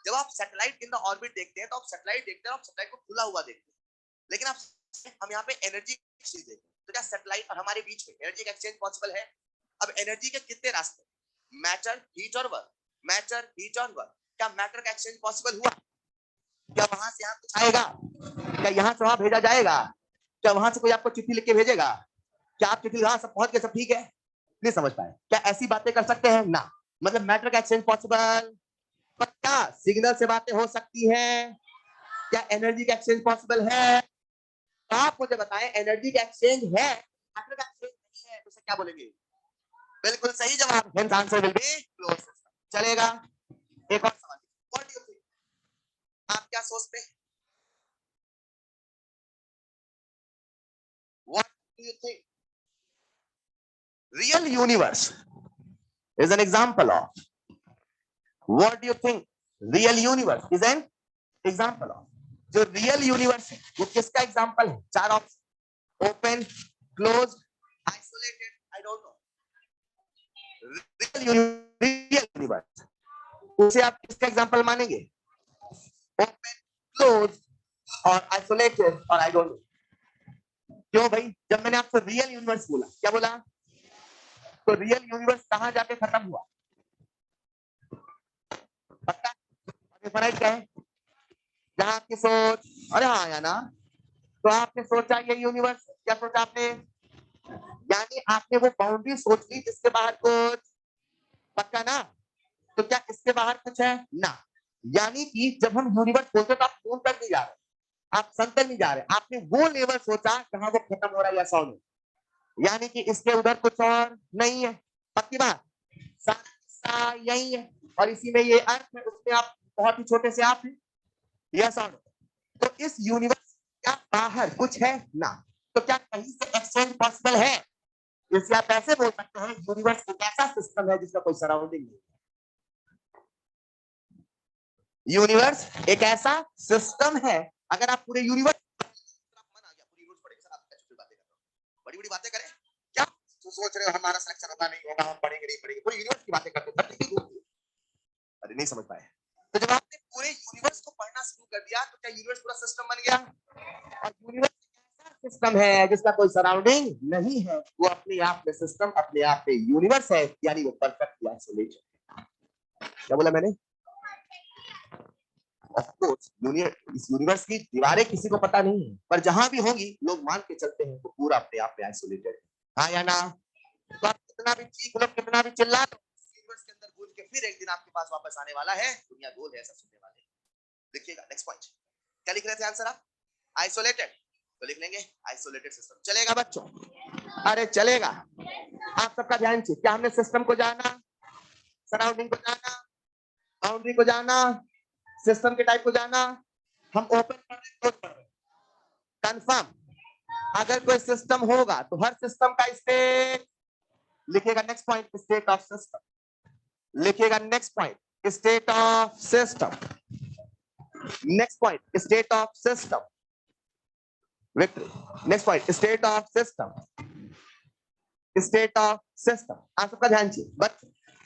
जब आप सैटेलाइट इन द ऑर्बिट देखते हैं तो आप सैटेलाइट देखते हैं, आप सैटेलाइट को खुला हुआ देखते हैं, लेकिन आप हम यहाँ पे एनर्जी एक्सचेंज देखते हैं, तो क्या सैटेलाइट और हमारे बीच में एनर्जी का एक्सचेंज पॉसिबल है? अब एनर्जी के कितने रास्ते? मैटर, हीट और वर्क, मैटर, हीट और वर्क, क्या मैटर का एक्सचेंज पॉसिबल हुआ? क्या वहां से यहाँ कुछ आएगा? क्या यहाँ से वहां भेजा जाएगा? क्या वहां से कोई आपको चिट्ठी लिख के भेजेगा? क्या आप चिट्ठी हाँ सब पहुंच गए, सब ठीक है? नहीं समझ पाए, क्या ऐसी बातें कर सकते हैं ना? मतलब मैटर का एक्सचेंज पॉसिबल? पक्का सिग्नल से बातें हो सकती है? क्या एनर्जी का एक्सचेंज पॉसिबल है? तो आप मुझे बताएं, एनर्जी का एक्सचेंज है, मैटर का एक्सचेंज नहीं है, तो क्या बोलेंगे? बिल्कुल सही जवाब, hence answer will be close system. चलेगा? एक और सवाल, व्हाट डू यू थिंक, आप क्या सोचते हैं? What do you think real universe is an example of? What do you think real universe is an example of? जो रियल यूनिवर्स है वो किसका एग्जांपल है? 4 option, open, close, isolated, I don't no. Real universe, उसे आप किसका example मानेंगे? Open, close और आइसोलेटेड और आई डोंट नो। क्यों भाई? जब मैंने आपको रियल यूनिवर्स बोला, क्या बोला? तो रियल यूनिवर्स कहां जाके खत्म हुआ? पता डिफरेंट क्या है? जहां आपकी सोच, अरे हाँ या ना, तो आपने सोचा ये यूनिवर्स, क्या सोचा आपने? यानी आपने वो बाउंड्री सोच ली जिसके बाहर कुछ, पक्का ना? तो क्या इसके बाहर कुछ है ना? यानी कि जब हम यूनिवर्स बोलते तो आप दूर तक नहीं जा रहे, आप सन तक नहीं जा रहे, आपने वो लेवल सोचा जहां वो खत्म हो रहा है या सॉल्व, यानी कि इसके उधर कुछ और नहीं है। पक्की बात, सारा यही है, और इसी में ये अर्थ है, उसमें आप बहुत ही छोटे से आप हैं, यस और नो। तो इस यूनिवर्स का बाहर कुछ है ना? तो क्या कहीं से एक्सचेंज पॉसिबल है? इसलिए आप ऐसे बोल सकते हैं यूनिवर्स एक ऐसा सिस्टम है जिसका कोई सराउंडिंग नहीं। यूनिवर्स एक ऐसा सिस्टम है, अगर आप पूरे यूनिवर्स, मन आ गया पूरी यूनिवर्स पढ़ेंगे सर, आप क्या छोटी बातें कर रहे हो, बड़ी बड़ी बातें करें क्या? तो सोच रहे हो हमारा सिलेक्शन होगा नहीं होगा, हम पढ़ेंगे नहीं पढ़ेंगे, पूरी यूनिवर्स की बातें करते हैं। अरे नहीं समझ पाए। तो जब आपने पूरे यूनिवर्स को पढ़ना शुरू कर दिया तो क्या यूनिवर्स पूरा सिस्टम बन गया? और यूनिवर्स ऐसा सिस्टम है जिसका कोई सराउंडिंग नहीं है, वो अपने आप में सिस्टम, अपने आप में यूनिवर्स है, यानी वो परफेक्ट आइसोलेशन। क्या बोला मैंने? ऑफ कोर्स इस यूनिवर्स की दीवारें किसी को पता नहीं है, पर जहां भी होंगी लोग मान के चलते हैं वो पूरा अपने आप में आइसोलेटेड है, हाँ या ना? तो आप कितना भी चीख लो, कितना भी चिल्ला लो, यूनिवर्स के अंदर घुस के फिर एक दिन आपके पास वापस आने वाला है, दुनिया गोल है, सब सुनने वाले। देखिएगा नेक्स्ट पॉइंट, क्या लिख रहे थे आंसर आप? आइसोलेटेड, तो लिख लेंगे आइसोलेटेड सिस्टम। चलेगा बच्चों? अरे चलेगा। आप सबका ध्यान चाहिए। क्या हमने सिस्टम को जाना, सराउंडिंग को जाना, बाउंड्री को जाना, सिस्टम के टाइप को जाना? हम ओपन कर रहे, क्लोज कर रहे, कंफर्म। अगर कोई सिस्टम होगा तो हर सिस्टम का स्टेट लिखेगा। Next point, state of system लिखेगा। Next point, state of system. Next point, state of system. Victory. Next point, state of system. State of system. आप सबका ध्यान चाहिए। बट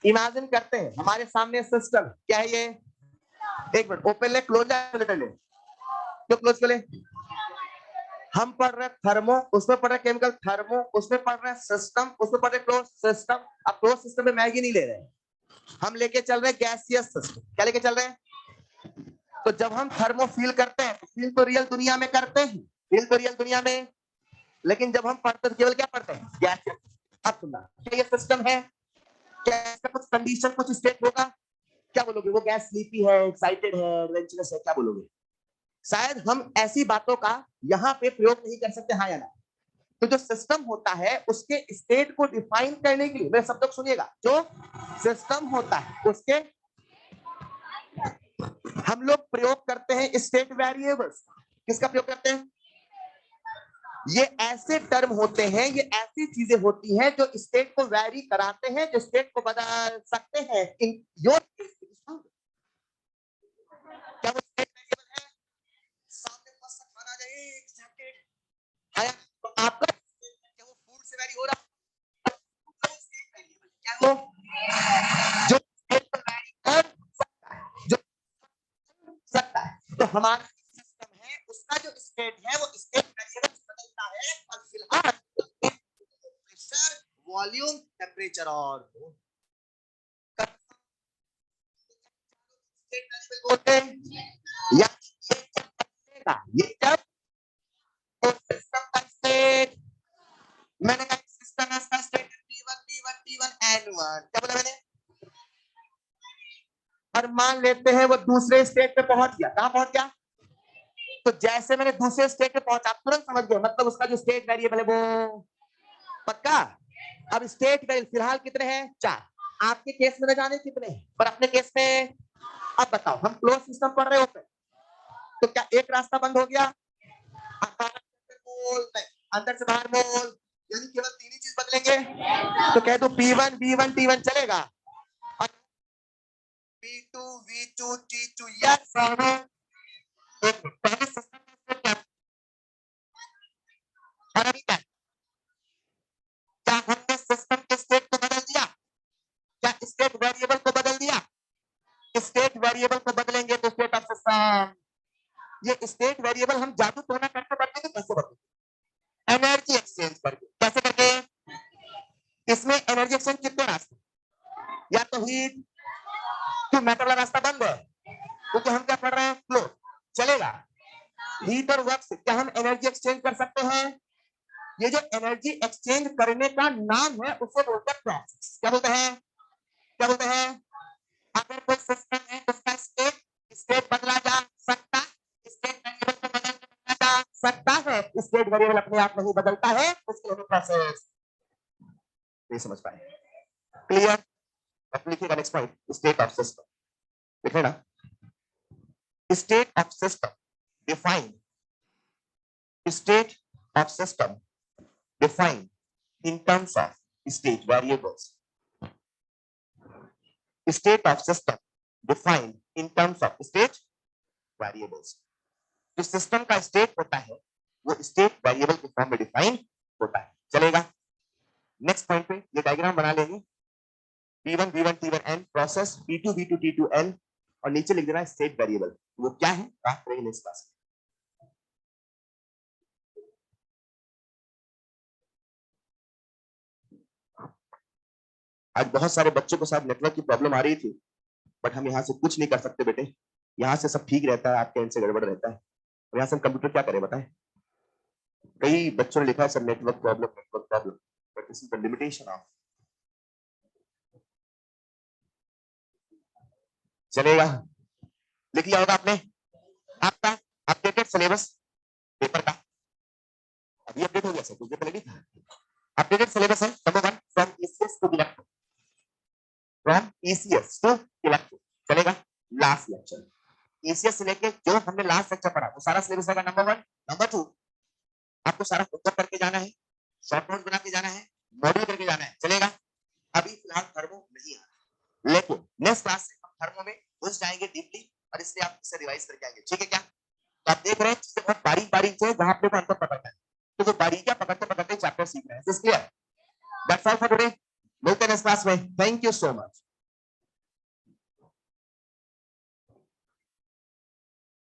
इमेजिन करते हैं हमारे सामने सिस्टम क्या है ये? एक मिनट, ओपन ले, क्लोज ले, क्यों क्लोज कर ले? हम पढ़ रहे थर्मो, उसमें पढ़ रहे केमिकल थर्मो, उसमें पढ़ रहे सिस्टम, उसमें पढ़ रहे क्लोज सिस्टम। अब क्लोज सिस्टम में मैगी नहीं ले रहे हैं, हम लेके चल रहे गैसियस सिस्टम। क्या लेके चल रहे हैं? तो जब हम थर्मो फील करते हैं तो फील तो रियल दुनिया में करते हैं, फील तो रियल दुनिया में, लेकिन जब हम पढ़ते हैं केवल क्या पढ़ते हैं? गैसियस। अब सुनना, क्या ये सिस्टम है? क्या इसका कुछ कंडीशन, कुछ स्टेट होगा? क्या बोलोगे? वो गैस स्लीपी है, एक्साइटेड है, एडवेंचरस है, क्या बोलोगे? शायद हम ऐसी बातों का यहाँ पे प्रयोग नहीं कर सकते, हाँ या ना? तो जो सिस्टम होता है उसके स्टेट को डिफाइन करने के लिए, मेरे शब्दों को सुनिएगा, जो सिस्टम होता है उसके हम लोग प्रयोग करते हैं स्टेट वेरिएबल्स। किसका प्रयोग करते हैं? ये ऐसे टर्म होते हैं, ये ऐसी चीजें होती हैं जो स्टेट को वैरी कराते हैं, जो स्टेट को बदल सकते हैं। इन योर क्या वो स्टेट वेरिएबल है? सामने मस्त खाना आ जाए, एक्साइटेड है, तो आपका क्या वो फूड से वैरी हो रहा है? क्या वो जो स्टेट को वैरी कर सकता है, जो सकता है। तो हमारा सिस्टम है, उसका जो स्टेट है वो स्टेट वेरिएबल बदलता है, और फिलहाल प्रेशर, वॉल्यूम, टेम्परेचर और स्टेट वेरिएबल बोलते हैं। या ये जब तो सिस्टम का स्टेट, मैंने कहा सिस्टम है, इसका state T1 T1 T1 N1, क्या बोला मैंने? और मान लेते हैं वो दूसरे स्टेट पे पहुंच गया। कहां पहुंच गया? तो जैसे मैंने दूसरे स्टेट पे पहुंचा, आप तुरंत समझ गए, मतलब उसका जो स्टेट वेरिएबल है वो पक्का। अब स्टेट वेरिएबल फिलहाल कितने हैं? 4। आपके केस में न जाने कितने हैं, पर अपने केस में अब बताओ। हम क्लोज सिस्टम पढ़ रहे होते, तो क्या एक रास्ता बंद हो गया? अंदर से बाहर मोल, यानी केवल 3 ही चीज बदलेंगे। तो कह दो P1 B1 T1 चलेगा, और P2 V2 T2, यस पहले सिस्टम में क्या, और अभी क्या हमने सिस्टम के स्टेट को बदल दिया? क्या स्टेट वेरिएबल को बदल दिया? स्टेट वेरिएबल को बदलेंगे तो स्टेट ऑफ सिस्टम। ये स्टेट वेरिएबल हम जादू टोना करके बदलेंगे। कैसे बदलेंगे? एनर्जी एक्सचेंज करके। कैसे करके? इसमें एनर्जी एक्सचेंज कितने रास्ते? या तो हीट, तो मेटल वाला रास्ता बंद है क्योंकि हम क्या पढ़ रहे हैं? फ्लो। चलेगा। हीट और वर्क से क्या हम एनर्जी एक्सचेंज कर सकते हैं? ये जो एनर्जी एक्सचेंज करने का नाम है उसे बोलते हैं प्रोसेस। क्या बोलते हैं? क्या बोलते हैं? अगर कोई सिस्टम है उसका स्टेट स्टेट बदला जा सकता, स्टेट वेरिएबल को बदल के बदला जा सकता है। स्टेट वेरिएबल अपने आप नहीं बदलता है, उसके लिए प्रोसेस नहीं समझ पाए। क्लियर? अब लिखिएगा next point, state of system. लिख लेना, state of system define, state of system define in terms of state variables. State of system defined in terms of state variables. जो सिस्टम का स्टेट होता है वो स्टेट वेरिएबल के form में define होता है। चलेगा? नेक्स्ट पॉइंट पे ये डायग्राम बना लेंगे। P1 V1 T1 N process, P2 V2 T2 N, और नीचे लिख देना स्टेट वेरिएबल। वो क्या है बात करेंगे नेक्स्ट क्लास में। आज बहुत सारे बच्चों के साथ नेटवर्क की प्रॉब्लम आ रही थी, बट हम यहाँ से कुछ नहीं कर सकते बेटे। यहाँ से सब ठीक रहता है, आपके एंड से गड़बड़ रहता है। और यहाँ से हम कंप्यूटर क्या करें बताएं? कई बच्चों ने लिखा है sir network problem, but this is the limitation of. चलेगा? लिख लिया होगा आपने आपका अपडेटेड सिलेबस पेपर का अभी अपडेट हो गया सर, कुछ देर पहले नहीं था। अपडेटेड सिलेबस है number 1 from ECS to electro, from ECS to electro चलेगा लास्ट लेक्चर। ईसीएस से लेके जो हमने लास्ट लेक्चर पढ़ा वो सारा सिलेबस होगा नंबर 1। नंबर 2 आपको सारा होमवर्क करके जाना है, शॉर्ट नोट बना के जाना है, मॉड्यूल करके जाना है, चलेगा। अभी फिलहाल थर्मो नहीं आ, लेकिन नेक्स्ट क्लास से हम थर्मो में घुस जाएंगे डीपली और इसलिए आप इसे रिवाइज करके आएंगे, ठीक है क्या? तो आप देख रहे हैं चीजें बहुत बारीक बारीक से जहां पे अंतर पकड़ना है, तो वो बारीकियां पकड़ते पकड़ते चैप्टर सीख रहे हैं। This clear? That's all for today. मिलते हैं नेक्स्ट क्लास में। Thank you so much.